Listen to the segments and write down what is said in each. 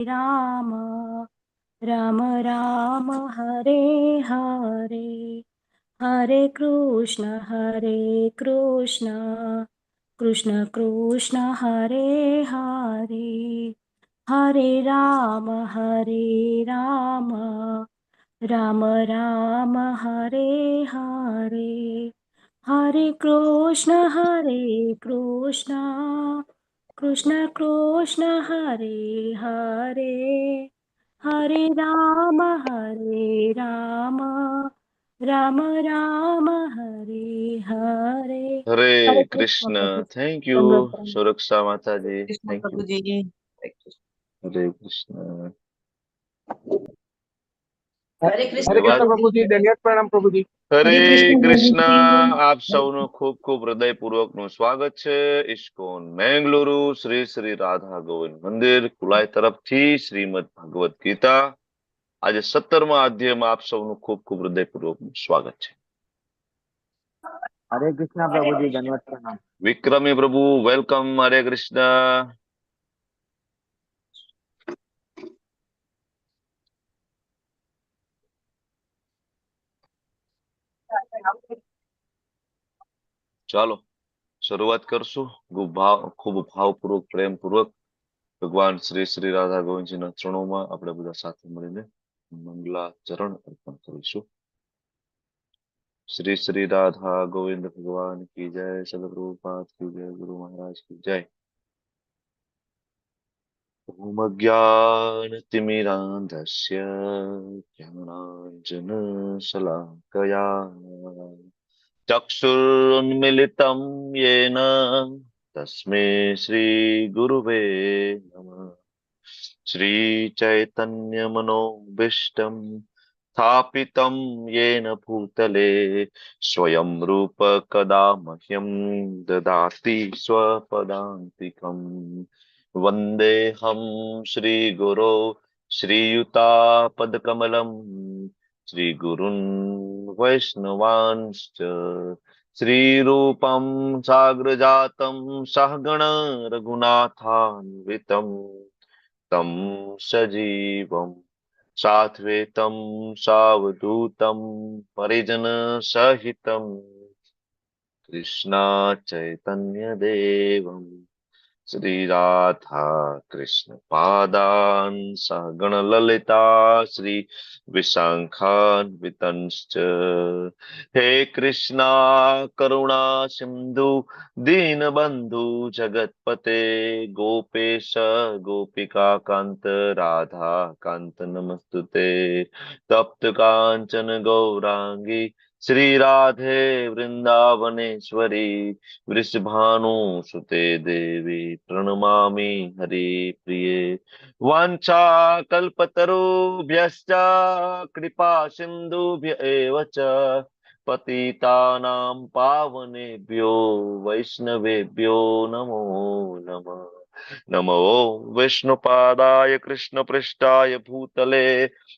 Ram Ram Ram Hare Hare Hare Krishna Krishna Krishna Hare Hare Hare Ram Ram Ram Hare Hare Hare Krishna Krishna Krishna Hare Hare Hare Ram Ram Ram Hare Hare Hare Hare Krishna Krishna. Prabhu. Thank you दंडवत प्रणाम। सुरक्षा माता जी, कृष्ण थैंक प्रभु यू। जी। हरे कृष्ण। हरे कृष्ण हरे कृष्ण धन्यवाद। प्रभु जी, दंडवत प्रणाम प्रभु जी। हरे हरे कृष्ण प्रभु कृष्ण। जी। આપ સૌનું ખૂબ ખૂબ હૃદયપૂર્વક નું સ્વાગત છે ઇસ્કોન મેંગલુરુ શ્રી શ્રી રાધા ગોવિંદ મંદિર કુલાઈ તરફથી શ્રીમદ ભગવદ ગીતા આજે 17મા અધ્યાયમાં આપ સૌનું ખૂબ ખૂબ હૃદયપૂર્વક નું સ્વાગત છે। हरे कृष्ण प्रभु जी, दंडवत प्रणाम। વિક્રમી પ્રભુ વેલકમ। હરે કૃષ્ણ। ચાલો શરૂઆત કરશું। ખૂબ ભાવપૂર્વક પ્રેમપૂર્વક ભગવાન શ્રી શ્રી રાધા ગોવિંદજીના ચરણોમાં આપણે બધા સાથે મળીને મંગલાચરણ અર્પણ કરીશું। श्री श्री राधा गोविंद भगवान की जय, सदगुरुपाद की जय, गुरु महाराज की जय। ओम अज्ञानतिमिरान्धस्य ज्ञानाञ्जनशलाकया चक्षुरुन्मिलितं येन तस्मै श्रीगुरुवे नमः। श्रीचैतन्यमनोभीष्टं स्थापितं येन भूतले स्वयं रूप कदा मह्यं ददाति स्वपदान्तिकम्। वन्देऽहं श्रीगुरो श्रीयुतापदकमलं श्रीगुरुन् वैष्णवांश्च श्रीरूपं साग्रजातं सहगण रघुनाथान्वितं तं सजीवं साद्वैतं सावधूतं परिजनसहितं कृष्णा चैतन्यदेवं श्री राधा कृष्ण पादान् सहगण ललिता श्री विशाखान्वितंश्च। हे कृष्णा करुणा सिंधु दीनबंधु जगत्पते गोपेश गोपिका कांत राधा कांत नमस्तुते। तप्त कांचन गौरांगी श्री राधे वृंदावनेश्वरी वृषभानुसुते देवी प्रणमामि हरिप्रिये। वाञ्छाकल्पतरुभ्यश्च कृपा सिन्धुभ्य एव च पतितानां पावनेभ्यो वैष्णवेभ्यो नमो नमः। नमो विष्णुपादाय कृष्णपृष्ठाय भूतले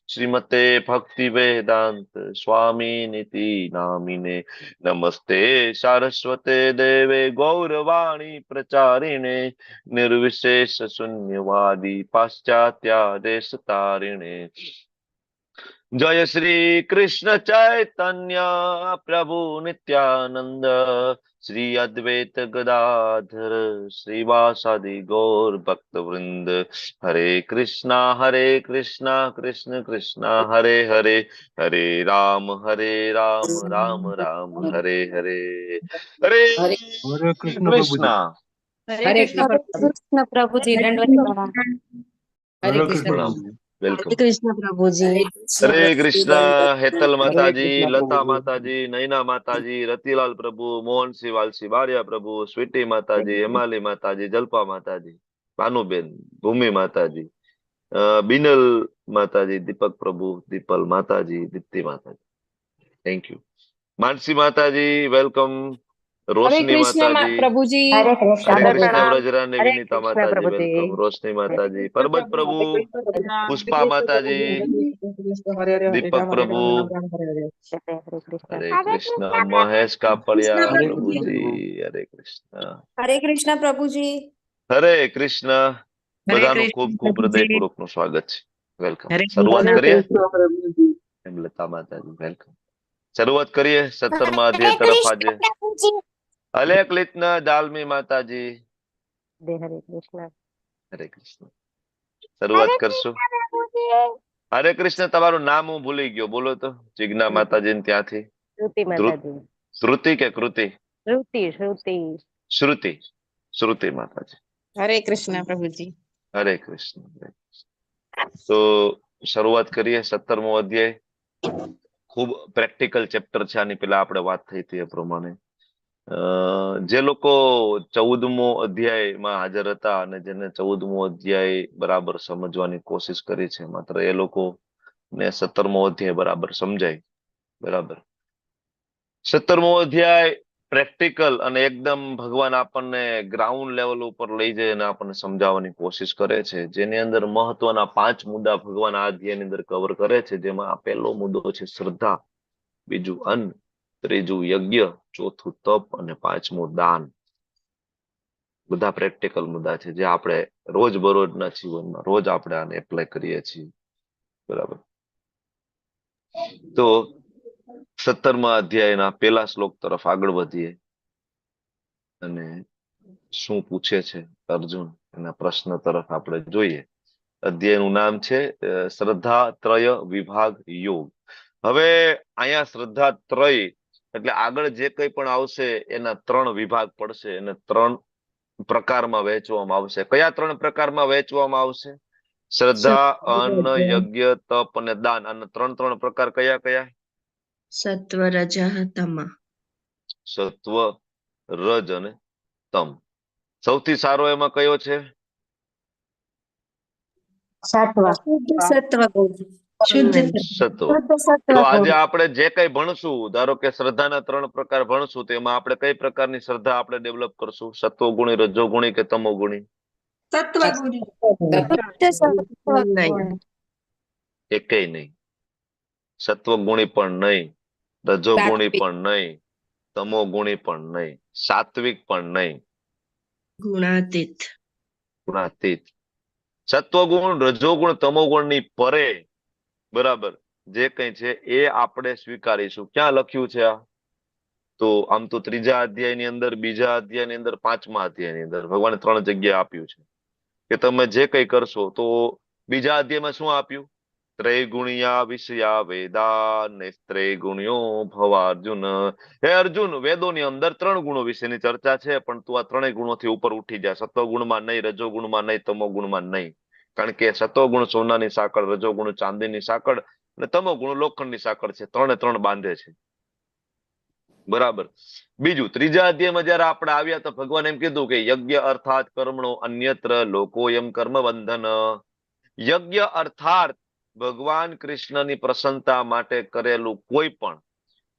श्रीमते भक्तिवेदांत स्वामिनिति नामिने। नमस्ते सारस्वते देवे गौरवाणी प्रचारिणे निर्विशेष शून्यवादी पाश्चात्या देश तारिणे। जय श्री कृष्ण चैतन्य प्रभु नित्यानंद श्री अद्वैत गदाधर श्रीवासादि गौर भक्त वृंद। हरे कृष्णा कृष्ण कृष्णा हरे हरे हरे राम राम राम हरे हरे। हरे हरे कृष्ण प्रभु जी। कृष्णा। हरे कृष्ण हरे प्रभु जी। कृष्ण प्रभु जी। हरे दंडवत प्रणाम। हरे हरे कृष्ण कृष्ण प्रणाम। प्रभु जी। वेलकम। कृष्ण प्रभु जी। हरे कृष्ण हरे प्रभु जी। कृष्णा। हेतल हरे माताजी, कृष्ण प्रभु लता जी। माताजी, नैना माताजी, रतिलाल प्रभु, मोहन सिंह वालसी बारिया प्रभु, स्वीटी माताजी, हेमाली माताजी, जल्पा माताजी, भानुबेन, भूमि माताजी, बिनल माताजी, दीपक प्रभु, दीपल माताजी, दीप्ति माताजी, थैंक यू। मानसी माताजी वेलकम। हरे रोशनी कृष्ण माताजी। प्रभु जी। हरे कृष्ण हरे दंडवत प्रभु कृष्ण जी। प्रणाम। व्रजरानी हरे विनीता कृष्ण माताजी प्रभु जी। वेलकम। रोशनी हरे माताजी, कृष्ण परबत प्रभु प्रभु, जी। प्रणाम। हरे पुष्पा कृष्ण प्रभु माताजी, जी। हरे कृष्ण हरे हरे हरे दीपक राम हरे प्रभु, राम राम राम हरे हरे। हरे कृष्ण। हरे कृष्ण। महेश कापड़िया कृष्ण हरे प्रभु प्रभु कृष्ण जी। जी, प्रभु। हरे कृष्ण। हरे कृष्ण प्रभु जी। हरे कृष्ण। બધાનું ખૂબ ખૂબ હૃદયપૂર્વક નું સ્વાગત છે. વેલકમ. હરે શરૂઆત કૃષ્ણ. કરીએ. કૃષ્ણ પ્રભુજી. હેમલતા માતાજી વેલકમ. શરૂઆત કરીએ 17મા અધ્યાય તરફ આજે. અલેખ લીતના દાલમી માતાજી. દે હરે કૃષ્ણ. હરે કૃષ્ણ. શરૂઆત કરશું. હરે કૃષ્ણ. તમારું નામ હું ભૂલી ગયો, બોલો તો. જિજ્ઞા માતાજી ને ત્યાંથી. શ્રુતિ માતાજી. શ્રુતિ કે કૃતિ? શ્રુતિ. શ્રુતિ. શ્રુતિ માતાજી. હરે કૃષ્ણ પ્રભુજી. હરે કૃષ્ણ. તો શરૂઆત કરીએ 17મો અધ્યાય. ખૂબ પ્રેક્ટિકલ ચેપ્ટર છે. આની પેલા આપણે વાત થઈ હતી એ પ્રમાણે જે લોકો 14મો અધ્યાયમાં હાજર હતા અને જેને 14મો અધ્યાય બરાબર સમજવાની કોશિશ કરી છે, માત્ર એ લોકો ને 17મો અધ્યાય બરાબર સમજાય. બરાબર. 17મો અધ્યાય પ્રેક્ટિકલ અને એકદમ ભગવાન આપણને ગ્રાઉન્ડ લેવલ ઉપર લઈ જાય અને આપણને સમજાવવાની કોશિશ કરે છે, જેની અંદર મહત્વના 5 મુદ્દા ભગવાન આ અધ્યાયની અંદર કવર કરે છે. જેમાં પહેલો મુદ્દો છે શ્રદ્ધા, બીજું અન્ન, ત્રીજું યજ્ઞ, ચોથું તપ અને 5મું દાન. બધા પ્રેક્ટિકલ મુદ્દા છે જે આપણે રોજબરોજના જીવનમાં રોજ આપણે આને એપ્લાય કરીએ છીએ. બરાબર. તો 17મા અધ્યાયના પહેલા શ્લોક તરફ આગળ વધીએ અને શું પૂછે છે અર્જુન એના પ્રશ્ન તરફ આપણે જોઈએ. અધ્યાયનું નામ છે શ્રદ્ધા ત્રય વિભાગ યોગ. હવે અહીંયા શ્રદ્ધા ત્રય એટલે આગળ જે કંઈ પણ આવશે એના 3 વિભાગ પડશે અને 3 પ્રકારમાં વહેંચવામાં આવશે. કયા 3 પ્રકારમાં વહેંચવામાં આવશે? શ્રદ્ધા, અન્ન, યજ્ઞ, તપ અને દાન. અને 3 પ્રકાર કયા કયા? સત્વ રજ તમ. સત્વ, રજ અને તમ. સૌથી સારો એમાં કયો છે? સત્વ. શુદ્ધ સત્વ. તો આજે આપણે જે કઈ ભણશું, ધારો કે શ્રદ્ધાના 3 પ્રકાર ભણશું, તો એમાં આપણે કઈ પ્રકારની શ્રદ્ધા આપણે ડેવલપ કરશું? સત્વગુણી, રજોગુણી કે તમોગુણી? એકેય નહીં. સત્વગુણી પણ નહીં, રજોગુણી પણ નહીં, તમોગુણી પણ નહીં, સાત્વિક પણ નહીં, ગુણાતીત. ગુણાતીત. સત્વગુણ, રજોગુણ, તમોગુણ ની પરે બરાબર જે કઈ છે એ આપણે સ્વીકારીશું. ક્યાં લખ્યું છે આ? તો આમ તો 3જા અધ્યાયની અંદર, 2જા અધ્યાયની અંદર, 5મા અધ્યાયની અંદર ભગવાને 3 જગ્યાએ આપ્યું છે કે તમે જે કઈ કરશો. તો 2જા અધ્યાયમાં શું આપ્યું? ત્રૈગુણ્યા વિષયા વેદા નેત્રૈગુણ્યો ભવા અર્જુન. હે અર્જુન, વેદોની અંદર 3 ગુણો વિશેની ચર્ચા છે, પણ તું આ 3 ગુણોથી ઉપર ઉઠી જા. સત્વગુણમાં નહીં, રજોગુણમાં નહીં, તમોગુણમાં નહીં. કારણ કે સત્વગુણ સોનાની સાંકળ, રજોગુણ ચાંદીની સાંકળ અને તમોગુણ લોખંડની સાંકળ છે. 3 બાંધે છે. બરાબર. બીજું 3જા અધ્યાયમાં જયારે આપણે આવ્યા તો ભગવાન એમ કીધું કે યજ્ઞ અર્થાત કર્મણો અન્યત્ર લોકોયમ કર્મ બંધન. યજ્ઞ અર્થાત ભગવાન કૃષ્ણની પ્રસન્નતા માટે કરેલું કોઈ પણ,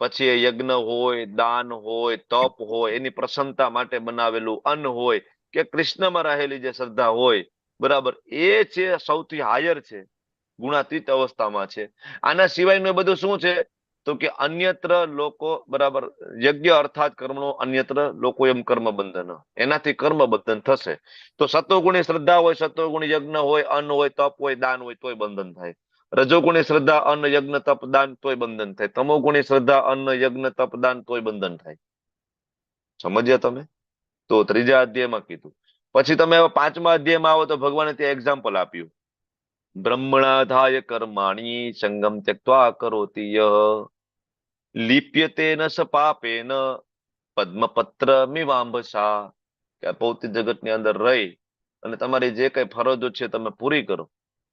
પછી એ યજ્ઞ હોય, દાન હોય, તપ હોય, એની પ્રસન્નતા માટે બનાવેલું અન્ન હોય કે કૃષ્ણમાં રહેલી જે શ્રદ્ધા હોય, બરાબર, એ છે સૌથી હાયર છે, ગુણાતીત અવસ્થામાં છે. આના સિવાયનું બધું શું છે? તો કે અન્યત્ર લોકો, બરાબર, યજ્ઞ અર્થાત કર્મનો અન્યત્ર લોકો એમ કર્મ બંધન, એનાથી કર્મ બંધન થશે. તો સત્વગુણી શ્રદ્ધા હોય, સત્વગુણી યજ્ઞ હોય, અન્ન હોય, તપ હોય, દાન હોય, તોય બંધન થાય. રજોગુણી શ્રદ્ધા, અન્ન, યજ્ઞ, તપ, દાન, તોય બંધન થાય. તમોગુણી શ્રદ્ધા, અન્ન, યજ્ઞ, તપ, દાન, તોય બંધન થાય. સમજ્યા તમે? તો 3જા અધ્યાયમાં કીધું. પછી તમે 5મા અધ્યાયમાં આવો તો ભગવાને ત્યાં એક્ઝામ્પલ આપ્યું. બ્રહ્મણાધાય કર્માણી સંગમ ત્યક્ત્વા કરોતિ યઃ લિપ્યતે ન સ પાપેન પદ્મપત્ર મિવાંભસા. કે આ ભૌતિક જગતની અંદર રહી અને તમારી જે કઈ ફરજો છે તમે પૂરી કરો.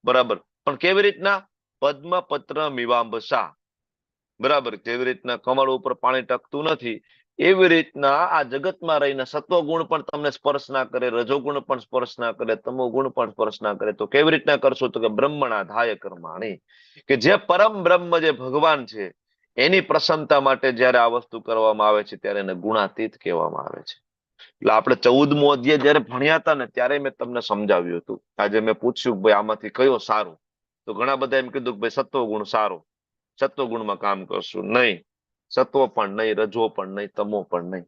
બરાબર. પણ કેવી રીતના? પદ્મપત્ર મિવાંભસા. બરાબર. જેવી રીતના કમળ ઉપર પાણી ટકતું નથી, એવી રીતના આ જગતમાં રહીને સત્વગુણ પણ તમને સ્પર્શ ના કરે, રજોગુણ પણ સ્પર્શ ના કરે, તમોગુણ પણ સ્પર્શ ના કરે. તો કેવી રીતના કરશો? તો કે બ્રહ્મણા ધાય કર્માણી, કે જે પરમ બ્રહ્મ જે ભગવાન છે એની પ્રસન્નતા માટે જયારે આ વસ્તુ કરવામાં આવે છે ત્યારે એને ગુણાતીત કહેવામાં આવે છે. એટલે આપણે 14મો અધ્યાય જયારે ભણ્યા હતા ને ત્યારે મેં તમને સમજાવ્યું હતું. આજે મેં પૂછ્યું કે ભાઈ આમાંથી કયો સારું? તો ઘણા બધા એમ કીધું કે ભાઈ સત્વગુણ સારો, સત્વગુણમાં કામ કરશું. નહીં, સત્વ પણ નહીં, રજો પણ નહીં, તમો પણ નહીં,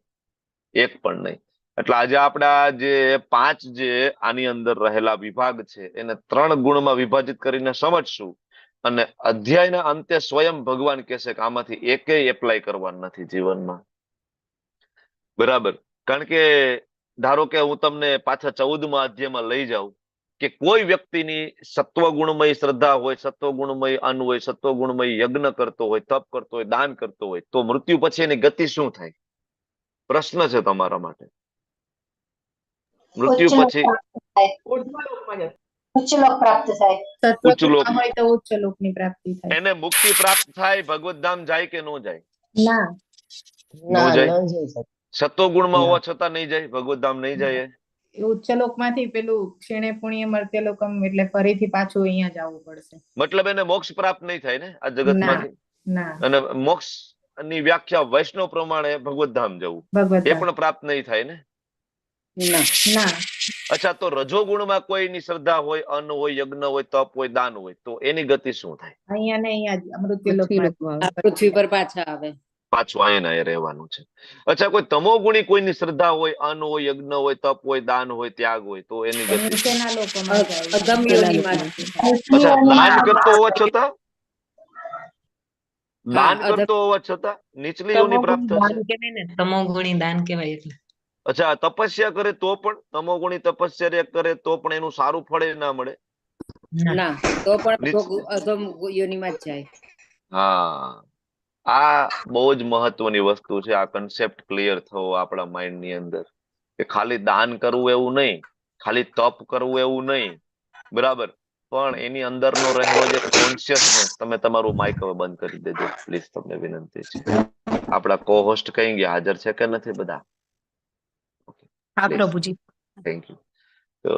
એક પણ નહીં. એટલે આજે આપણા જે 5 જે આની અંદર રહેલા વિભાગ છે એને 3 ગુણમાં વિભાજિત કરીને સમજશું. અને અધ્યાયના અંતે સ્વયં ભગવાન કહેશે કે આમાંથી એકેય એપ્લાય કરવાનું નથી જીવનમાં. બરાબર. કારણ કે ધારો કે હું તમને પાછા 14મા અધ્યાયમાં લઈ જાઉં કે કોઈ વ્યક્તિની સત્વગુણમય શ્રદ્ધા હોય, સત્વગુણમય અન્ન હોય, સત્વગુણમય યજ્ઞ કરતો હોય, તપ કરતો હોય, દાન કરતો હોય, તો મૃત્યુ પછી એની ગતિ શું થાય? પ્રશ્ન છે તમારા માટે. મૃત્યુ પછી ઉચ્ચ લોક પ્રાપ્ત થાય. ઉચ્ચ લોક, હોય તો ઉચ્ચ લોકની પ્રાપ્તિ થાય. એને મુક્તિ પ્રાપ્ત થાય, ભગવત ધામ જાય કે નો જાય? ના, નો જાય. ન જઈ શકે. સત્વગુણમાં હોવા છતાં નહીં જાય, ભગવત ધામ નહીં જાય. એ ઉચ્ચ લોકમાંથી પેલું ક્ષીણે પુણ્ય મર્ત્યલોકમ એટલે ફરીથી પાછું અહીંયા જ આવવું પડશે. મતલબ એને મોક્ષ પ્રાપ્ત નહીં થાય ને આ જગતમાંથી. ના, અને મોક્ષ ની વ્યાખ્યા વૈષ્ણવ પ્રમાણે ભગવત ધામ જવું, ભગવત એ પણ પ્રાપ્ત નહીં થાય ને. ના, અચ્છા, તો રજોગુણમાં કોઈની શ્રદ્ધા હોય, અન્ન હોય, યજ્ઞ હોય, તપ હોય, દાન હોય, તો એની ગતિ શું થાય? અહીંયા ને અહીંયા જ મૃત્યુલોકમાં પૃથ્વી પર પાછા આવે. પાછું અહીંયા એ રહેવાનું છે. અચ્છા, કોઈ તમોગુણી કોઈની શ્રદ્ધા હોય, અન્ન હોય, યજ્ઞ હોય, તપ હોય, દાન હોય, ત્યાગ હોય, તો એની ગતિ શું? નીચેના લોકોમાં જાય. અગમ્ય યોનિમાં. અચ્છા, દાન કરતો હોવા છતાં, દાન અધમ- કરતો હોવા છતાં નીચલી યોનિ પ્રાપ્ત થશે. તમોગુણી દાન કહેવાય એટલે. અચ્છા, તપસ્યા કરે તો પણ, તમોગુણી તપસ્યા કરે તો પણ એનું સારું ફળ એ ના મળે. ના, તો પણ નીચ- અધમ યોનિમાં જ જાય. હા, આ બહુ જ મહત્વની વસ્તુ છે. આ કન્સેપ્ટ ક્લિયર થવો આપણા માઇન્ડ ની અંદર કે ખાલી દાન કરવું એવું નહીં, ખાલી તપ કરવું એવું નહીં, બરાબર, પણ એની અંદરનો રહેલો જે કોન્શિયસનેસ. તમે તમારું માઇક હવે બંધ કરી દેજો પ્લીઝ, તમને વિનંતી છે. આપણા કો હોસ્ટ કઈ ગયા, હાજર છે કે નથી બધા? હા પ્રભુજી. Thank you. તો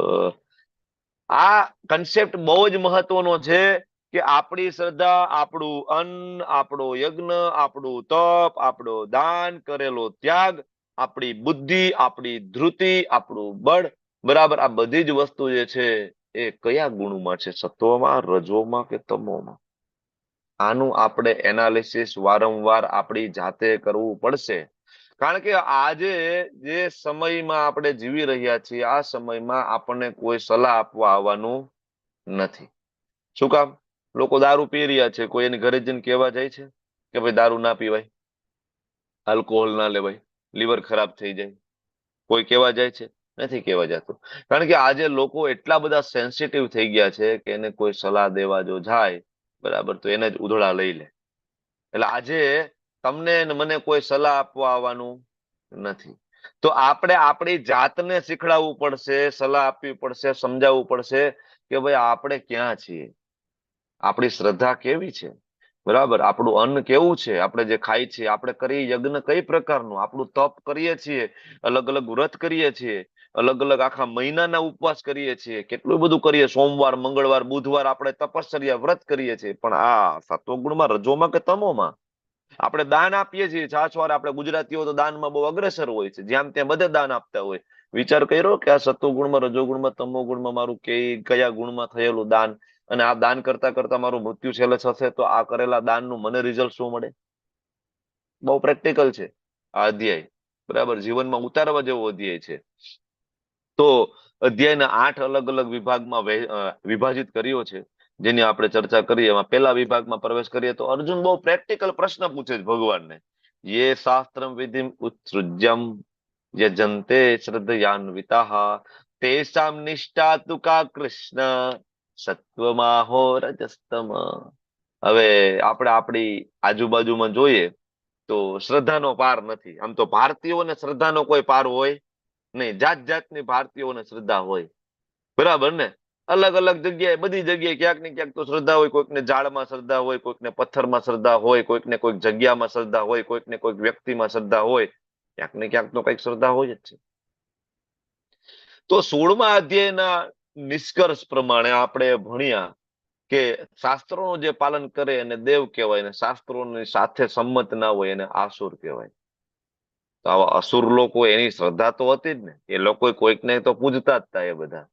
આ કન્સેપ્ટ બહુ જ મહત્વનો છે કે આપણી શ્રદ્ધા, આપણું અન્ન, આપણો યજ્ઞ, આપણું તપ, આપણો દાન, કરેલો ત્યાગ, આપણી બુદ્ધિ, આપણી ધૃતિ, આપણું બળ, બરાબર, આ બધી જ વસ્તુ જે છે એ કયા ગુણમાં છે? સત્વમાં, રજોમાં કે તમોમાં? આનું આપણે એનાલિસિસ વારંવાર આપણી જાતે કરવું પડશે. કારણ કે આજે જે સમયમાં આપણે જીવી રહ્યા છીએ, આ સમયમાં આપણને કોઈ સલાહ આપવા આવવાનું નથી. શું કામ? લોકો દારૂ પી રહ્યા છે, કોઈ એની ઘરે જઈને કહેવા જાય છે કે ભાઈ દારૂ ના પીવાય, આલ્કોહોલ ના લેવાય, લીવર ખરાબ થઈ જાય? કોઈ કહેવા જાય છે? નથી કહેવા જતું. કારણ કે આજે લોકો એટલા બધા સેન્સિટિવ થઈ ગયા છે કે એને કોઈ સલાહ દેવા જો જાય, બરાબર, તો એને જ ઉધળા લઈ લે. એટલે આજે તમને ને મને કોઈ સલાહ આપવા આવવાનું નથી. તો આપણે આપણી જાતને શીખડાવવું પડશે, સલાહ આપવી પડશે, સમજાવવું પડશે કે ભાઈ આપણે ક્યાં છીએ, આપણી શ્રદ્ધા કેવી છે, બરાબર, આપણું અન્ન કેવું છે, આપણે જે ખાઈ છીએ, આપણે કરીએ યજ્ઞ કઈ પ્રકારનું, આપણું તપ કરીએ છીએ, અલગ અલગ વ્રત કરીએ છીએ, અલગ અલગ આખા મહિનાના ઉપવાસ કરીએ છીએ, કેટલું બધું કરીએ, સોમવાર, મંગળવાર, બુધવાર આપણે તપશ્ચર્યા વ્રત કરીએ છીએ, પણ આ સત્વગુણમાં, રજોમાં કે તમોમાં? આપણે દાન આપીએ છીએ, છાછવાર આપણે ગુજરાતીઓ તો દાનમાં બહુ અગ્રેસર હોય છે, જ્યાં ત્યાં બધે દાન આપતા હોય. વિચાર કર્યો કે આ સત્વગુણમાં, રજોગુણમાં, તમોગુણમાં મારું કયા ગુણમાં થયેલું દાન, અને આ દાન કરતા કરતા મારું મૃત્યુ છેલ્લે થશે તો આ કરેલા દાનનું મને રિઝલ્ટ શું મળે? બહુ પ્રેક્ટિકલ છે આ અધ્યાય, બરાબર, જીવનમાં ઉતારવા જેવો અધ્યાય છે. તો અધ્યાયના 8 અલગ અલગ વિભાગમાં વિભાજિત કર્યો છે, જેની આપણે ચર્ચા કરીએ. એમાં પહેલા વિભાગમાં પ્રવેશ કરીએ તો અર્જુન બહુ પ્રેક્ટિકલ પ્રશ્ન પૂછે છે ભગવાનને. યે શાસ્ત્રમ વિધિમ ઉત્સૃજ્યમ યજન્તે શ્રદ્ધયાન્વિતાઃ તેષાં નિષ્ઠા તુ કા કૃષ્ણ સત્વમાહો રજસ્તમ. હવે આપણે આપણી આજુબાજુમાં જોઈએ તો શ્રદ્ધાનો પાર નથી. આમ તો ભારતીયોને શ્રદ્ધાનો કોઈ પાર હોય નહીં, જાત જાતની ભારતીયોને શ્રદ્ધા હોય, બરાબર ને? અલગ અલગ જગ્યાએ, બધી જગ્યાએ ક્યાંક ને ક્યાંક તો શ્રદ્ધા હોય. કોઈકને ઝાડમાં શ્રદ્ધા હોય, કોઈકને પથ્થરમાં શ્રદ્ધા હોય, કોઈકને કોઈક જગ્યામાં શ્રદ્ધા હોય, કોઈકને કોઈક વ્યક્તિમાં શ્રદ્ધા હોય, ક્યાંક ને ક્યાંક તો કઈક શ્રદ્ધા હોય જ છે. તો 16મા અધ્યાયના નિષ્કર્ષ પ્રમાણે આપણે ભણ્યા કે શાસ્ત્રોનું જે પાલન કરે એને દેવ કહેવાય, ને શાસ્ત્રોની સાથે સંમત ના હોય એને આસુર કહેવાય. તો આવા અસુર લોકો, એની શ્રદ્ધા તો હતી જ ને, એ લોકો કોઈકને તો પૂજતા જ હતા એ બધા,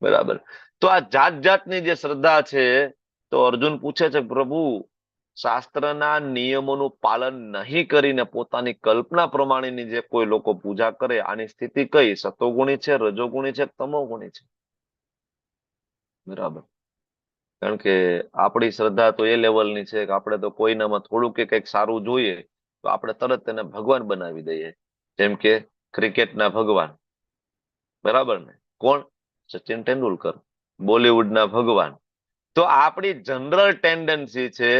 બરાબર. તો આ જાત જાતની જે શ્રદ્ધા છે, તો અર્જુન પૂછે છે પ્રભુ શાસ્ત્રના નિયમોનું પાલન નહીં કરીને પોતાની કલ્પના પ્રમાણેની જે કોઈ લોકો પૂજા કરે, આની સ્થિતિ કઈ? સતોગુણી છે, રજોગુણી છે, તમોગુણી છે? બરાબર. કારણ કે આપણી શ્રદ્ધા તો એ લેવલની છે કે આપણે તો કોઈનામાં થોડું કે કંઈક સારું જોઈએ તો આપણે તરત તેને ભગવાન બનાવી દઈએ. જેમ કે ક્રિકેટના ભગવાન, બરાબર ને? કોણ? સચિન તેંડુલકર, બોલિવૂડના ભગવાન. તો આપણી જનરલ ટેન્ડન્સી છે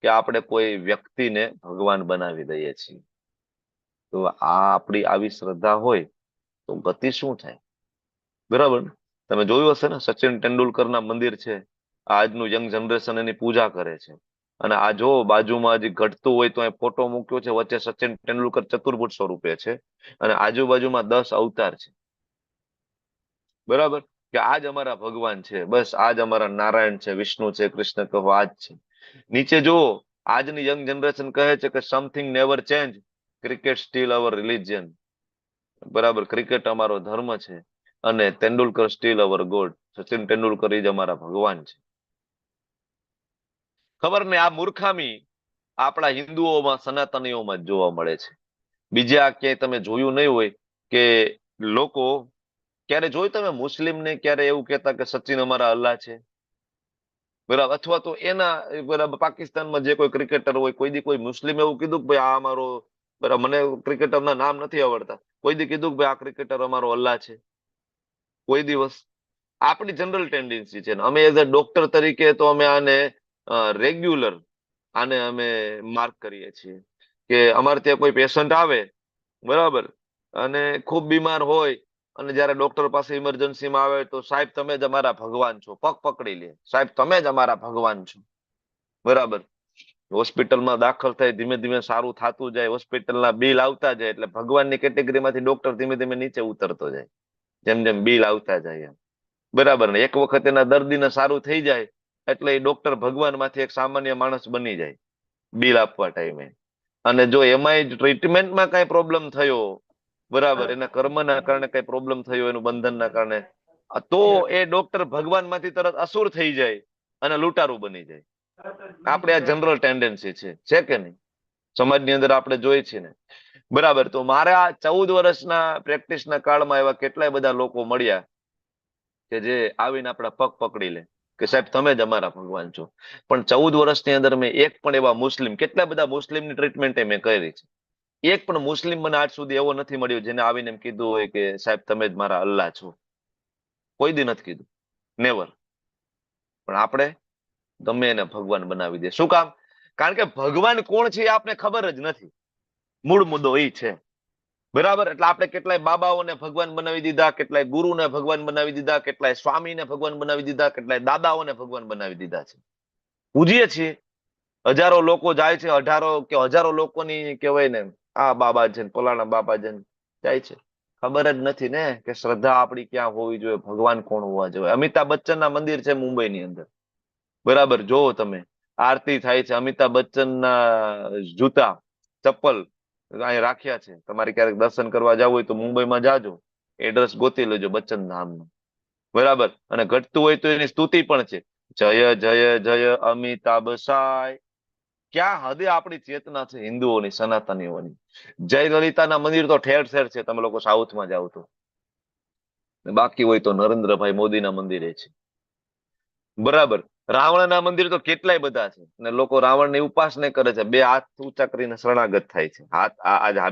કે આપણે કોઈ વ્યક્તિને ભગવાન બનાવી દઈએ છીએ. તો આ આપણી આવી શ્રદ્ધા હોય તો ગતિ શું થાય? બરાબર ને? તમે જોયું હશે ને, સચિન તેંડુલકરના મંદિર છે, આજનું યંગ જનરેશન એની પૂજા કરે છે. અને આ જો બાજુમાં હજી ઘટતું હોય તો અહીં ફોટો મૂક્યો છે, વચ્ચે સચિન તેંડુલકર ચતુર્ભુજ સ્વરૂપે છે અને આજુબાજુમાં 10 અવતાર છે. બરાબર? કે આજ અમારા ભગવાન છે, બસ આજ અમારા નારાયણ છે, વિષ્ણુ છે, કૃષ્ણ કહો આજ છે. નીચે જુઓ, આજની યંગ જનરેશન કહે છે કે something never change, cricket still our religion. બરાબર, ક્રિકેટ અમારો ધર્મ છે અને Tendulkar still our god. Sachin Tendulkar જ અમારા ભગવાન છે. ખબર ને, આ મૂર્ખામી આપણા હિન્દુઓમાં, સનાતનીઓમાં જ જોવા મળે છે. બીજા ક્યાંય તમે જોયું નહીં હોય કે લોકો, ક્યારે જોયું તમે મુસ્લિમને ક્યારે એવું કહેતા કે સચિન અમારા અલ્લાહ છે? બરાબર. અથવા તો એના બરાબર પાકિસ્તાનમાં જે કોઈ ક્રિકેટર હોય, કોઈ દી કોઈ મુસ્લિમ એવું કીધું કે ભાઈ આ અમારો, બરાબર, મને ક્રિકેટરના નામ નથી આવડતા, કોઈ દી કીધું કે ભાઈ આ ક્રિકેટર અમારો અલ્લાહ છે? કોઈ દિવસ. આપણી જનરલ ટેન્ડન્સી છે. અમે એઝ અ ડોક્ટર તરીકે તો અમે આને રેગ્યુલર આને અમે માર્ક કરીએ છીએ કે અમારે ત્યાં કોઈ પેશન્ટ આવે, બરાબર, અને ખૂબ બીમાર હોય અને જયારે ડોક્ટર પાસે ઇમરજન્સીમાં આવે તો સાહેબ તમે જ અમારા ભગવાન છો, પગ પકડી લે, સાહેબ તમે જ અમારા ભગવાન છો. બરાબર. હોસ્પિટલમાં દાખલ થાય, ધીમે ધીમે સારું થતું જાય, હોસ્પિટલના બિલ આવતા જાય એટલે ભગવાનની કેટેગરીમાંથી ડોક્ટર ધીમે ધીમે નીચે ઉતરતો જાય, જેમ જેમ બિલ આવતા જાય એમ. બરાબર ને? એક વખત એના દર્દીને સારું થઈ જાય એટલે એ ડોક્ટર ભગવાનમાંથી એક સામાન્ય માણસ બની જાય બિલ આપવા ટાઈમે. અને જો એમાંય ટ્રીટમેન્ટમાં કઈ પ્રોબ્લેમ થયો, બરાબર, એના કર્મના કારણે કઈ પ્રોબ્લેમ થયો, એનું બંધનના કારણે, તો એ ડોક્ટર ભગવાનમાંથી તરત અસુર થઈ જાય અને લૂંટારું બની જાય. આપણે આ જનરલ ટેન્ડન્સી છે કે નહીં? સમાજની અંદર આપણે જોઈએ છીએ ને. બરાબર. તો મારા 14 વર્ષના પ્રેક્ટિસના કાળમાં એવા કેટલાય બધા લોકો મળ્યા કે જે આવીને આપણા પગ પકડી લે કે સાહેબ તમે જ અમારા ભગવાન છો. પણ 14 વર્ષની અંદર મેં એક પણ એવા મુસ્લિમ, કેટલા બધા મુસ્લિમની ટ્રીટમેન્ટ મેં કરી છે, એક પણ મુસ્લિમ મને આજ સુધી એવો નથી મળ્યો જેને આવીને એમ કીધું હોય કે સાહેબ તમે જ મારા અલ્લાહ છો. કોઈ દી નથી કીધું, નેવર. પણ આપણે ગમે એને ભગવાન બનાવી દે. શું કામ? કારણ કે ભગવાન કોણ છે એ આપને ખબર જ નથી. મૂળ મુદ્દો એ છે. બરાબર. એટલે આપણે કેટલાય બાબાઓને ભગવાન બનાવી દીધા, કેટલાય ગુરુને ભગવાન બનાવી દીધા, કેટલાય સ્વામીને ભગવાન બનાવી દીધા, કેટલાય દાદાઓને ભગવાન બનાવી દીધા છે. પૂજીએ છીએ. હજારો લોકો જાય છે, હજારો લોકોની કહેવાય ને આ બાબા છે, ફલાણા બાબા છે, જાય છે. ખબર જ નથી ને કે શ્રદ્ધા આપણી ક્યાં હોવી જોઈએ, ભગવાન કોણ હોવા જોઈએ. અમિતાભ બચ્ચનના મંદિર છે મુંબઈની અંદર, બરાબર, જોવો તમે, આરતી થાય છે, અમિતાભ બચ્ચનના જૂતા, ચપ્પલ અહીં રાખ્યા છે. તમારે ક્યારેક દર્શન કરવા જવું હોય તો મુંબઈમાં જાજો, એડ્રેસ ગોતી લેજો બચ્ચન ધામનું. બરાબર. અને ઘટતું હોય તો એની સ્તુતિ પણ છે, જય જય જય અમિતાભ સાય. ક્યાં હદે આપણી ચેતના છે હિન્દુઓની, સનાતનીઓની. જયલલિતાના મંદિર તો ઠેર ઠેર છે, તમે લોકો સાઉથમાં જાઓ તો. બાકી હોય તો નરેન્દ્રભાઈ મોદીના મંદિરે છે. બરાબર. રાવણના મંદિર તો કેટલાય બધા છે અને લોકો રાવણની ઉપાસના કરે છે. બે હાથ ઊંચા કરીને શરણાગત થાય છે.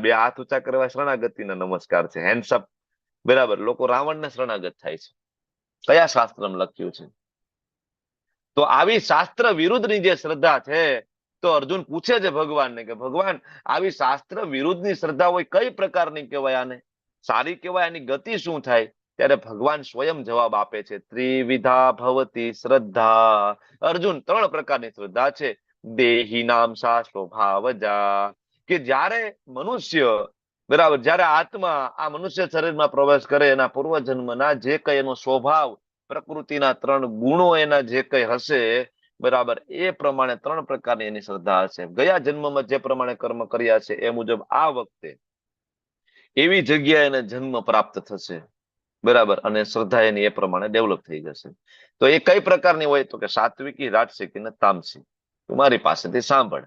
બે હાથ ઊંચા કરવા શરણાગતિના નમસ્કાર છે, હેન્ડસઅપ. બરાબર. લોકો રાવણને શરણાગત થાય છે. કયા શાસ્ત્રમાં લખ્યું છે? તો આવી શાસ્ત્ર વિરુદ્ધની જે શ્રદ્ધા છે, તો અર્જુન પૂછે છે ભગવાનને કે ભગવાન આવી શાસ્ત્ર વિરુદ્ધની શ્રદ્ધા હોય કઈ પ્રકારની કહેવાય, આને સારી કહેવાય, આની ગતિ શું થાય? ત્યારે ભગવાન સ્વયં જવાબ આપે છે, ત્રિવિધા ભવતી શ્રદ્ધા. અર્જુન, 3 પ્રકારની શ્રદ્ધા છે. દેહી નામ સા સ્વભાવજા, કે જ્યારે મનુષ્ય, બરાબર, જ્યારે આત્મા આ મનુષ્ય શરીરમાં પ્રવેશ કરે, એના પૂર્વજન્મના જે કઈ એનો સ્વભાવ, પ્રકૃતિના 3 ગુણો એના જે કઈ હશે, બરાબર, એ પ્રમાણે 3 પ્રકારની એની શ્રદ્ધા હશે. ગયા જન્મમાં જે પ્રમાણે કર્મ કર્યા છે એ મુજબ આ વખતે એવી જગ્યાએ એને જન્મ પ્રાપ્ત થશે. બરાબર. અને શ્રદ્ધા એની એ પ્રમાણે ડેવલપ થઈ જશે. તો એ કઈ પ્રકારની હોય? તો કે સાત્વિકી, રાજસિક અને તામસિક. તું મારી પાસેથી સાંભળ.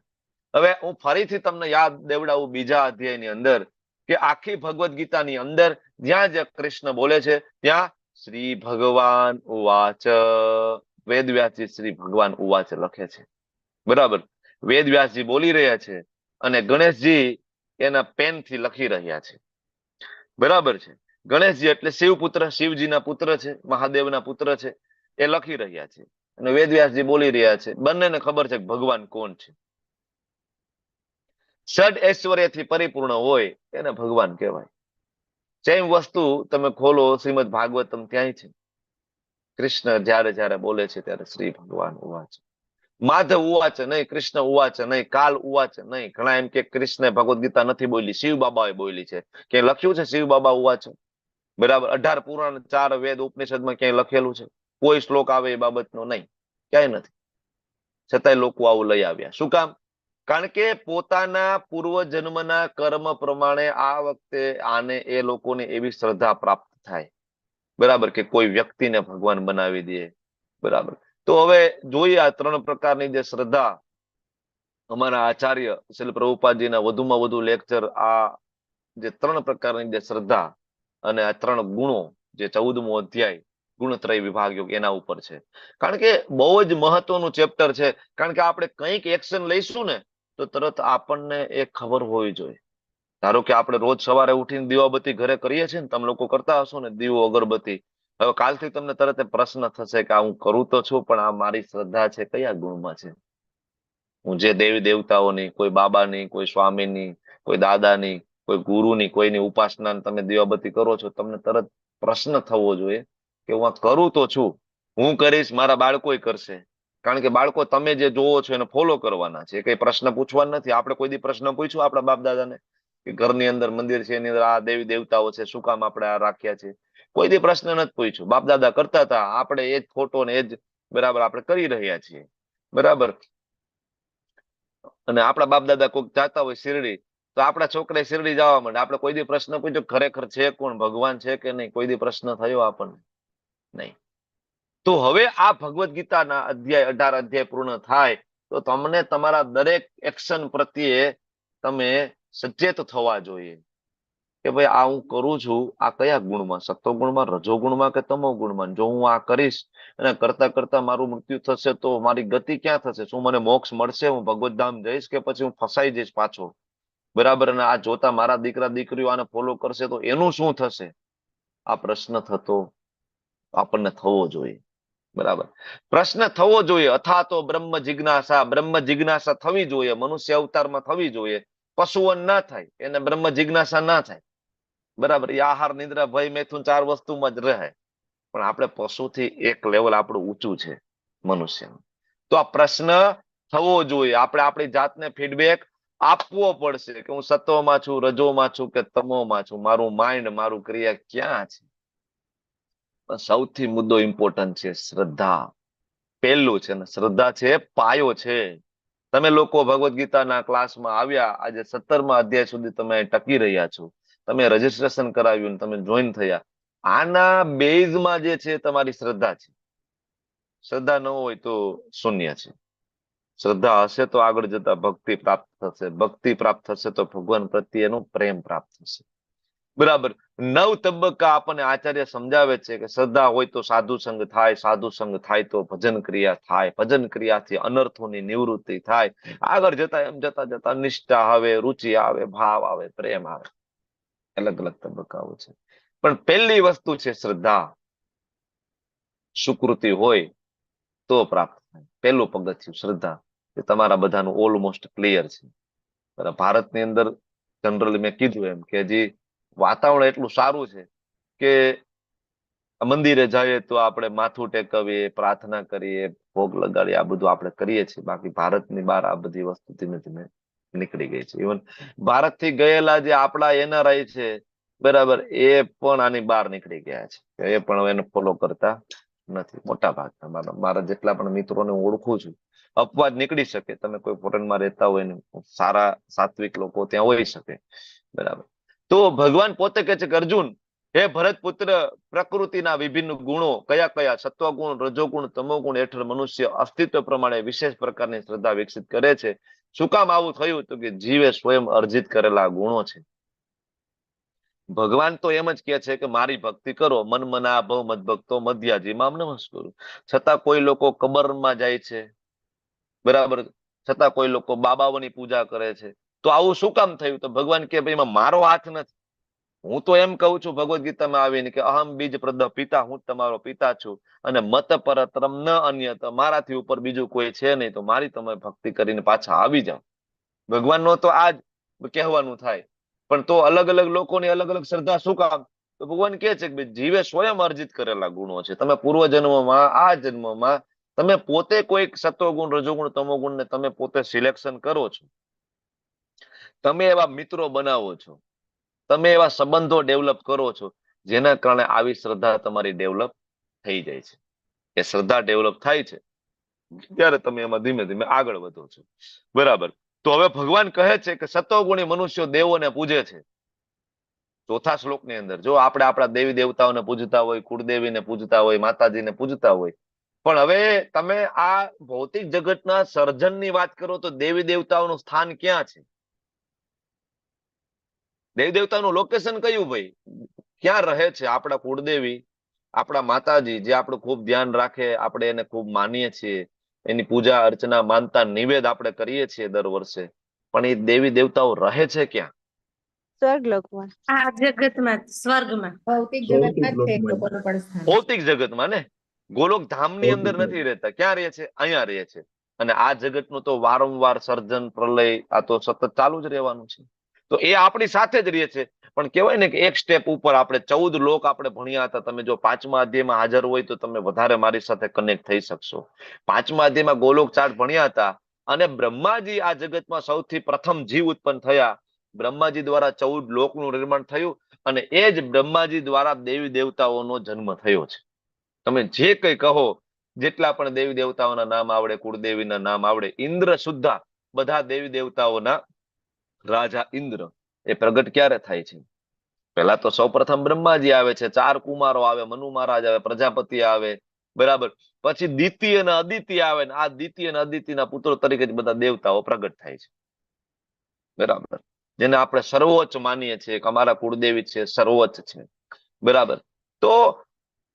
હવે હું ફરીથી તમને યાદ દેવડાવું બીજા અધ્યાયની અંદર કે આખી ભગવદ્ ગીતાની અંદર જ્યાં જ્યાં કૃષ્ણ બોલે છે ત્યાં શ્રી ભગવાન ઉવાચ, વેદવ્યાસજી શ્રી ભગવાન ઉવાચ લખે છે. બરાબર, વેદવ્યાસજી બોલી રહ્યા છે અને ગણેશજી એના પેનથી લખી રહ્યા છે. બરાબર છે, ગણેશજી એટલે શિવપુત્ર, શિવજીના પુત્ર છે, મહાદેવના પુત્ર છે, એ લખી રહ્યા છે અને વેદવ્યાસજી બોલી રહ્યા છે. બંનેને ખબર છે કે ભગવાન કોણ છે. ષડ ઐશ્વર્યથી પરિપૂર્ણ હોય એને ભગવાન કહેવાય. સેમ વસ્તુ તમે ખોલો શ્રીમદ ભાગવતમ, ત્યાંય છે. કૃષ્ણ જ્યારે જ્યારે બોલે છે ત્યારે શ્રી ભગવાન ઉવાચ, માધવ ઉવાચ નહીં, કૃષ્ણ ઉવાચ નહીં, કાલ ઉવાચ નહીં. ઘણા એમ કે કૃષ્ણ ભગવદ ગીતા નથી બોલી, શિવ બાબાએ બોલી છે. ક્યાંય લખ્યું છે શિવ બાબા ઉવાચ? બરાબર, 18 પુરાણ, 4 વેદ ઉપનિષદમાં ક્યાંય લખેલું છે? કોઈ શ્લોક આવે એ બાબતનો નહીં, ક્યાંય નથી. છતાંય લોકો આવું લઈ આવ્યા. શું કામ? કારણ કે પોતાના પૂર્વજન્મના કર્મ પ્રમાણે આ વખતે આને એ લોકોને એવી શ્રદ્ધા પ્રાપ્ત થાય. બરાબર, કે કોઈ વ્યક્તિને ભગવાન બનાવી દે. બરાબર, તો હવે જોઈએ આ 3 પ્રકારની જે શ્રદ્ધા અમારા આચાર્ય શ્રીલ પ્રભુપાદજીના વધુમાં વધુ લેક્ચર આ જે 3 પ્રકારની જે શ્રદ્ધા અને આ 3 ગુણો, જે 14મો અધ્યાય ગુણત્રય વિભાગ યોગ, એના ઉપર છે. કારણ કે બહુ જ મહત્વનું ચેપ્ટર છે. કારણ કે આપણે કંઈક એક્શન લઈશું ને તો તરત આપણને એ ખબર હોવી જોઈએ. ધારો કે આપણે રોજ સવારે ઉઠીને દીવાબત્તી ઘરે કરીએ છીએ ને, તમે લોકો કરતા હશો ને દીવો અગરબત્તી. હવે કાલથી તમને તરત પ્રશ્ન થશે કે આ હું કરું તો છું, પણ આ મારી શ્રદ્ધા છે કયા ગુણમાં છે? હું જે દેવી દેવતાઓની, કોઈ બાબાની, કોઈ સ્વામીની, કોઈ દાદાની, કોઈ ગુરુની, કોઈની ઉપાસના તમે દીવાબત્તી કરો છો, તમને તરત પ્રશ્ન થવો જોઈએ કે હું આ કરું તો છું, હું કરીશ, મારા બાળકોય કરશે. કારણ કે બાળકો તમે જે જોવો છો એને ફોલો કરવાના છે. કઈ પ્રશ્ન પૂછવાના નથી. આપણે કોઈ દી પ્રશ્ન પૂછ્યો આપણા બાપ દાદાને કે ઘરની અંદર મંદિર છે, એની અંદર આ દેવી દેવતાઓ છે, શું કામ આપણે આ રાખ્યા છે? કોઈ દી પ્રશ્ન નથી પૂછ્યો. બાપ દાદા કરતા હતા, આપણે એ જ ફોટો ને એ જ બરાબર આપણે કરી રહ્યા છીએ. બરાબર, અને આપણા બાપ દાદા કોઈક જાતા હોય શિરડી, તો આપણા છોકરા શિરડી જવા માંડે. આપણે કોઈ દી પ્રશ્ન પૂછ્યો ખરેખર છે કોણ, ભગવાન છે કે નહીં? કોઈ દી પ્રશ્ન થયો આપણને? નહીં. તો હવે આ ભગવદ્ ગીતાના અધ્યાય 18 અધ્યાય પૂર્ણ થાય તો તમને તમારા દરેક એક્શન પ્રત્યે તમે સચેત થવા જોઈએ કે ભાઈ આ હું કરું છું આ કયા ગુણમાં, સત્વગુણમાં, રજોગુણમાં કે તમો ગુણમાં? જો હું આ કરીશ અને કરતા કરતા મારું મૃત્યુ થશે તો મારી ગતિ ક્યાં થશે? શું મને મોક્ષ મળશે? હું ભગવત ધામ જઈશ કે પછી હું ફસાઈ જઈશ પાછો? બરાબર, અને આ જોતા મારા દીકરા દીકરીઓ આને ફોલો કરશે તો એનું શું થશે? આ પ્રશ્ન થતો આપણને થવો જોઈએ. બરાબર, પ્રશ્ન થવો જોઈએ. અથા તો બ્રહ્મ જિજ્ઞાસા થવી જોઈએ. મનુષ્ય અવતારમાં થવી જોઈએ. પશુઓ ના થાય, એને બ્રહ્મ જિજ્ઞાસા ના થાય. બરાબર, એ આહાર, નિદ્રા, ભય, મૈથુન 4 વસ્તુમાં જ રહે. પણ આપણે પશુથી એક લેવલ આપણું ઊંચું છે મનુષ્યનું. તો આ પ્રશ્ન થવો જોઈએ. આપણે આપણી જાતને ફીડબેક આપવો પડશે કે હું સત્વમાં છું, રજોમાં છું કે તમોમાં છું? મારું માઇન્ડ, મારું ક્રિયા ક્યાં છે? સૌથી મુદ્દો ઇમ્પોર્ટન્ટ છે શ્રદ્ધા. પહેલું છે ને, શ્રદ્ધા છે પાયો છે. તમે લોકો ભગવદ્ ગીતાના ક્લાસમાં આવ્યા, આજે 17મા અધ્યાય સુધી તમે ટકી રહ્યા છો, તમે રજીસ્ટ્રેશન કરાવ્યું, તમે જોઈન થયા. આના બેઝમાં જે છે તમારી શ્રદ્ધા છે. શ્રદ્ધા ન હોય તો શૂન્ય છે. શ્રદ્ધા હશે તો આગળ જતા ભક્તિ પ્રાપ્ત થશે. ભક્તિ પ્રાપ્ત થશે તો ભગવાન પ્રત્યેનો પ્રેમ પ્રાપ્ત થશે. બરાબર, 9 તબક્કા આપણને આચાર્ય સમજાવે છે કે શ્રદ્ધા હોય તો સાધુ સંગ થાય, સાધુ સંગ થાય તો ભજન ક્રિયા થાય, ભજન ક્રિયાથી અનર્થોની નિવૃત્તિ થાય. આગળ જતા એમ જતા જતા નિષ્ઠા આવે, રુચિ આવે, ભાવ આવે, પ્રેમ આવે. અલગ અલગ તબક્કાઓ છે. પણ પહેલી વસ્તુ છે શ્રદ્ધા. સુકૃતિ હોય તો પ્રાપ્ત થાય. પહેલું પગથિયું શ્રદ્ધા. એ તમારા બધાનું ઓલમોસ્ટ ક્લિયર છે. બરાબર, ભારતની અંદર જનરલી મેં કીધું એમ કે હજી વાતાવરણ એટલું સારું છે કે મંદિરે જઈએ તો આપણે માથું ટેકવીએ, પ્રાર્થના કરીએ, ભોગ લગાડીએ, આ બધું આપણે કરીએ છીએ. બાકી ભારતની બહાર આ બધી વસ્તુ ધીમે ધીમે નીકળી ગઈ છે. ઇવન ભારતથી ગયેલા જે આપણા એનઆરઆઈ છે, બરાબર, એ પણ આની બહાર નીકળી ગયા છે. એ પણ એને ફોલો કરતા નથી મોટા ભાગના. મારા જેટલા પણ મિત્રોને હું ઓળખું છું, અપવાદ નીકળી શકે. તમે કોઈ ફોરેનમાં રહેતા હોય ને સારા સાત્વિક લોકો ત્યાં હોઈ શકે. બરાબર, તો ભગવાન પોતે કહે છે કે અર્જુન, હે ભરતપુત્ર, પ્રકૃતિના વિભિન્ન ગુણો કયા કયા સત્વગુણ, રજોગુણ, તમોગુણ હેઠળ મનુષ્ય અસ્તિત્વ પ્રમાણે વિશેષ પ્રકારની શ્રદ્ધા વિકસિત કરે છે. શું કામ આવું થયું? તો કે જીવે સ્વયં અર્જિત કરેલા ગુણો છે. ભગવાન તો એમ જ કહે છે કે મારી ભક્તિ કરો, મન મના ભવ મદ ભક્તો મધ્યાજી મામ નમસ્કુરુ. છતાં કોઈ લોકો કબરમાં જાય છે, બરાબર, છતાં કોઈ લોકો બાબાઓની પૂજા કરે છે. તો આવું શું કામ થયું? તો ભગવાન કે ભાઈ એમાં મારો હાથ નથી. હું તો એમ કહું છું ભગવદ ગીતામાં આવીને કે અહમ બીજ પ્રદ પિતા, હું તમારો પિતા છું, અને મત પરતરમ ન અન્ય, મારાથી ઉપર બીજું કોઈ છે નહીં, તો મારી તમે ભક્તિ કરીને પાછા આવી જાઓ. ભગવાનનો તો આ જ કહેવાનું થાય. પણ તો અલગ અલગ લોકોની અલગ અલગ શ્રદ્ધા શું કામ? તો ભગવાન કહે છે કે જીવે સ્વયં અર્જિત કરેલા ગુણો છે. તમે પૂર્વ જન્મમાં, આ જન્મમાં તમે પોતે કોઈક સત્વગુણ, રજોગુણ, તમોગુણ ને તમે પોતે સિલેક્શન કરો છો. તમે એવા મિત્રો બનાવો છો, તમે એવા સંબંધો ડેવલપ કરો છો, જેના કારણે આવી શ્રદ્ધા તમારી ડેવલપ થઈ જાય છે. એ શ્રદ્ધા ડેવલપ થાય છે ત્યારે તમે એમાં ધીમે ધીમે આગળ વધો છો. બરાબર. તો હવે ભગવાન કહે છે કે સત્વગુણી મનુષ્યો દેવોને પૂજે છે. ચોથા શ્લોકની અંદર જો આપણે આપણા દેવી દેવતાઓને પૂજતા હોય, કુળદેવીને પૂજતા હોય, માતાજીને પૂજતા હોય, પણ હવે તમે આ ભૌતિક જગતના સર્જનની વાત કરો તો દેવી દેવતાઓનું સ્થાન ક્યાં છે? દેવી દેવતાનું લોકેશન કયું ભાઈ? ક્યાં રહે છે? આપણા કુળદેવી, આપણા માતાજી, જે આપણું ખૂબ ધ્યાન રાખે, આપણે એને ખૂબ માનીએ છીએ, એની પૂજા અર્ચના, માનતા, નિવેદ આપણે કરીએ છીએ દર વર્ષે, પણ એ દેવી દેવતાઓ રહે છે ક્યાં? સ્વર્ગલોકમાં. આ જગતમાં, સ્વર્ગમાં. ભૌતિક જગતમાં જ છે એ લોકોનું પણ સ્થાન. ભૌતિક જગતમાં ને, ગોલોક ધામની અંદર નથી રહેતા. ક્યાં રહે છે? અહીંયા રહે છે. અને આ જગતનું તો વારંવાર સર્જન, પ્રલય, આ તો સતત ચાલુ જ રહેવાનું છે. તો એ આપણી સાથે જ રહે છે. પણ કહેવાય ને કે એક સ્ટેપ ઉપર આપણે 14 લોક આપણે ભણ્યા હતા. તમે જો 5મા અધ્યાયમાં હાજર હોય તો તમે વધારે મારી સાથે કનેક્ટ થઈ શકશો. 5મા અધ્યાયમાં ગોલોક ચાર્ટ ભણ્યા હતા, અને બ્રહ્માજી આ જગતમાં સૌથી પ્રથમ જીવ ઉત્પન્ન થયા. બ્રહ્માજી દ્વારા 14 લોકનું નિર્માણ થયું, અને એ જ બ્રહ્માજી દ્વારા દેવી દેવતાઓનો જન્મ થયો છે. તમે જે કંઈ કહો, જેટલા પણ દેવી દેવતાઓના નામ આવડે, કુળદેવીના નામ આવડે, ઇન્દ્ર સુદ્ધા બધા દેવી દેવતાઓના રાજા ઇન્દ્ર એ પ્રગટ ક્યારે થાય છે? પહેલા તો સૌપ્રથમ બ્રહ્માજી આવે છે, 4 કુમારો આવે, મનુ મહારાજ આવે, પ્રજાપતિ આવે, બરાબર. પછી દિતિ અને અદિતિ આવે, ને આ દિતિ અને અદિતિના પુત્રો તરીકે જ બધા દેવતાઓ પ્રગટ થાય છે. બરાબર. જેને આપણે સર્વોચ્ચ માનીએ છીએ કે અમારા કુળદેવી છે, સર્વોચ્ચ છે. બરાબર. તો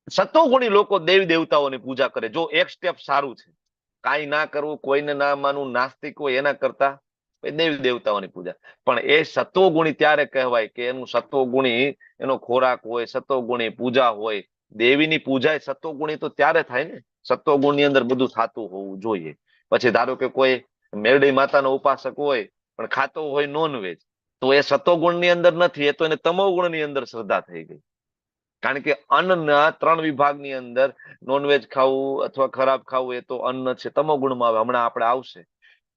સત્વગુણી લોકો દેવી દેવતાઓની પૂજા કરે. જો એક સ્ટેપ સારું છે, કાંઈ ના કરવું, કોઈને ના માનવું, નાસ્તિક હોય એના કરતા દેવી દેવતાઓની પૂજા. પણ એ સત્વગુણી ત્યારે કહેવાય કે એનું સત્વગુણી, એનો ખોરાક હોય, સત્વગુણી પૂજા હોય. દેવીની પૂજા એ સત્વગુણી તો ત્યારે થાય ને, સત્વગુણની અંદર બધું થતું હોવું જોઈએ. પછી ધારો કે કોઈ મેરડી માતાનો ઉપાસક હોય પણ ખાતો હોય નોનવેજ, તો એ સત્વગુણની અંદર નથી, એ તો એને તમોગુણની અંદર શ્રદ્ધા થઈ ગઈ. કારણ કે અન્નના 3 વિભાગની અંદર નોનવેજ ખાવું અથવા ખરાબ ખાવું એ તો અન્ન છે, તમોગુણમાં આવે. હમણાં આપણે આવશે.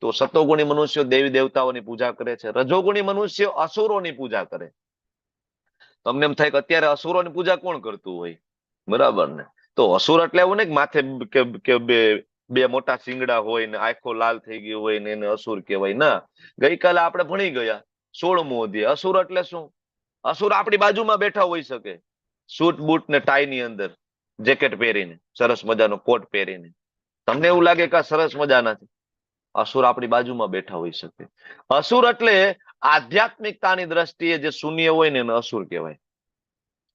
તો સત્વગુણી મનુષ્યો દેવી દેવતાઓની પૂજા કરે છે. રજોગુણી મનુષ્યો અસુરોની પૂજા કરે. તમને એમ થાય કે અત્યારે અસુરોની પૂજા કોણ કરતું હોય? બરાબર ને? તો અસુર એટલે એવું નહીં કે માથે કે બે મોટા શિંગડા હોય ને આંખો લાલ થઈ ગઈ હોય ને એને અસુર કહેવાય. ના, ગઈકાલે આપણે ભણી ગયા 16મો અધ્યાય. અસુર એટલે શું? અસુર આપણી બાજુમાં બેઠા હોઈ શકે, સૂટ બૂટ ને ટાઈ ની અંદર, જેકેટ પહેરીને, સરસ મજાનો કોટ પહેરીને. તમને એવું લાગે કે આ સરસ મજાના છે? અસુર આપણી બાજુમાં બેઠા હોઈ શકે. અસુર એટલે આધ્યાત્મિકતાની દ્રષ્ટિએ જે શૂન્ય હોય ને એને અસુર કહેવાય.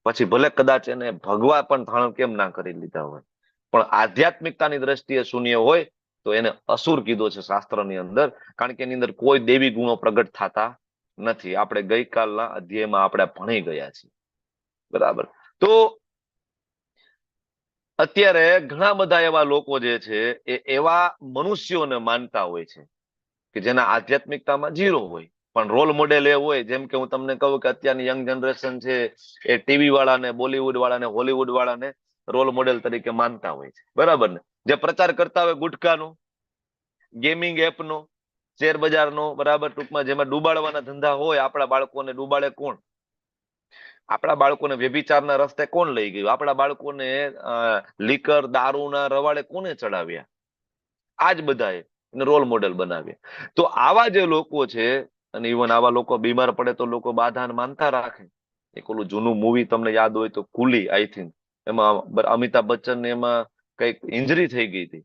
પછી ભલે કદાચ એને ભગવા પણ ધારણ કેમ ના કરી લીધા હોય, પણ આધ્યાત્મિકતાની દ્રષ્ટિએ શૂન્ય હોય તો એને અસુર કીધો છે શાસ્ત્રની અંદર. કારણ કે એની અંદર કોઈ દેવી ગુણો પ્રગટ થતા નથી. આપણે ગઈકાલના અધ્યાયમાં આપણે ભણી ગયા છીએ. બરાબર. તો અત્યારે ઘણા બધા એવા લોકો જે છે એ એવા મનુષ્યોને માનતા હોય છે કે જેના આધ્યાત્મિકતામાં 0 હોય, પણ રોલ મોડેલ એ હોય. જેમ કે હું તમને કહું કે અત્યારની યંગ જનરેશન છે એ ટીવી વાળાને, બોલીવુડ વાળાને, હોલીવુડ વાળાને રોલ મોડેલ તરીકે માનતા હોય છે. બરાબર ને? જે પ્રચાર કરતા હોય ગુટકાનો, ગેમિંગ એપનો, શેર બજારનો, બરાબર, ટૂંકમાં જેમાં ડૂબાડવાના ધંધા હોય. આપણા બાળકોને ડૂબાડે કોણ? આપણા બાળકોને વ્યભિચારના રસ્તે કોણ લઈ ગયું? આપણા બાળકોને લીકર, દારૂના રવાડે કોને ચડાવ્યા? આ જ બધાએ રોલ મોડેલ બનાવ્યા. તો આવા જે લોકો છે, અને ઇવન આવા લોકો બીમાર પડે તો લોકો બાધાને માનતા રાખે. એક ઓલું જૂનું મૂવી તમને યાદ હોય તો કુલી, આઈ થિંક, એમાં અમિતાભ બચ્ચન ને એમાં કઈક ઇન્જરી થઈ ગઈ હતી,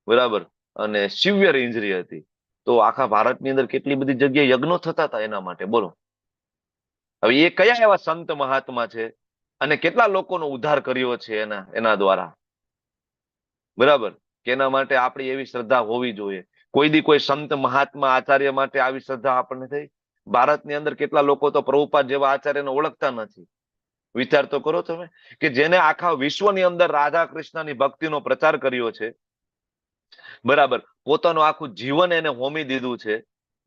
બરાબર, અને સિવિયર ઇન્જરી હતી. તો આખા ભારતની અંદર કેટલી બધી જગ્યાએ યજ્ઞો થતા હતા એના માટે, બોલો. હવે એ કયા એવા સંત મહાત્મા છે અને કેટલા લોકોનો ઉદ્ધાર કર્યો છે એના દ્વારા, બરાબર, કે એના માટે આપણી એવી શ્રદ્ધા હોવી જોઈએ. કોઈ દી કોઈ સંત મહાત્મા આચાર્ય માટે આવી શ્રદ્ધા આપણને થઈ? ભારતની અંદર કેટલા લોકો તો પ્રભુપાદ જેવા આચાર્યને ઓળખતા નથી. વિચાર તો કરો તમે, કે જેને આખા વિશ્વની અંદર રાધા કૃષ્ણની ભક્તિનો પ્રચાર કર્યો છે, બરાબર, પોતાનું આખું જીવન એને હોમી દીધું છે,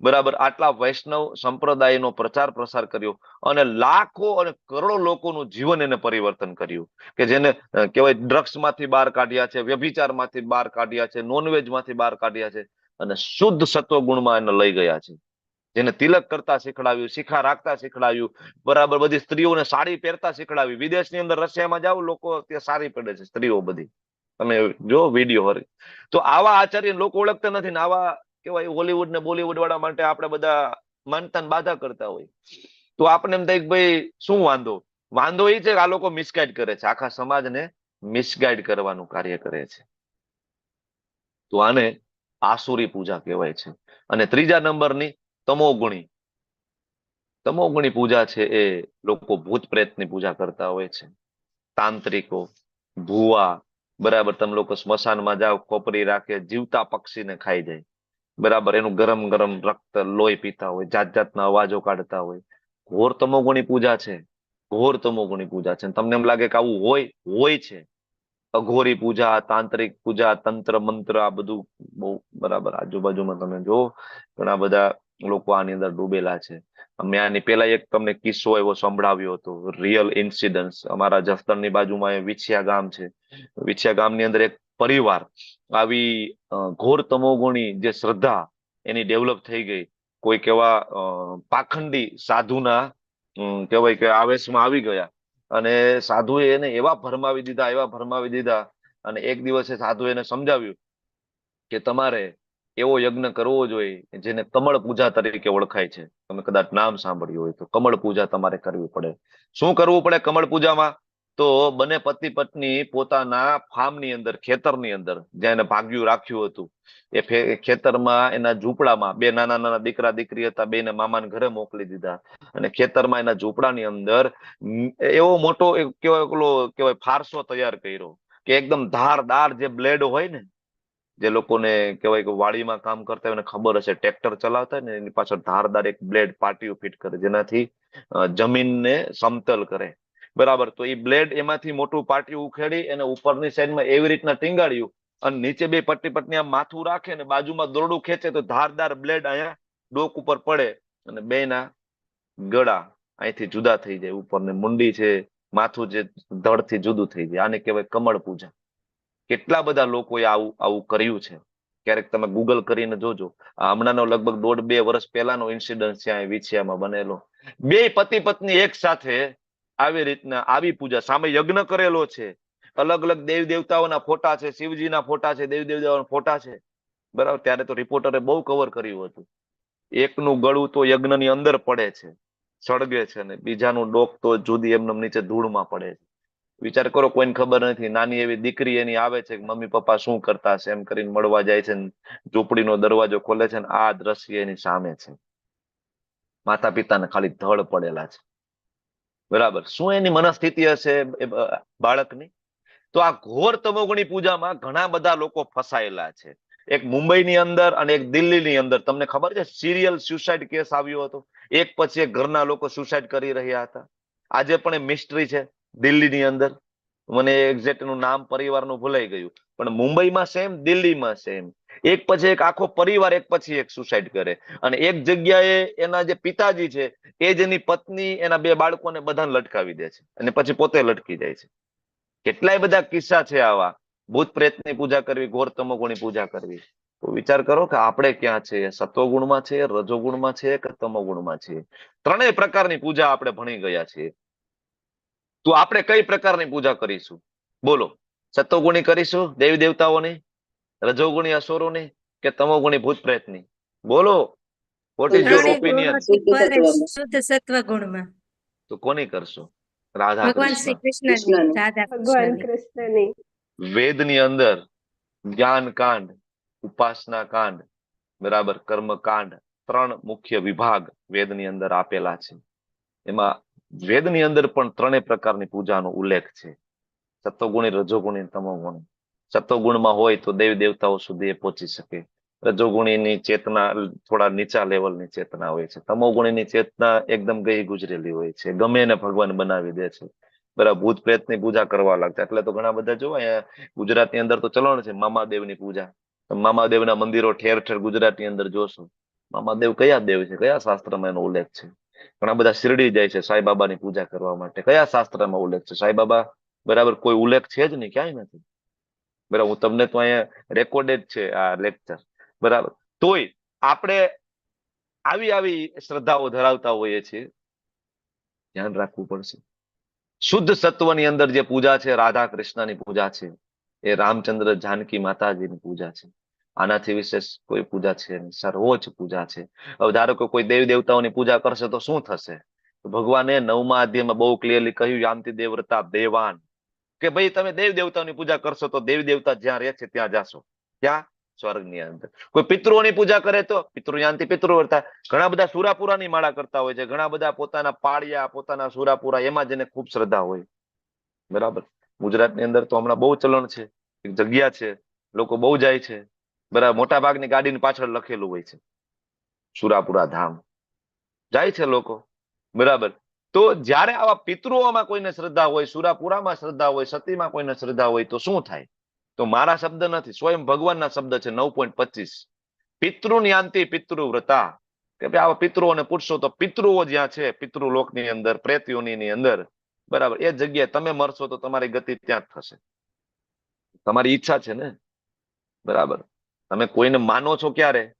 બરાબર, આટલા વૈષ્ણવ સંપ્રદાયનો પ્રચાર પ્રસાર કર્યો અને લાખો અને કરોડો લોકોનું જીવન એને પરિવર્તન કર્યું, કે જેને કહેવાય ડ્રગ્સ માંથી બહાર કાઢ્યા છે, વ્યભિચાર માંથી બહાર કાઢ્યા છે, નોનવેજ માંથી બહાર કાઢ્યા છે અને શુદ્ધ સત્વગુણમાં એને લઈ ગયા છે. જેને તિલક કરતા શીખડાવ્યું, શિખા રાખતા શીખડાવ્યું, બરાબર, બધી સ્ત્રીઓને સાડી પહેરતા શીખડાવી. વિદેશની અંદર રશિયામાં જાવ, લોકો ત્યાં સાડી પહેરે છે સ્ત્રીઓ બધી, તમે જો વિડીયો હરી. તો આવા આચાર્ય લોકો ઓળખતા નથી ને આવા કેવાય હોલીવુડ ને બોલીવુડ વાળા માટે આપણે બધા માનતા બાધા કરતા હોય. તો આપણે એમ થાય કે ભાઈ શું વાંધો એ છે કે આ લોકો મિસગાઈડ કરે છે, આખા સમાજને મિસગાઈડ કરવાનું કાર્ય કરે છે. તો આને આસુરી પૂજા કહેવાય છે. અને ત્રીજા નંબરની તમોગુણી પૂજા છે, એ લોકો ભૂત પ્રેતની પૂજા કરતા હોય છે. તાંત્રિકો, ભુવા, બરાબર, તમે લોકો સ્મશાનમાં જાઓ, ખોપરી રાખે, જીવતા પક્ષીને ખાઈ જાય, બરાબર, એનું ગરમ ગરમ રક્ત લોહી પીતા હોય, જાત જાતના અવાજો કાઢતા હોય. ઘોર તમોગુણી પૂજા છે, ઘોર તમોગુણી પૂજા છે. તમને એમ લાગે કે આવું હોય છે. અઘોરી પૂજા, તાંત્રિક પૂજા, તંત્ર મંત્ર, આ બધું બહુ, બરાબર, આજુબાજુમાં તમે જો ઘણા બધા લોકો આની અંદર ડૂબેલા છે. મેં આની પેલા એક તમને કિસ્સો એવો સંભળાવ્યો હતો, રિયલ ઇન્સિડન્સ. અમારા જસદણની બાજુમાં વિછિયા ગામ છે. વિછિયા ગામની અંદર એક પરિવાર આવી ઘોર તમોગુણી જે શ્રદ્ધા એની ડેવલપ થઈ ગઈ. કોઈક એવા પાખંડી સાધુના કહેવાય કે આવેશમાં આવી ગયા અને સાધુએ એને એવા ભરમાવી દીધા. અને એક દિવસે સાધુ એને સમજાવ્યું કે તમારે એવો યજ્ઞ કરવો જોઈએ જેને કમળ પૂજા તરીકે ઓળખાય છે. તમે કદાચ નામ સાંભળ્યું હોય તો કમળ પૂજા તમારે કરવી પડે. શું કરવું પડે કમળ પૂજામાં? તો બંને પતિ પત્ની પોતાના ફાર્મની અંદર, ખેતરની અંદર, જ્યાં એને ભાગ્યું રાખ્યું હતું, એ ખેતરમાં એના ઝૂંપડામાં, બે નાના નાના દીકરા દીકરી હતા, બેને મામાને ઘરે મોકલી દીધા અને ખેતરમાં એના ઝૂંપડાની અંદર એવો મોટો કહેવાય ફારસો તૈયાર કર્યો કે એકદમ ધારદાર જે બ્લેડ હોય ને, જે લોકોને કહેવાય કે વાડીમાં કામ કરતા હોય એને ખબર હશે, ટ્રેક્ટર ચલાવતા હોય ને એની પાછળ ધારદાર એક બ્લેડ પાટીઓ ફિટ કરે જેનાથી જમીનને સમતલ કરે, બરાબર. તો એ બ્લેડ એમાંથી મોટું પાટિયું ઉખેડી એને ઉપરની સાઈડમાં એવી રીતના ટીંગાડ્યું અને નીચે બે પટ્ટી આમ માથું રાખે ને બાજુમાં દોરડું ખેંચે તો ધારદાર બ્લેડ અહીંયા ડોક ઉપર પડે અને બેના ગળા અહીંથી જુદા થઈ જાય, ઉપરની મુંડી છે, માથું જે ધડથી જુદું થઈ જાય. આને કહેવાય કમળ પૂજા. કેટલા બધા લોકોએ આવું કર્યું છે. ક્યારેક તમે ગૂગલ કરીને જોજો. હમણાંનો લગભગ 1.5-2 વર્ષ પહેલાનો ઇન્સિડન્ટ છે વિછિયામાં બનેલો. બે પતિ પત્ની એક સાથે આવી રીતના આવી પૂજા, સામે યજ્ઞ કરેલો છે, અલગ અલગ દેવ દેવતાઓના ફોટા છે, શિવજીના ફોટા છે, દેવ દેવતાઓના ફોટા છે, બરાબર. ત્યારે તો રિપોર્ટરે બહુ કવર કર્યું હતું. એકનું ગળું તો યજ્ઞની અંદર પડે છે, સળગે છે, ને બીજાનું ડોક તો જુદી એમને નીચે ધૂળમાં પડે છે. વિચાર કરો, કોઈને ખબર નથી. નાની એવી દીકરી એની આવે છે કે મમ્મી પપ્પા શું કરતા હશે એમ કરીને મળવા જાય છે, ઝૂંપડીનો દરવાજો ખોલે છે ને આ દ્રશ્ય એની સામે છે. માતા પિતાને ખાલી ધડ પડેલા છે, બરાબર. શું એની મનસ્થિતિ હશે બાળકની? તો આ ઘોર તમોગુણી પૂજામાં ઘણા બધા લોકો ફસાયેલા છે. એક મુંબઈની અંદર અને એક દિલ્હીની અંદર તમને ખબર છે સિરિયલ સુસાઇડ કેસ આવ્યો હતો. એક પછી એક ઘરના લોકો સુસાઇડ કરી રહ્યા હતા. આજે પણ એ મિસ્ટ્રી છે. દિલ્હીની અંદર મને એક્ઝેક્ટ નું નામ પરિવારનું ભૂલાઈ ગયું, પણ મુંબઈમાં સેમ, દિલ્હીમાં સેમ. એક પછી એક આખો પરિવાર એક પછી એક સુસાઇડ કરે અને એક જગ્યાએ એના જે પિતાજી છે એ જ એની પત્ની, એના 2 બાળકોને બધાને લટકાવી દે છે અને પછી પોતે લટકી જાય છે. કેટલાય બધા કિસ્સા છે આવા. ભૂત પ્રેતની પૂજા કરવી, ઘોર તમોગુણી પૂજા કરવી. તો વિચાર કરો કે આપણે ક્યાં છે, સત્વગુણમાં છે, રજોગુણમાં છે કે તમોગુણમાં છે? ત્રણેય પ્રકારની પૂજા આપણે ભણી ગયા છીએ. તો આપણે કઈ પ્રકારની પૂજા કરીશું? બોલો. સત્વગુણી કરીશું દેવી દેવતાઓની, રજોગુણી અસુરોની કે તમોગુણી ભૂત પ્રેતની? બોલો. વોટ ઇઝ યોર ત્રણેય ઓપિનિયન? ગુણમાંથી પરે શુદ્ધ સત્વ ગુણમાં. તો કોની કરશો? રાધા ભગવાન શ્રી કૃષ્ણ. કૃષ્ણની રાધા ભગવાન કૃષ્ણની કૃષ્ણની. વેદની અંદર જ્ઞાન કાંડ, ઉપાસના કાંડ, બરાબર, કર્મકાંડ, 3 મુખ્ય વિભાગ વેદની અંદર આપેલા છે. એમાં વેદની અંદર પણ 3 પ્રકારની પૂજાનો ઉલ્લેખ છે. સત્વગુણી, રજોગુણી, તમોગુણી. સત્વગુણમાં હોય તો દેવી દેવતાઓ સુધી એ પહોંચી શકે. રજોગુણીની ચેતના થોડા નીચા લેવલની ચેતના હોય છે. તમોગુણીની ચેતના એકદમ ગઈ ગુજરેલી હોય છે. ગમે એને ભગવાન બનાવી દે છે. બરાબર, ભૂત પ્રેતની પૂજા કરવા લાગતા. એટલે તો ઘણા બધા જોવા અહીંયા ગુજરાતની અંદર તો ચલણ છે મામાદેવની પૂજા. મામાદેવના મંદિરો ઠેર ઠેર ગુજરાતની અંદર જોશો. મામાદેવ કયા દેવ છે? કયા શાસ્ત્રમાં એનો ઉલ્લેખ છે? ઘણા બધા શિરડી જાય છે સાંઈબાબાની પૂજા કરવા માટે. કયા શાસ્ત્રમાં ઉલ્લેખ છે? સાંઈબાબા બરાબર કોઈ ઉલ્લેખ છે જ નહીં, ક્યાંય નથી. બરાબર, હું તમને તો અહીંયા રેકોર્ડેડ છે આ લેક્ચર. બરાબર, તોય આપણે આવી શ્રદ્ધાઓ ધરાવતા હોઈએ છીએ. ધ્યાન રાખવું પડશે. શુદ્ધ સત્વની અંદર જે પૂજા છે, રાધા કૃષ્ણની પૂજા છે, એ રામચંદ્ર જાનકી માતાજીની પૂજા છે. આનાથી વિશેષ કોઈ પૂજા છે નહીં, સર્વોચ્ચ પૂજા છે. હવે ધારો કે કોઈ દેવી દેવતાઓની પૂજા કરશે તો શું થશે? તો ભગવાને 9મા અધ્યાયમાં બહુ ક્લિયરલી કહ્યું, યામતી દેવવ્રતા દેવાન, કે ભાઈ તમે દેવી દેવતાઓની પૂજા કરશો તો દેવી દેવતા જ્યાં રહે છે ત્યાં જાશો. ક્યાં? સ્વર્ગની અંદર. કોઈ પિતૃઓની પૂજા કરે તો પિતૃયાંતિ પિતૃવ્રતા. ઘણા બધા સુરાપુરાની માળા કરતા હોય છે. ઘણા બધા પોતાના પાળિયા, પોતાના સુરાપુરા, એમાં જેને ખૂબ શ્રદ્ધા હોય. બરાબર, ગુજરાતની અંદર તો હમણાં બહુ ચલણ છે. એક જગ્યા છે, લોકો બહુ જાય છે. બરાબર, મોટા ભાગની ગાડીની પાછળ લખેલું હોય છે સુરાપુરા ધામ. જાય છે લોકો. બરાબર, તો જ્યારે આવા પિતૃઓમાં કોઈને શ્રદ્ધા હોય, સુરાપુરામાં શ્રદ્ધા હોય, સતીમાં કોઈને શ્રદ્ધા હોય તો શું થાય? તો મારા શબ્દ નથી, સ્વયં ભગવાનના શબ્દ છે. 9.25 પિતૃન્યાંતિ પિતૃવ્રતા, કે ભાઈ આવા પિતૃઓને પૂછશો તો પિતૃઓ જ્યાં છે પિતૃલોકની અંદર, પ્રેતયોનીની અંદર, બરાબર, એ જગ્યાએ તમે મરશો તો તમારી ગતિ ત્યાં જ થશે. તમારી ઈચ્છા છે ને. બરાબર, તમે કોઈને માનો છો ક્યારે?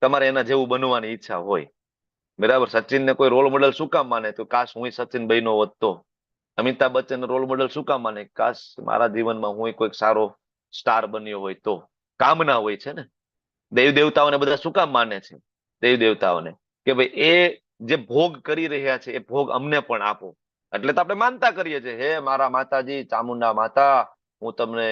તમારે એના જેવું બનવાની ઈચ્છા હોય. બરાબર, સચિનને કોઈ રોલ મોડલ શું કામ માને? તો કાશ હું સચિન બન્યો હોત તો. અમિતાભ બચ્ચન રોલ મોડલ શું કામ માને? કાશ મારા જીવનમાં હું કોઈક સારો સ્ટાર બન્યો હોય તો. કામના હોય છે ને. દેવી દેવતાઓને બધા શું કામ માને છે? દેવી દેવતાઓને કે ભાઈ એ જે ભોગ કરી રહ્યા છે એ ભોગ અમને પણ આપો. એટલે તો આપણે માનતા કરીએ છીએ, હે મારા માતાજી ચામુંડા માતા, હું તમને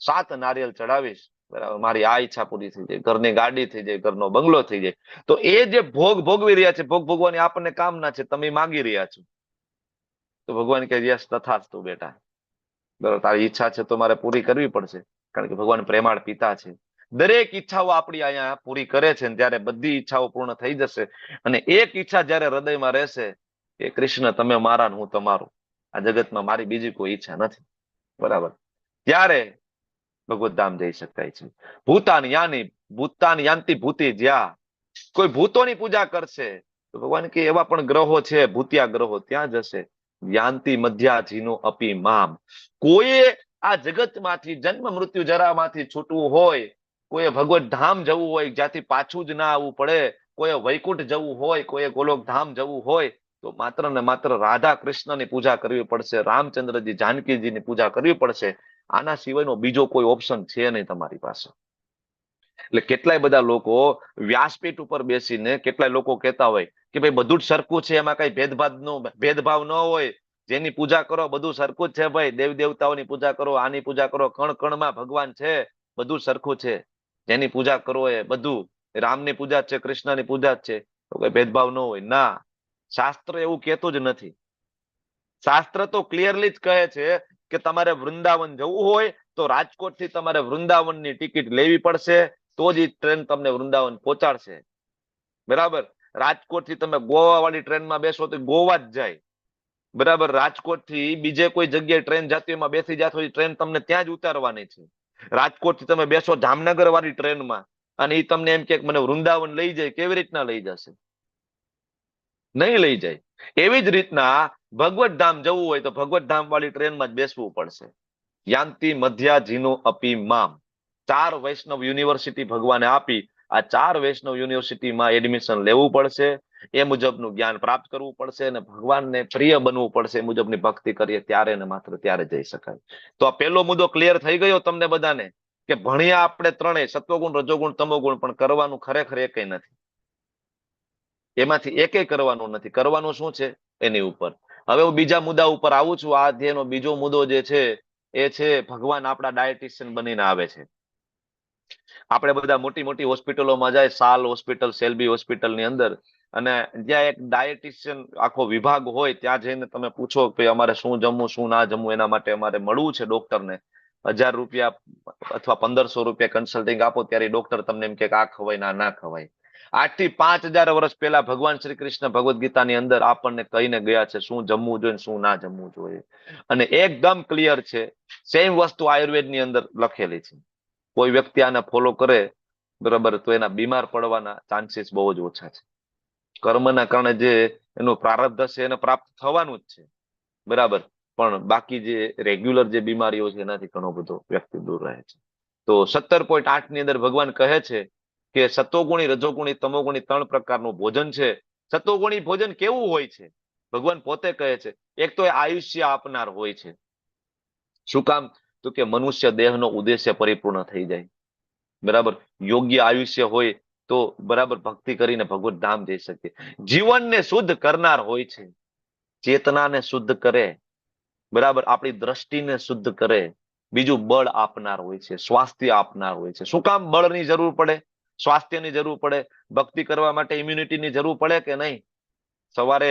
7 નારિયેલ ચડાવીશ. બરાબર, મારી આ ઈચ્છા પૂરી થઈ જાય, ઘરની ગાડી થઈ જાય, ઘરનો બંગલો થઈ જાય. તો એ જે ભોગ ભોગવી રહ્યા છે, ભોગ ભોગવાની આપણને કામના છે, તમે માગી રહ્યા છો. તો ભગવાન કહે યસ તથાસ્તુ બેટા. બરાબર, તારી ઈચ્છા છે તો મારે પૂરી કરવી પડશે. કારણ કે ભગવાન પ્રેમાળ પિતા છે. દરેક ઈચ્છાઓ આપણી અહીંયા પૂરી કરે છે. ત્યારે બધી ઈચ્છાઓ પૂર્ણ થઈ જશે. અને એક ઈચ્છા જયારે હૃદયમાં રહેશે કે કૃષ્ણ તમે મારા ને હું તમારું, આ જગતમાં મારી બીજી કોઈ ઈચ્છા નથી. બરાબર, ત્યારે ભગવત ધામ જઈ શકાય છે. ભૂતાન યાંતિ ભૂતિ, જ્યાં કોઈ ભૂતોની પૂજા કરશે તો ભગવાન કે એવા પણ ગ્રહો છે, ભૂતિયા ગ્રહો, ત્યાં જશે. યાંતિ મધ્યા જીનો અપી મામ. કોઈએ આ જગતમાંથી, જન્મ મૃત્યુ જરામાંથી છૂટવું હોય, કોઈએ ભગવત ધામ જવું હોય, જ્યાંથી પાછું જ ના આવવું પડે, કોઈએ વૈકુંઠ જવું હોય, કોઈએ ગોલોક ધામ જવું હોય, તો માત્ર ને માત્ર રાધા કૃષ્ણની પૂજા કરવી પડશે, રામચંદ્રજી જાનકીજીની પૂજા કરવી પડશે. આના સિવાયનો બીજો કોઈ ઓપ્શન છે નહીં તમારી પાસે. એટલે કેટલાય બધા લોકો વ્યાસપીઠ ઉપર બેસીને કેટલાય લોકો કહેતા હોય કે ભાઈ બધું જ સરખું છે, એમાં કઈ ભેદભાવ ન હોય, જેની પૂજા કરો બધું સરખું જ છે ભાઈ, દેવ દેવતાઓની પૂજા કરો, આની પૂજા કરો, કણ કણમાં ભગવાન છે, બધું સરખું છે, જેની પૂજા કરો એ બધું રામની પૂજા છે, કૃષ્ણની પૂજા છે, તો કોઈ ભેદભાવ ન હોય. ના, શાસ્ત્ર એવું કહેતું જ નથી. શાસ્ત્ર તો ક્લિયરલી જ કહે છે કે તમારે વૃંદાવન જવું હોય તો રાજકોટથી તમારે વૃંદાવનની ટિકિટ લેવી પડશે, તો જ ટ્રેન તમને વૃંદાવન પહોંચાડશે. બરાબર, રાજકોટથી તમે ગોવા વાળી ટ્રેનમાં બેસો તો ગોવા જ જાય. બરાબર, રાજકોટથી બીજે કોઈ જગ્યાએ ટ્રેન જતી એમાં બેસી જાતો, ટ્રેન તમને ત્યાં જ ઉતારવાની છે. રાજકોટથી તમે બેસો જામનગર વાળી ટ્રેનમાં અને એ તમને એમ કે મને વૃંદાવન લઈ જાય, કેવી રીતના લઈ જશે? નહીં લઈ જાય. એવી જ રીતના ભગવત ધામ જવું હોય તો ભગવત ધામ વાળી ટ્રેનમાં જ બેસવું પડશે. યાંતિ મધ્યા જીનો અપી મામ. 4 વૈષ્ણવ યુનિવર્સિટી ભગવાને આપી. આ 4 વૈષ્ણવ યુનિવર્સિટીમાં એડમિશન લેવું પડશે, એ મુજબનું જ્ઞાન પ્રાપ્ત કરવું પડશે અને ભગવાનને પ્રિય બનવું પડશે. એ મુજબની ભક્તિ કરીએ ત્યારે ને માત્ર ત્યારે જઈ શકાય. તો આ પહેલો મુદ્દો ક્લિયર થઈ ગયો તમને બધાને કે ભણ્યા આપણે ત્રણેય, સત્વગુણ, રજોગુણ, તમોગુણ, પણ કરવાનું ખરેખર એકેય નથી. એમાંથી એકેય કરવાનું નથી. કરવાનું શું છે એની ઉપર. હવે હું બીજા મુદ્દા ઉપર આવું છું. આ અધ્યાયનો બીજો મુદ્દો જે છે એ છે ભગવાન આપણા ડાયટિશિયન બનીને આવે છે. આપણે બધા મોટી મોટી હોસ્પિટલોમાં જાય, સાલ હોસ્પિટલ, સેલ્બી હોસ્પિટલ ની અંદર, અને જ્યાં એક ડાયટિશિયન આખો વિભાગ હોય, ત્યાં જઈને તમે પૂછો કે અમારે શું જમવું શું ના જમવું, એના માટે અમારે મળવું છે ડોક્ટરને, 1000 રૂપિયા અથવા 1500 રૂપિયા કન્સલ્ટિંગ આપો, ત્યારે ડોક્ટર તમને એમ કે આ ખવાય ના ખવાય. 8 થી 5000 વર્ષ પહેલા ભગવાન શ્રી કૃષ્ણ ભગવદ્ ગીતાની અંદર આપણને કહીને ગયા છે શું જમવું જોઈએ શું ના જમવું જોઈએ, અને એકદમ ક્લિયર છે. સેમ વસ્તુ આયુર્વેદની અંદર લખેલી છે. કોઈ વ્યક્તિ આને ફોલો કરે, બરાબર, તો એના બીમાર પડવાના ચાન્સીસ બહુ જ ઓછા છે. કર્મના કારણે જે એનું પ્રારબ્ધ હશે એને પ્રાપ્ત થવાનું જ છે, બરાબર, પણ બાકી જે રેગ્યુલર જે બીમારીઓ છે એનાથી ઘણો બધો વ્યક્તિ દૂર રહે છે. તો 17.8 ની અંદર ભગવાન કહે છે કે સતોગુણી, રજોગુણી, તમોગુણી 3 પ્રકારનું ભોજન છે. સતોગુણી ભોજન કેવું હોય છે? ભગવાન પોતે કહે છે, એક તો એ આયુષ્ય આપનાર હોય છે. શું કામ? તો કે મનુષ્ય દેહનો ઉદ્દેશ્ય પરિપૂર્ણ થઈ જાય, બરાબર, યોગ્ય આયુષ્ય હોય તો બરાબર ભક્તિ કરીને ભગવત ધામ જઈ શકે. જીવનને શુદ્ધ કરનાર હોય છે, ચેતનાને શુદ્ધ કરે, બરાબર, આપણી દ્રષ્ટિને શુદ્ધ કરે. બીજું બળ આપનાર હોય છે, સ્વાસ્થ્ય આપનાર હોય છે. શું કામ બળની જરૂર પડે, સ્વાસ્થ્યની જરૂર પડે? ભક્તિ કરવા માટે ઇમ્યુનિટીની જરૂર પડે કે નહીં? સવારે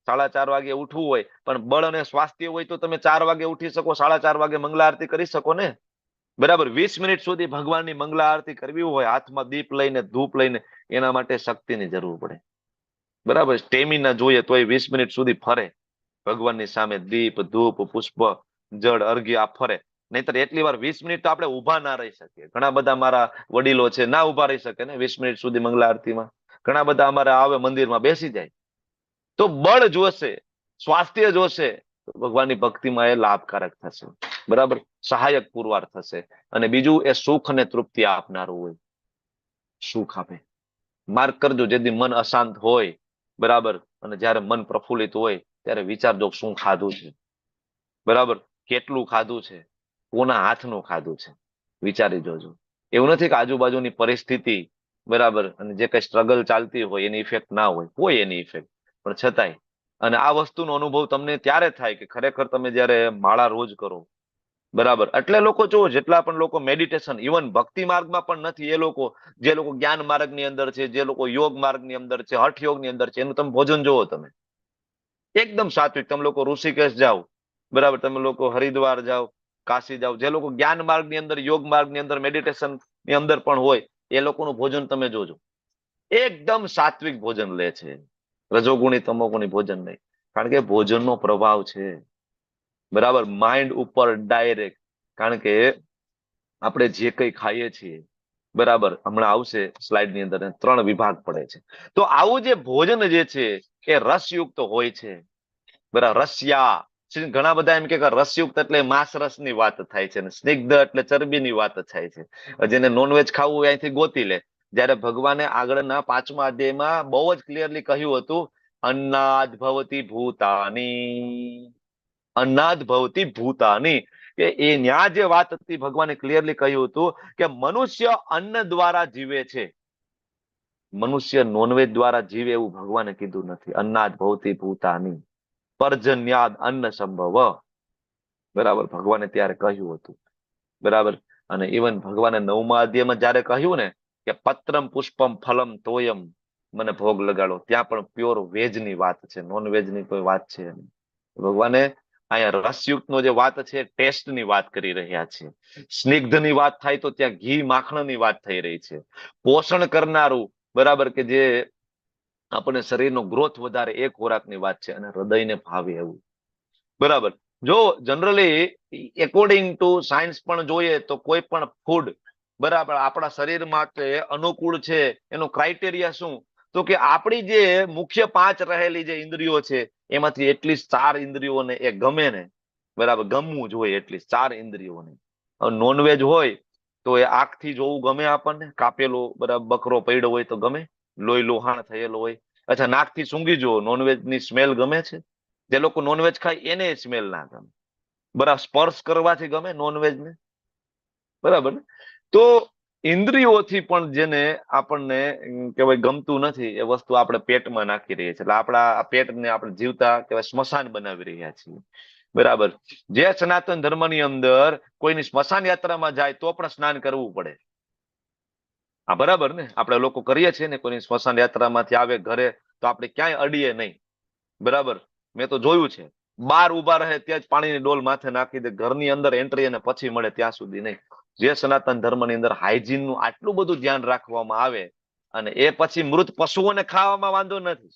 4:30 વાગે ઉઠવું હોય, પણ બળ અને સ્વાસ્થ્ય હોય તો તમે 4 વાગે ઉઠી શકો, 4:30 વાગે મંગલા આરતી કરી શકો ને, બરાબર. 20 મિનિટ સુધી ભગવાનની મંગલા આરતી કરવી હોય, હાથમાં દીપ લઈને ધૂપ લઈને, એના માટે શક્તિની જરૂર પડે, બરાબર. સ્ટેમિના જોઈએ તોય 20 મિનિટ સુધી ફરે ભગવાનની સામે, દીપ ધૂપ પુષ્પ જળ અર્ઘ્ય આ ફરે. નહીતર એટલી વાર 20 મિનિટ તો આપણે ઊભા ના રહી શકીએ. ઘણા બધા મારા વડીલો છે ના ઊભા રહી શકે ને 20 મિનિટ સુધી મંગલા આરતીમાં. ઘણા બધા અમારે આવે મંદિરમાં બેસી જાય. તો બળ જોશે, સ્વાસ્થ્ય જોશે, તો ભગવાનની ભક્તિમાં એ લાભકારક થશે, બરાબર, સહાયક પુરવાર થશે. અને બીજું એ સુખ અને તૃપ્તિ આપનારું હોય, સુખ આપે. માર્ક કરજો, જેથી મન અશાંત હોય, બરાબર, અને જ્યારે મન પ્રફુલ્લિત હોય ત્યારે વિચારજો શું ખાધું છે, બરાબર, કેટલું ખાધું છે, કોના હાથનું ખાધું છે, વિચારી જોજો. એવું નથી કે આજુબાજુની પરિસ્થિતિ, બરાબર, અને જે કઈ સ્ટ્રગલ ચાલતી હોય એની ઇફેક્ટ ના હોય એની ઇફેક્ટ, પણ છતાંય. અને આ વસ્તુનો અનુભવ તમને ત્યારે થાય કે ખરેખર તમે જ્યારે માળા રોજ કરો, બરાબર. એટલે લોકો જો જેટલા પણ લોકો મેડિટેશન, ઇવન ભક્તિ માર્ગમાં પણ નથી, એ લોકો જે લોકો જ્ઞાન માર્ગની અંદર છે, જે લોકો યોગ માર્ગની અંદર છે, હઠ યોગની અંદર છે, એનું તમે ભોજન જોવો, તમે એકદમ સાત્વિક. તમે લોકો ઋષિકેશ જાઓ, બરાબર, તમે લોકો હરિદ્વાર જાઓ, કાશી જાઓ, જે લોકો જ્ઞાન માર્ગની અંદર, યોગ માર્ગની અંદર, મેડિટેશન ની અંદર પણ હોય, એ લોકોનું ભોજન તમે જોજો, એકદમ સાત્વિક ભોજન લે છે, રજોગુણી તમોગુણી ભોજન નહીં. કારણ કે ભોજનનો પ્રભાવ છે, બરાબર, માઇન્ડ ઉપર ડાયરેક્ટ. કારણ કે આપણે જે કંઈ ખાઈએ છીએ, બરાબર, હમણાં આવશે સ્લાઇડની અંદર, 3 વિભાગ પડે છે. તો આવું જે ભોજન જે છે એ રસયુક્ત હોય છે, બરાબર. રસિયા, ઘણા બધા એમ કે રસયુક્ત એટલે માંસ રસની વાત થાય છે, ને સ્નિગ્ધ એટલે ચરબીની વાત થાય છે. જેને નોનવેજ ખાવું હોય અહીંથી ગોતી લે. જ્યારે ભગવાને આગળના 5મા અધ્યાયમાં બહુ જ ક્લિયરલી કહ્યું હતું, અન્નાદ ભવતી ભૂતાની, અન્નાદ ભવતી ભૂતાની, કે એ ન્યા જે વાત હતી, ભગવાને ક્લિયરલી કહ્યું હતું કે મનુષ્ય અન્ન દ્વારા જીવે છે, મનુષ્ય નોનવેજ દ્વારા જીવે એવું ભગવાને કીધું નથી. અન્નાદ ભવતી ભૂતાની, પર્જન્યાદ અન્ન સંભવ, બરાબર, ભગવાને ત્યારે કહ્યું હતું, બરાબર. અને ઇવન ભગવાને 9મા અધ્યાયમાં જયારે કહ્યું ને કે પત્રમ પુષ્પમ ફલમ તોયમ, મને ભોગ લગાડો, ત્યાં પણ પ્યોર વેજ ની વાત છે, નોન વેજ ની કોઈ વાત છે નહીં. ભગવાને અહીંયા રસયુક્ત નો જે વાત છે ટેસ્ટ ની વાત કરી રહ્યા છે. સ્નિગ્ધ ની વાત થાય તો ત્યાં ઘી માખણ ની વાત થઈ રહી છે. પોષણ કરનારું, બરાબર, કે જે આપણને શરીરનો ગ્રોથ વધારે, એ ખોરાકની વાત છે, અને હૃદયને ભાવે એવું, બરાબર. જો જનરલી એકોર્ડિંગ ટુ સાયન્સ પણ જોઈએ તો કોઈ પણ ફૂડ, બરાબર, આપણા શરીર માટે અનુકૂળ છે, એનો ક્રાઇટેરિયા શું? તો કે આપણી જે મુખ્ય 5 રહેલી જે ઇન્દ્રિયો છે, એમાંથી એટલીસ્ટ 4 ઇન્દ્રિયોને એ ગમે ને, બરાબર, ગમવું જોઈએ એટલીસ્ટ 4 ઇન્દ્રિયોને. નોનવેજ હોય તો એ આંખથી જોવું ગમે આપણને, કાપેલો, બરાબર, બકરો પડ્યો હોય તો ગમે, લોહી લોહાણ થયેલો હોય. અચ્છા, નાકથી સૂંઘી જુઓ, નોનવેજ ની સ્મેલ ગમે છે? જે લોકો નોનવેજ ખાય એને સ્મેલ ના ગમે, બરાબર. સ્પર્શ કરવાથી ગમે નોનવેજ ને, બરાબર ને? તો ઇન્દ્રિયોથી પણ જેને આપણને કહેવાય ગમતું નથી એ વસ્તુ આપણે પેટમાં નાખી રહીએ છીએ. એટલે આપણા આ પેટને આપણે જીવતા કહેવાય સ્મશાન બનાવી રહ્યા છીએ. બરાબર. જે સનાતન ધર્મની અંદર કોઈની સ્મશાન યાત્રામાં જાય તો પણ સ્નાન કરવું પડે. હા બરાબર ને, આપણે લોકો કરીએ છીએ ને, કોઈની સ્મશાન યાત્રામાંથી આવે ઘરે તો આપણે ક્યાંય અડીએ નહીં. બરાબર. મેં તો જોયું છે, બહાર ઉભા રહે ત્યાં જ પાણીની ડોલ માથે નાખી દે, ઘરની અંદર એન્ટ્રી અને પછી મળે ત્યાં સુધી નહીં. જે સનાતન ધર્મની અંદર હાઇજીનનું આટલું બધું ધ્યાન રાખવામાં આવે અને એ પછી મૃત પશુઓને ખાવામાં વાંધો નથી.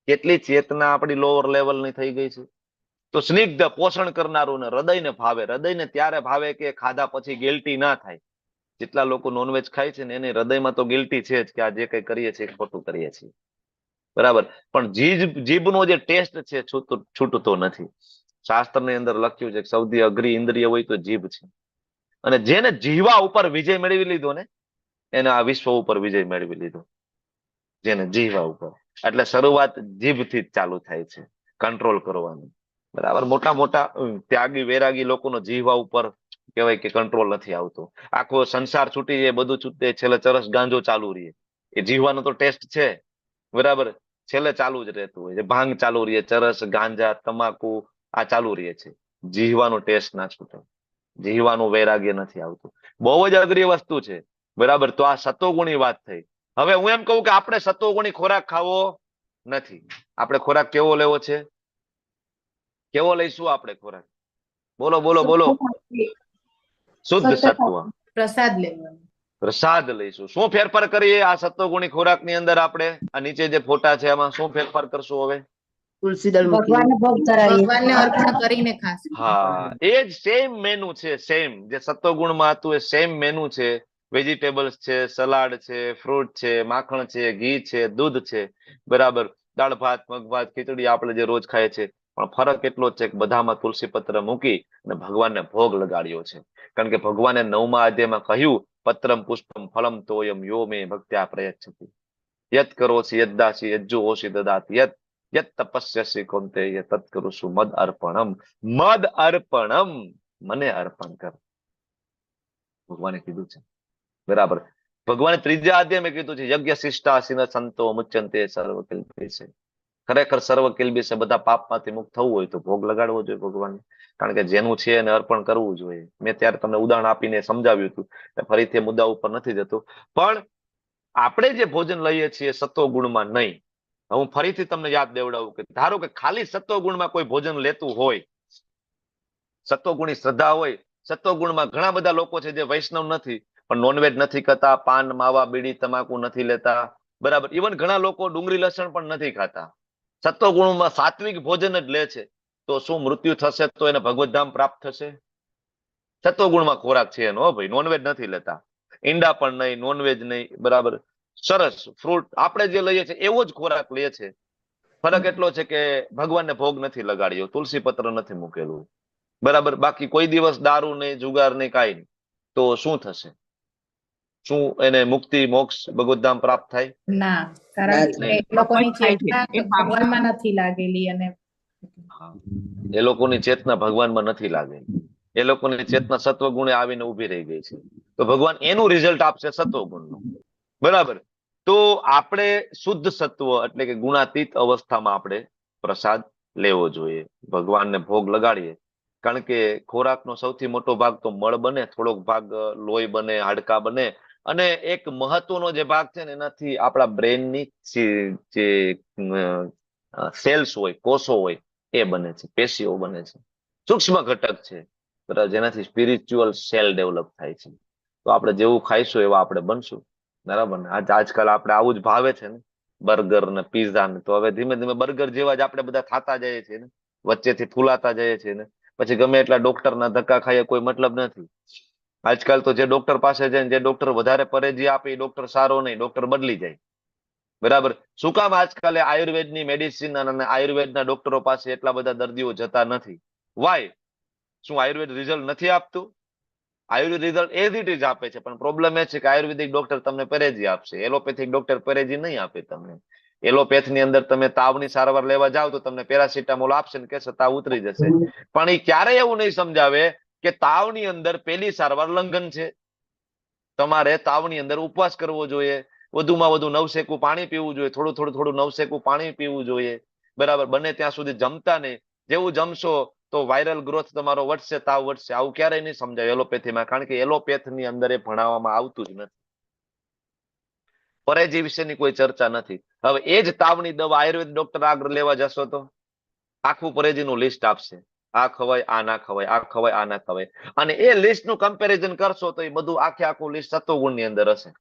કેટલી ચેતના આપણી લોઅર લેવલની થઈ ગઈ છે. તો સ્નિગ્ધ પોષણ કરનારું ને હૃદયને ભાવે. હૃદયને ત્યારે ભાવે કે ખાધા પછી ગિલ્ટી ના થાય. જેટલા લોકો નોનવેજ ખાય છે ને એને હૃદયમાં તો ગિલ્ટી છે જ કે આ જે કઈ કરીએ છીએ ખોટું કરીએ છીએ. બરાબર. પણ જીભનો જે ટેસ્ટ છે છૂટતો નથી. શાસ્ત્રની અંદર લખ્યું છે કે સૌથી અઘરી ઇન્દ્રિય હોય તો જીભ છે. અને જેને જીહવા ઉપર વિજય મેળવી લીધો ને એને આ વિશ્વ ઉપર વિજય મેળવી લીધો. જેને જીહવા ઉપર. એટલે શરૂઆત જીભથી જ ચાલુ થાય છે કંટ્રોલ કરવાની. બરાબર. મોટા મોટા ત્યાગી વૈરાગી લોકોનો જીહવા ઉપર કહેવાય કે કંટ્રોલ નથી આવતો. આખો સંસાર છૂટી જાય, બધું છૂટે, છેલ્લે ચરસ ગાંજો ચાલુ રહે. એ જીહવાનો તો ટેસ્ટ છે. બરાબર. છેલ્લે ચાલુ જ રહેતું હોય છે. ભાંગ ચાલુ રહે, ચરસ, ગાંજા, તમાકુ આ ચાલુ રહે છે. જીહવાનો ટેસ્ટ ના છૂટે. જીહવાનું વૈરાગ્ય નથી આવતું. બહુ જ અઘરી વસ્તુ છે. બરાબર. તો આ સતોગુણી વાત થઈ. હવે હું એમ કહું કે આપણે સતોગુણી ખોરાક ખાવો નથી. આપણે ખોરાક કેવો લેવો છે? કેવો લઈશું આપણે ખોરાક? બોલો બોલો બોલો. શુદ્ધ સત્વ. પ્રસાદ લેવાનો. પ્રસાદ લઈશું. શું ફેરફાર કરીએ આ સત્વગુણી ખોરાકની અંદર આપણે? આ નીચે જે ફોટા છે એમાં શું ફેરફાર કરશું હવે? તુલસી દળ મૂકી ભગવાનને ભોગ ધરાવીએ. ભગવાનને અર્પણ કરીને ખાશું. હા, એ જ સેમ મેનુ છે. સેમ જે સત્વગુણમાં હતું એ સેમ મેનુ છે. વેજીટેબલ્સ છે, સલાડ છે, ફ્રૂટ છે, માખણ છે, ઘી છે, દૂધ છે. બરાબર. દાળ ભાત, મગ ભાત, ખીચડી આપણે જે રોજ ખાઈએ છીએ. પણ ફરક એટલો જ છે કે બધામાં તુલસી પત્ર મૂકી અને ભગવાનને ભોગ લગાડ્યો છે. કારણ કે ભગવાને 9મા અધ્યાયમાં કહ્યું, પત્રમ પુષ્પમ ફલમ તોયમ યો મે ભક્ત્યા પ્રયચ્છતિ યત કરોસી યદ્દાસી યજ્જુહોસી દદાતિ યત યત તપસ્યસી કૌંતેય તત કરુષુ મદ અર્પણમ. મદ અર્પણમ, મને અર્પણ કર. ભગવાને કીધું છે. બરાબર. ભગવાને 3જા અધ્યાયમાં કીધું છે, યજ્ઞ શિષ્ટાસીન સંતો મુચ્યંતે સર્વ કિલ્બિષે. ખરેખર સર્વ કિલ્બિષે બધા પાપમાંથી મુક્ત થવું હોય તો ભોગ લગાડવો જોઈએ ભગવાનને. કારણ કે જેનું છે એને અર્પણ કરવું જોઈએ. મેં ત્યારે તમને ઉદાહરણ આપીને સમજાવ્યું હતું. ફરીથી મુદ્દા ઉપર નથી જતો. પણ આપણે જે ભોજન લઈએ છીએ સત્વગુણમાં નહીં. હું ફરીથી તમને યાદ દેવડાવું કે ધારો કે ખાલી સત્વગુણમાં કોઈ ભોજન લેતું હોય, સત્વગુણી શ્રદ્ધા હોય, સત્વગુણમાં ઘણા બધા લોકો છે જે વૈષ્ણવ નથી પણ નોનવેજ નથી ખાતા, પાન, માવા, બીડી, તમાકુ નથી લેતા. બરાબર. ઇવન ઘણા લોકો ડુંગળી લસણ પણ નથી ખાતા. સત્વગુણમાં સાત્વિક ભોજન જ લે છે. તો શું મૃત્યુ થશે તો એને ભગવત ધામ પ્રાપ્ત થશે? સત્વગુણમાં ખોરાક છે એનો, ભાઈ. નોનવેજ નથી લેતા, ઈંડા પણ નહીં, નોનવેજ નહીં. બરાબર. સરસ. ફ્રૂટ આપણે જે લઈએ છીએ એવો જ ખોરાક લે છે. ફરક એટલો છે કે ભગવાનને ભોગ નથી લગાડ્યો, તુલસી પત્ર નથી મૂકેલું. બરાબર. બાકી કોઈ દિવસ દારૂ નહીં, જુગાર નહીં, કાંઈ નહીં. તો શું થશે? શું એને મુક્તિ, મોક્ષ, ભગવતધામ પ્રાપ્ત થાય? ના, કારણ કે એ લોકોની ચેતના એ પાપ- ભગવાનમાં નથી લાગેલી અને એ લોકોની ચેતના ભગવાનમાં નથી લાગેલી. એ લોકોની ચેતના સત્વગુણે આવીને ઉભી રહી ગઈ છે. તો ભગવાન એનું રિઝલ્ટ આપશે સત્વગુણનું. બરાબર. તો આપણે શુદ્ધ સત્વ એટલે કે ગુણાતીત અવસ્થામાં આપણે પ્રસાદ લેવો જોઈએ. ભગવાનને ભોગ લગાડીએ. કારણ કે ખોરાકનો સૌથી મોટો ભાગ તો મળ બને, થોડોક ભાગ લોહી બને, હાડકા બને, અને એક મહત્વનો જે ભાગ છે ને એનાથી આપણા બ્રેનની જે સેલ્સ હોય, કોષો હોય, એ બને છે, પેશીઓ બને છે. સૂક્ષ્મ ઘટક છે. બરાબર. જેનાથી સ્પિરિચ્યુઅલ સેલ ડેવલપ થાય છે. તો આપણે જેવું ખાઈશું એવા આપણે બનશું. બરાબર ને. આજકાલ આપણે આવું જ ભાવે છે ને, બર્ગર ને પીઝા ને. તો હવે ધીમે ધીમે બર્ગર જેવા જ આપણે બધા ખાતા જઈએ છીએ ને, વચ્ચેથી ફૂલાતા જઈએ છીએ ને. પછી ગમે એટલા ડોક્ટરના ધક્કા ખાઈએ કોઈ મતલબ નથી. આજકાલ તો જે ડોક્ટર પાસે જાય જે ડોક્ટર વધારે પરેજી આપે એ ડોક્ટર સારો નહીં, ડોક્ટર બદલી જાય. બરાબર. શું કામ આજકાલે આયુર્વેદની મેડિસિન અને આયુર્વેદના ડોક્ટરો પાસે એટલા બધા દર્દીઓ જતા નથી? વાય? શું આયુર્વેદ રિઝલ્ટ નથી આપતું? Ayurveda result as it is આપે છે. પણ પ્રોબ્લેમ એ છે કે આયુર્વેદિક ડોક્ટર તમને પરેજી આપશે, એલોપેથિક ડોક્ટર પરેજી નહીં આપે તમને. એલોપેથની અંદર તમે તાવની સારવાર લેવા જાવ તો તમને પેરાસિટામોલ આપશે ને કહેશે તાવ ઉતરી જશે. પણ એ ક્યારેય એવું નહીં સમજાવે કે તાવની અંદર પેલી સારવાર લંઘન છે. તમારે તાવની અંદર ઉપવાસ કરવો જોઈએ, વધુમાં વધુ નવશેકું પાણી પીવું જોઈએ, થોડું નવશેકું પાણી પીવું જોઈએ, બરાબર. બને ત્યાં સુધી જમતા નહીં. જેવું જમશો તો વાયરલ ગ્રોથ તમારો વધશે, તાવ વધશે. આવું ક્યારેય નહીં સમજાય એલોપેથીમાં, કારણ કે એલોપેથની અંદર એ ભણાવવામાં આવતું જ નથી. પરેજી વિશેની કોઈ ચર્ચા નથી. હવે એ જ તાવની દવા આયુર્વેદ ડોક્ટર આગળ લેવા જશો તો આખું પરેજીનું લિસ્ટ આપશે. આ ખવાય, આ ના ખવાય, આ ખવાય, આ ના ખવાય. અને એ લિસ્ટનું કમ્પેરિઝન કરશો તો એ બધું આખું લિસ્ટ સત્વગુણની અંદર હશે.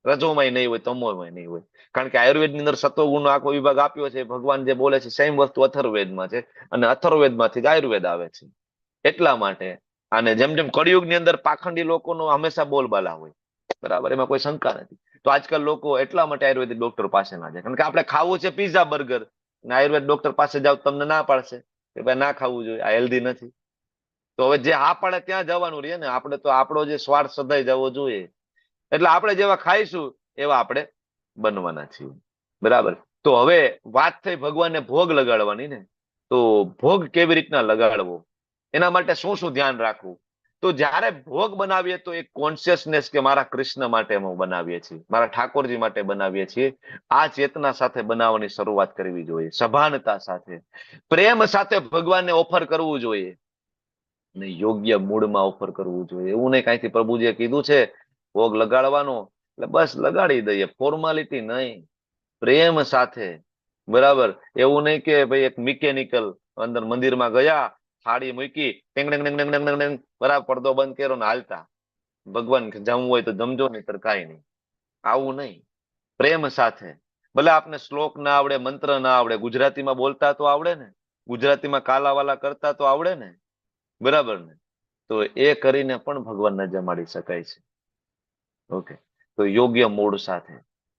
રજોમાં નહીં હોય, તમોમાં નહીં હોય. કારણ કે આયુર્વેદની અંદર સત્વગુણનો આખો વિભાગ આપ્યો છે. ભગવાન જે બોલે છે સેમ વસ્તુ અથર્વવેદમાં છે, અને અથર્વવેદમાંથી જ આયુર્વેદ આવે છે. એટલા માટે અને જેમ જેમ કળિયુગની અંદર પાખંડી લોકોનો હંમેશા બોલબાલા હોય, બરાબર, એમાં કોઈ શંકા નથી. તો આજકાલ લોકો એટલા માટે આયુર્વેદિક ડોક્ટર પાસે ના જાય, કારણ કે આપણે ખાવું છે પીઝા બર્ગર, અને આયુર્વેદ ડોક્ટર પાસે જાવ તમને ના પાડશે કે ભાઈ ના ખાવું જોઈએ, આ હેલ્ધી નથી. તો હવે જે હા પાડે ત્યાં જવાનું રહીએ ને. આપણે તો આપણો જે સ્વાર્થ સદાય જવો જોઈએ. એટલે આપણે જેવા ખાઈશું એવા આપણે બનવાના છીએ, બરાબર. તો હવે વાત થઈ ભગવાનને ભોગ લગાડવાની ને. તો ભોગ કેવી રીતના લગાડવો, એના માટે શું શું ધ્યાન રાખવું. તો જ્યારે ભોગ બનાવીએ તો એક કોન્શિયસનેસ કે મારા કૃષ્ણ માટે હું બનાવીએ છીએ, મારા ઠાકોરજી માટે બનાવીએ છીએ, આ ચેતના સાથે બનાવવાની શરૂઆત કરવી જોઈએ. સભાનતા સાથે, પ્રેમ સાથે ભગવાનને ઓફર કરવું જોઈએ, ને યોગ્ય મૂડમાં ઓફર કરવું જોઈએ. એવું નહીં કાંઈથી પ્રભુજીએ કીધું છે ભોગ લગાડવાનો એટલે બસ લગાડી દઈએ, ફોર્માલિટી નહીં, પ્રેમ સાથે, બરાબર. એવું નહીં કે ભાઈ એક મિકેનિકલ અંદર મંદિરમાં ગયા, થાળી મૂકી, Tang Tang Tang Tang Tang Tang, બરાબર, પડદો બંધ કર્યો ને હાલતા. ભગવાન જમવું હોય તો જમજો, નહીં તો કાંઈ નહીં. આવું નહીં. પ્રેમ સાથે. ભલે આપને શ્લોક ના આવડે, મંત્ર ના આવડે, ગુજરાતીમાં બોલતા તો આવડે ને, ગુજરાતીમાં કાલાવાલા કરતા તો આવડે ને, બરાબર ને. તો એ કરીને પણ ભગવાનને જમાડી શકાય છે. ઓકે. તો યોગ્ય મૂડ સાથે.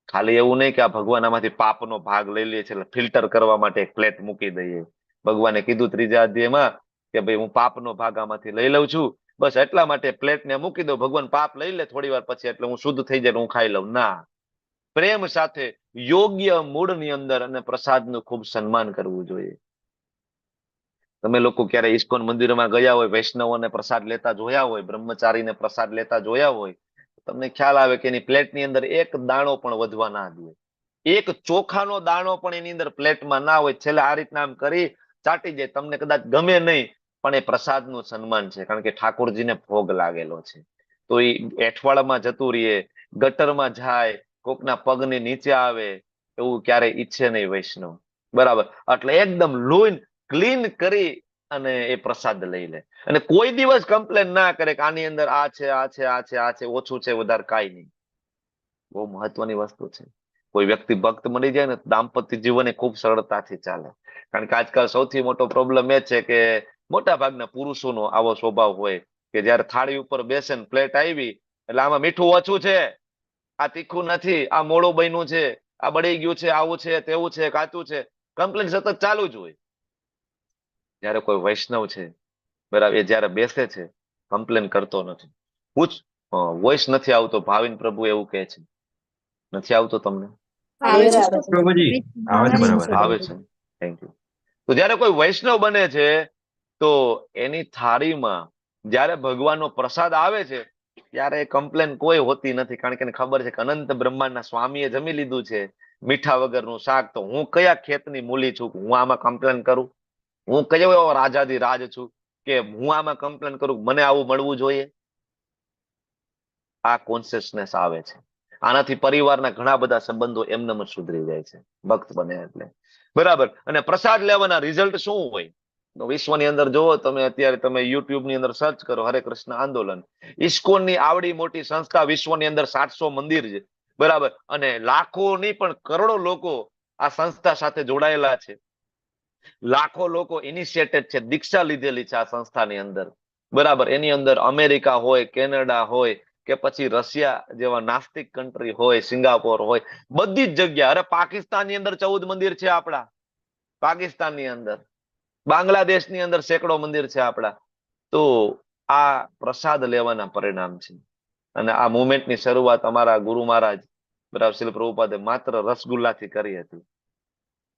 ખાલી એવું નહીં કે આ ભગવાન આમાંથી પાપનો ભાગ લઈ લે છે એટલે ફિલ્ટર કરવા માટે એક પ્લેટ મૂકી દઈએ. ભગવાને કીધું 3જા અધ્યાયમાં કે ભાઈ હું પાપનો ભાગ આમાંથી લઈ લઉં છું, બસ એટલા માટે પ્લેટને મૂકી દો. ભગવાન પાપ લઈ લે થોડી વાર પછી એટલે હું શુદ્ધ થઈ જાય, હું ખાઈ લઉં. ના, પ્રેમ સાથે યોગ્ય મૂડની અંદર અને પ્રસાદનું ખૂબ સન્માન કરવું જોઈએ. તમે લોકો ક્યારે ઇસ્કોન મંદિરમાં ગયા હોય, વૈષ્ણવોને પ્રસાદ લેતા જોયા હોય, બ્રહ્મચારીને પ્રસાદ લેતા જોયા હોય, તમને ખ્યાલ આવે કે એની પ્લેટની અંદર એક દાણો પણ વધવા ના દે. એક ચોખાનો દાણો પણ એની અંદર પ્લેટમાં ના હોય. છેલ્લે આ રીતના આમ કરી ચાટી જાય. તમને કદાચ ગમે નહીં, પણ એ પ્રસાદનું સન્માન છે, કારણ કે ઠાકોરજીને ભોગ લાગેલો છે. તો એ એઠવાડમાં જતું રહીએ, ગટરમાં જાય, કોકના પગની નીચે આવે, એવું ક્યારે ઈચ્છે નહીં વૈષ્ણવ, બરાબર. એટલે એકદમ લોઈન ક્લીન કરી અને એ પ્રસાદ લઈ લે, અને કોઈ દિવસ કમ્પ્લેન ના કરે કે આની અંદર આ છે, આ છે, આ છે, આ છે, ઓછું છે, વધારે કાંઈ નહીં. બહુ મહત્વની વસ્તુ છે. કોઈ વ્યક્તિ ભક્ત મળી જાય ને, દાંપત્ય જીવન એ ખૂબ સરળતાથી ચાલે. કારણ કે આજકાલ સૌથી મોટો પ્રોબ્લેમ એ છે કે મોટા ભાગના પુરુષોનો આવો સ્વભાવ હોય કે જયારે થાળી ઉપર બેસે ને પ્લેટ આવી એટલે આમાં મીઠું ઓછું છે, આ તીખું નથી, આ મોળું બન્યું છે, આ બળી ગયું છે, આવું છે, તેવું છે, કાચું છે, કમ્પ્લેન સતત ચાલુ જ હોય. જયારે કોઈ વૈષ્ણવ છે, બરાબર, એ જયારે બેસે છે કમ્પ્લેન કરતો નથી. પૂછ, વોઇસ નથી આવતો. ભાવિન પ્રભુ એવું કહે છે, નથી આવતો તમને? આવે છે પ્રભુજી આવે છે બરાબર. આવે છે. Thank you. તો જયારે કોઈ વૈષ્ણવ બને છે તો એની થાળીમાં જયારે ભગવાનનો પ્રસાદ આવે છે ત્યારે કમ્પ્લેન કોઈ હોતી નથી, કારણ કે એને ખબર છે કે અનંત બ્રહ્માંડના સ્વામીએ જમી લીધું છે મીઠા વગરનું શાક. તો હું કયા ખેતની મૂલી છું, હું આમાં કમ્પ્લેન કરું? હું કયો એવો રાજાધી રાજ છું કે હું આમાં કમ્પ્લેન કરું? મને આવું મળવું જોઈએ. આ કોન્શિયસનેસ આવે છે. આનાથી પરિવારના ઘણા બધા સંબંધો એમનેમ જ સુધરી જાય છે, ભક્ત બને એટલે, બરાબર. અને પ્રસાદ લેવાના રિઝલ્ટ શું હોય? વિશ્વની અંદર જોવો તમે, અત્યારે તમે યુટ્યુબ ની અંદર સર્ચ કરો હરે કૃષ્ણ આંદોલન. ઇસ્કોનની આવડી મોટી સંસ્થા, વિશ્વની અંદર 700 મંદિર છે, બરાબર, અને લાખોની પણ કરોડો લોકો આ સંસ્થા સાથે જોડાયેલા છે. લાખો લોકો ઇનિશિયેટેડ છે, દીક્ષા લીધેલી છે આ સંસ્થાની અંદર, બરાબર. એની અંદર અમેરિકા હોય, કેનેડા હોય કે પછી રશિયા જેવા નાસ્તિક કન્ટ્રી હોય, સિંગાપોર હોય, બધી જ જગ્યા. અરે પાકિસ્તાનની અંદર 14 મંદિર છે આપણા, પાકિસ્તાનની અંદર, બાંગ્લાદેશની અંદર સેંકડો મંદિર છે આપણા. તો આ પ્રસાદ લેવાના પરિણામ છે. અને આ મુવમેન્ટની શરૂઆત અમારા ગુરુ મહારાજ, બરાબર, શ્રીલ પ્રભુપાદે માત્ર રસગુલ્લાથી કરી હતી.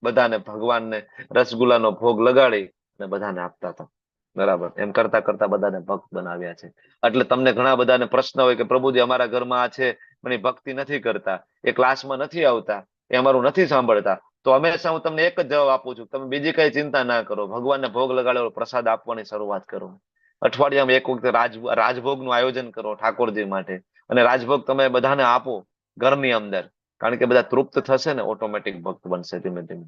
બધાને ભગવાનને રસગુલ્લાનો ભોગ લગાડી અને બધાને આપતા હતા, બરાબર. એમ કરતા કરતા બધાને ભક્ત બનાવ્યા છે. એટલે તમને ઘણા બધાને પ્રશ્ન હોય કે પ્રભુજી અમારા ઘરમાં આ છે પણ એ ભક્તિ નથી કરતા, એ ક્લાસમાં નથી આવતા, એ અમારું નથી સાંભળતા. તો હંમેશા હું તમને એક જ જવાબ આપું છું, તમે બીજી કઈ ચિંતા ના કરો, ભગવાનને ભોગ લગાડેલો પ્રસાદ આપવાની શરૂઆત કરો. અઠવાડિયામાં એક વખત રાજભોગનું આયોજન કરો ઠાકોરજી માટે, અને રાજભોગ તમે બધાને આપો ઘરની અંદર, કારણ કે બધા તૃપ્ત થશે ને ઓટોમેટિક ભક્ત બનશે ધીમે ધીમે.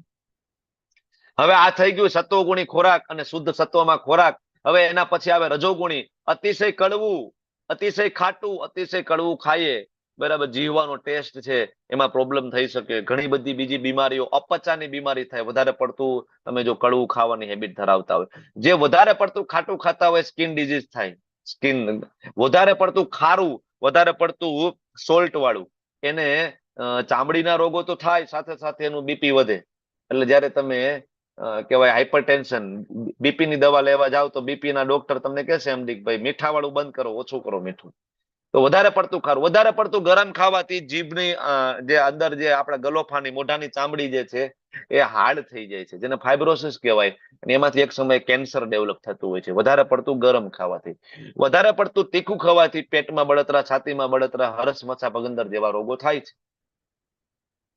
હવે આ થઈ ગયું સત્વગુણી ખોરાક અને શુદ્ધ સત્વમાં ખોરાક. હવે એના પછી આવે રજોગુણી, અતિશય કડવું, અતિશય ખાટું, અતિશય કડવું ખાઈએ, બરાબર, જીવવાનો ટેસ્ટ છે એમાં પ્રોબ્લેમ થઈ શકે. ઘણી બધી બીજી બીમારીઓ, અપચાની બીમારી થાય વધારે પડતું તમે જો કડવું ખાવાની હેબિટ ધરાવતા હોય. જે વધારે પડતું ખાટું ખાતા હોય સ્કિન ડિઝીઝ થાય. સ્કિન વધારે પડતું ખારું, વધારે પડતું સોલ્ટ વાળું, એને ચામડીના રોગો તો થાય, સાથે સાથે એનું બીપી વધે. એટલે જયારે તમે કહેવાય હાઇપરટેન્શન, બીપી ની દવા લેવા જાવ તો બીપી ના ડોક્ટર તમને કહેશે એમડી ભાઈ મીઠા વાળું બંધ કરો, ઓછું કરો મીઠું. તો વધારે પડતું ખારું, વધારે પડતું ગરમ ખાવાથી જીભની જે અંદર જે આપણા ગલોફાની મોઢાની ચામડી જે છે એ હાર્ડ થઈ જાય છે, જેને ફાઇબ્રોસિસ કહેવાય. અને એમાંથી એક સમયે કેન્સર ડેવલપ થતું હોય છે વધારે પડતું ગરમ ખાવાથી. વધારે પડતું તીખું ખાવાથી પેટમાં બળતરા, છાતીમાં બળતરા, હરસ મસા ભગંદર જેવા રોગો થાય છે.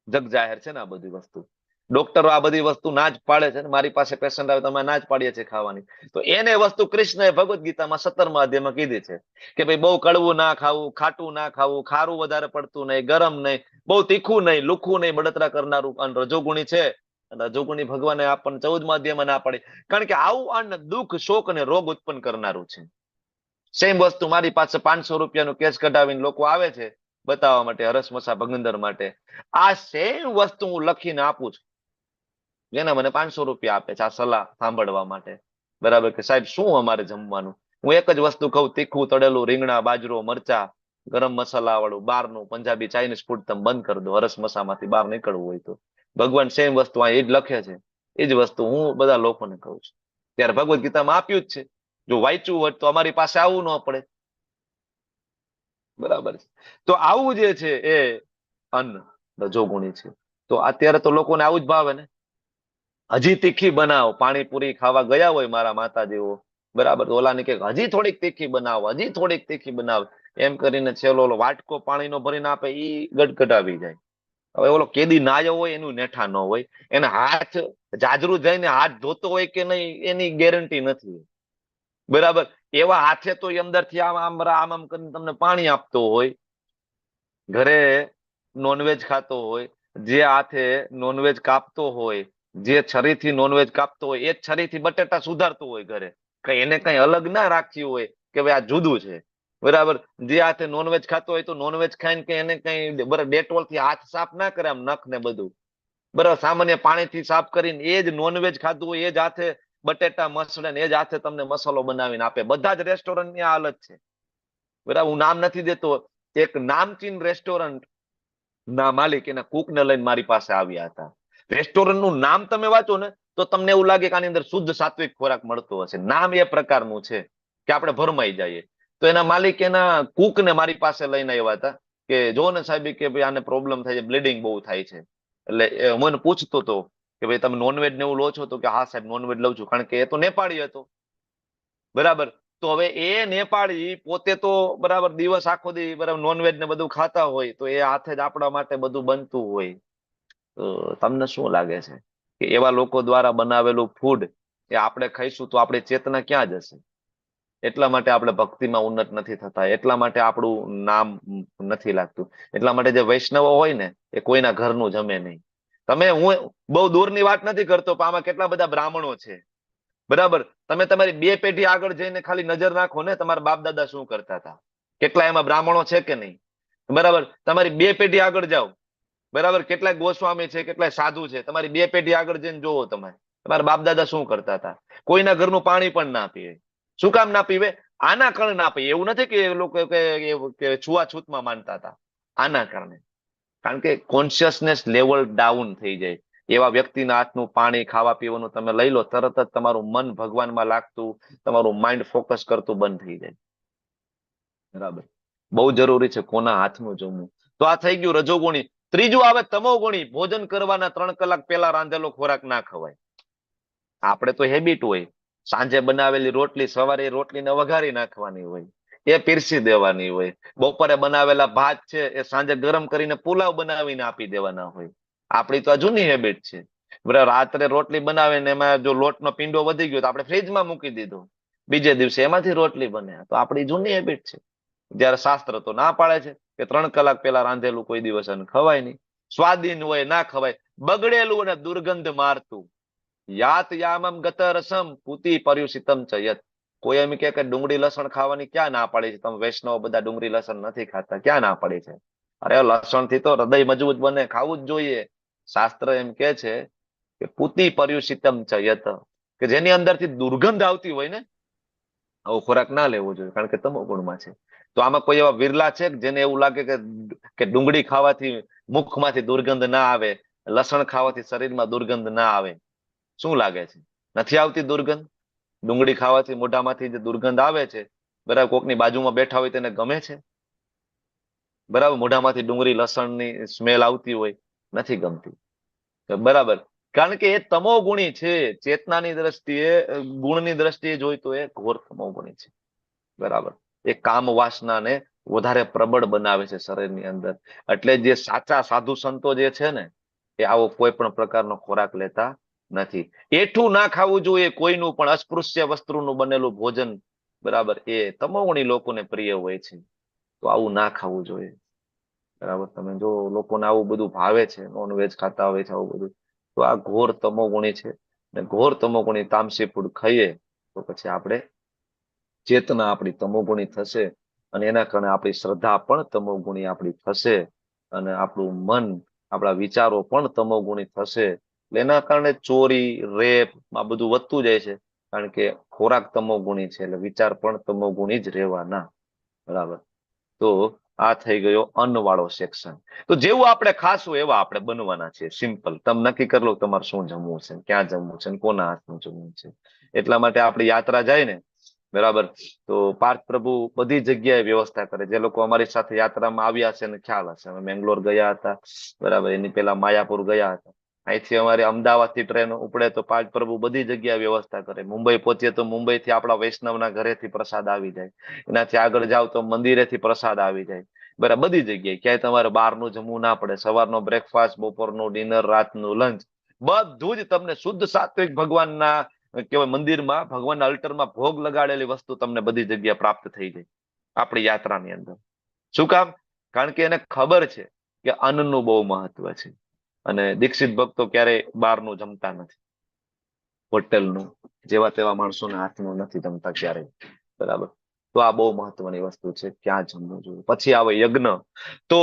જગ જાહેર છે ને આ બધી વસ્તુ. ડોક્ટરો આ બધી વસ્તુ ના જ પાડે છે ને, મારી પાસે પેશન્ટ આવે તો અમે ના જ પાડીએ છીએ ખાવાની. તો એને વસ્તુ કૃષ્ણએ ભગવદ્ ગીતામાં 17મા અધ્યાયમાં કીધી છે કે ભાઈ બહુ કડવું ના ખાવું, ખાટું ના ખાવું, ખારું વધારે પડતું નહીં, ગરમ નહીં, બહુ તીખું નહીં, લુખું નહીં, બળતરા કરનારું. અને રજોગુણી છે, રજોગુણી ભગવાને આપણને 14મા અધ્યાયમાં ના પાડી, કારણ કે આવું અન્ન દુઃખ, શોક અને રોગ ઉત્પન્ન કરનારું છે. સેમ વસ્તુ મારી પાસે 500 રૂપિયાનું કેસ કઢાવીને લોકો આવે છે બતાવવા માટે, હરસમસા ભગંદર માટે. આ સેમ વસ્તુ હું લખીને આપું છું, જેને મને 500 રૂપિયા આપે છે આ સલાહ સાંભળવા માટે, બરાબર, કે સાહેબ શું અમારે જમવાનું. હું એક જ વસ્તુ કહું, તીખું તળેલું, રીંગણા, બાજરો, મરચા, ગરમ મસાલા વાળું બહારનું પંજાબી ચાઇનીઝ ફૂડ તમે બંધ કરી દો, હરસમસામાંથી બહાર નીકળવું હોય તો. ભગવાન સેમ વસ્તુ આ એ જ લખે છે, એ જ વસ્તુ હું બધા લોકોને કહું છું. ત્યારે ભગવદ્ ગીતામાં આપ્યું જ છે. જો વાંચ્યું હોત તો અમારી પાસે આવવું ન પડે, બરાબર છે. તો આવું જે છે એ અન્ન રજોગુણી છે. તો અત્યારે તો લોકોને આવું જ ભાવે ને. હજી તીખી બનાવો, પાણીપુરી ખાવા ગયા હોય મારા માતાજીઓ, બરાબર, તો ઓલાને કે હજી થોડીક તીખી બનાવો, હજી થોડીક તીખી બનાવો, એમ કરીને છેલ્લો ઓલો વાટકો પાણીનો ભરીને આપે, ઈ ગટગટાવી જાય. હવે ઓલો કેદી નાયો હોય એનું નેઠા ન હોય, એને હાથ જાજરૂ જઈને હાથ ધોતો હોય કે નહીં એની ગેરંટી નથી, બરાબર. એવા હાથે તો અંદરથી આમ આમ આમ કરીને તમને પાણી આપતો હોય. ઘરે નોનવેજ ખાતો હોય, જે હાથે નોનવેજ કાપતો હોય, જે છરીથી નોનવેજ કાપતો હોય, એ જ છરીથી બટેટા સુધારતો હોય ઘરે, કઈ એને કઈ અલગ ના રાખ્યું હોય કે ભાઈ આ જુદું છે, બરાબર. જે હાથે નોનવેજ ખાતો હોય તો નોનવેજ ખાઈને કે એને કઈ બરાબર ડેટોલ થી હાથ સાફ ના કરે, આમ નખ ને બધું, બરાબર, સામાન્ય પાણીથી સાફ કરીને એ જ નોનવેજ ખાધું હોય, એ જ હાથે બટેટા મસળે ને એ જ હાથે તમને મસાલો બનાવીને આપે. બધા જ રેસ્ટોરન્ટની આ હાલત છે, બરાબર. હું નામ નથી દેતો, એક નામચીન રેસ્ટોરન્ટ ના માલિક એના કુક ને લઈને મારી પાસે આવ્યા હતા. રેસ્ટોરન્ટ નું નામ તમે વાંચો ને તો તમને એવું લાગે કે આની અંદર શુદ્ધ સાત્વિક ખોરાક મળતો હશે. નામ એ પ્રકારનું છે કે આપણે ભરમાઈ જઈએ. તો એના માલિક એના કુક ને મારી પાસે લઈને આવ્યા હતા કે જો ને સાહેબ કે ભાઈ આને પ્રોબ્લેમ થાય છે, બ્લીડિંગ બહુ થાય છે. એટલે મને પૂછતો હતો કે ભાઈ તમે નોનવેજ ને એવું લો છો? તો કે હા સાહેબ નોનવેજ લઉં છું, કારણ કે એ તો નેપાળી હતો, બરાબર. તો હવે એ નેપાળી પોતે તો બરાબર દિવસ આખો દી બરાબર નોનવેજ ને બધું ખાતા હોય, તો એ હાથે જ આપણા માટે બધું બનતું હોય. તો તમને શું લાગે છે કે એવા લોકો દ્વારા બનાવેલું ફૂડ એ આપણે ખાઈશું તો આપણી ચેતના ક્યાં જશે? એટલા માટે આપણે ભક્તિમાં ઉન્નત નથી થતા, એટલા માટે આપણું નામ નથી લાગતું, એટલા માટે જે વૈષ્ણવો હોય ને એ કોઈના ઘરનું જમે નહીં. હું બહુ દૂરની વાત નથી કરતો, પણ આમાં કેટલા બધા બ્રાહ્મણો છે, બરાબર. તમે તમારી 2 પેઢી આગળ જઈને ખાલી નજર નાખો ને, તમારા બાપ દાદા શું કરતા હતા, કેટલા એમાં બ્રાહ્મણો છે કે નહીં, બરાબર. તમારી 2 પેઢી આગળ જાઓ, બરાબર, કેટલાય ગોસ્વામી છે, કેટલાય સાધુ છે, તમારી 2 પેઢી આગળ જઈને જોવો તમે, તમારા બાપ દાદા શું કરતા હતા. કોઈના ઘરનું પાણી પણ ના પીવે. શું કામ ના પીવે? આના કારણે ના પીવે. એવું નથી કે એ લોકો છૂઆછૂતમાં માનતા હતા, આના કારણે. કારણ કે કોન્શિયસનેસ લેવલ ડાઉન થઈ જાય. એવા વ્યક્તિના હાથનું પાણી, ખાવા પીવાનું તમે લઈ લો, તરત જ તમારું મન ભગવાનમાં લાગતું, તમારું માઇન્ડ ફોકસ કરતું બંધ થઈ જાય, બરાબર. બહુ જરૂરી છે કોના હાથનું જમવું. તો આ થઈ ગયું રજોગુણી. ત્રીજું આવે તમોગુણી. ભોજન કરવાના 3 કલાક પહેલા રાંધેલો ખોરાક ના ખવાય. આપણે તો હેબિટ હોય સાંજે બનાવેલી રોટલી સવારે એ રોટલીને વઘારી નાખવાની હોય, એ પીરસી દેવાની હોય. બપોરે બનાવેલા ભાત છે એ સાંજે ગરમ કરીને પુલાવ બનાવીને આપી દેવાના હોય. આપણી તો આ જૂની હેબિટ છે. બરાબર, રાત્રે રોટલી બનાવીને એમાં જો લોટનો પીંડો વધી ગયો તો આપણે ફ્રીજમાં મૂકી દીધો, બીજે દિવસે એમાંથી રોટલી બને. તો આપણી જૂની હેબિટ છે. જયારે શાસ્ત્ર તો ના પાડે છે કે 3 કલાક પહેલા રાંધેલું કોઈ દિવસ ખવાય નહીં. સ્વાદીન હોય ના ખવાય, બગડેલું અને દુર્ગંધ મારતું. યાત યામમ ગત રસમ પૂતી પર્યુષિતમ ચયત. કોઈ એમ કે ડુંગળી લસણ ખાવાની ક્યાં ના પાડી છે? તમે વૈષ્ણવ બધા ડુંગળી લસણ નથી ખાતા, ક્યાં ના પાડી છે? અરે લસણ થી તો હૃદય મજબૂત બને, ખાવું જ જોઈએ. શાસ્ત્ર એમ કે છે કે પૂતી પર્યુષિતમ ચયત, કે જેની અંદરથી દુર્ગંધ આવતી હોય ને, આવો ખોરાક ના લેવો જોઈએ, કારણ કે તમો ગુણમાં છે. તો આમાં કોઈ એવા વિરલા છે જેને એવું લાગે કે ડુંગળી ખાવાથી મુખમાંથી દુર્ગંધ ના આવે, લસણ ખાવાથી શરીરમાં દુર્ગંધ ના આવે? શું લાગે છે? નથી આવતી દુર્ગંધ? ડુંગળી ખાવાથી મોઢામાંથી જે દુર્ગંધ આવે છે, બરાબર, કોકની બાજુમાં બેઠા હોય તેને ગમે છે? બરાબર, મોઢામાંથી ડુંગળી લસણની સ્મેલ આવતી હોય, નથી ગમતી. બરાબર, કારણ કે એ તમો ગુણી છે. ચેતનાની દ્રષ્ટિએ, ગુણની દ્રષ્ટિએ જોઈ તો એ ઘોર તમો ગુણી છે. બરાબર, એ કામ વાસનાને વધારે પ્રબળ બનાવે છે શરીરની અંદર. એટલે જે સાચા સાધુ સંતો જે છે ને, એ આવો કોઈ પણ પ્રકારનો ખોરાક લેતા નથી. એઠું ના ખાવું જોઈએ કોઈનું પણ, અસ્પૃશ્ય વસ્ત્રુનું બનેલું ભોજન, બરાબર, એ તમોગુણી લોકોને પ્રિય હોય છે. તો આવું ના ખાવું જોઈએ. બરાબર, તમે જો લોકોને આવું બધું ભાવે છે, નોનવેજ ખાતા હોય છે, આવું બધું, તો આ ઘોર તમોગુણી છે. ને ઘોર તમોગુણી તામસી ફૂડ ખાઈએ તો પછી આપણે ચેતના આપણી તમોગુણી થશે, અને એના કારણે આપણી શ્રદ્ધા પણ તમોગુણી આપણી થશે, અને આપણું મન, આપણા વિચારો પણ તમોગુણી થશે. એના કારણે ચોરી, રેપ આ બધું વધતું જાય છે, કારણ કે ખોરાક તમોગુણી છે, એટલે વિચાર પણ તમોગુણી જ રહેવાના. બરાબર, તો આ થઈ ગયો અન્ન વાળો સેક્શન. તો જેવું આપણે ખાશું એવા આપણે બનવાના છે. સિમ્પલ, તમે નક્કી કરી લો તમારે શું જમવું છે, ક્યાં જમવું છે, કોના હાથનું જમવું છે. એટલા માટે આપણી યાત્રા જાય ને, બરાબર, તો પાર્થ પ્રભુ બધી જગ્યાએ વ્યવસ્થા કરે. જે લોકો અમારી સાથે યાત્રામાં આવ્યા છે એને ખ્યાલ હશે, અમે મેંગ્લોર ગયા હતા, બરાબર, એની પહેલા માયાપુર ગયા હતા. અહીંથી અમારે અમદાવાદથી ટ્રેન ઉપડે તો પાર્થ પ્રભુ બધી જગ્યાએ વ્યવસ્થા કરે. મુંબઈ પહોંચીએ તો મુંબઈથી આપણા વૈષ્ણવના ઘરેથી પ્રસાદ આવી જાય, એનાથી આગળ જાવ તો મંદિરેથી પ્રસાદ આવી જાય. બરાબર, બધી જગ્યાએ ક્યાંય તમારે બહારનું જમવું ના પડે. સવારનો બ્રેકફાસ્ટ, બપોરનું ડિનર, રાતનું લંચ, બધું જ તમને શુદ્ધ સાત્વિક ભગવાનના કેવાય મંદિરમાં, ભગવાનના અલ્ટરમાં ભોગ લગાડેલી વસ્તુ તમને બધી જગ્યાએ પ્રાપ્ત થઈ જાય આપણી યાત્રાની અંદર. શું કામ? કારણ કે એને ખબર છે કે અન્નનું બહુ મહત્વ છે. અને દીક્ષિત ભક્તો ક્યારેય બહારનું જમતા નથી, હોટલનું, જેવા તેવા માણસોના હાથનું નથી જમતા ક્યારેય. બરાબર, તો આ બહુ મહત્વની વસ્તુ છે, ક્યાં જમવું જોઈએ. પછી આવે યજ્ઞ. તો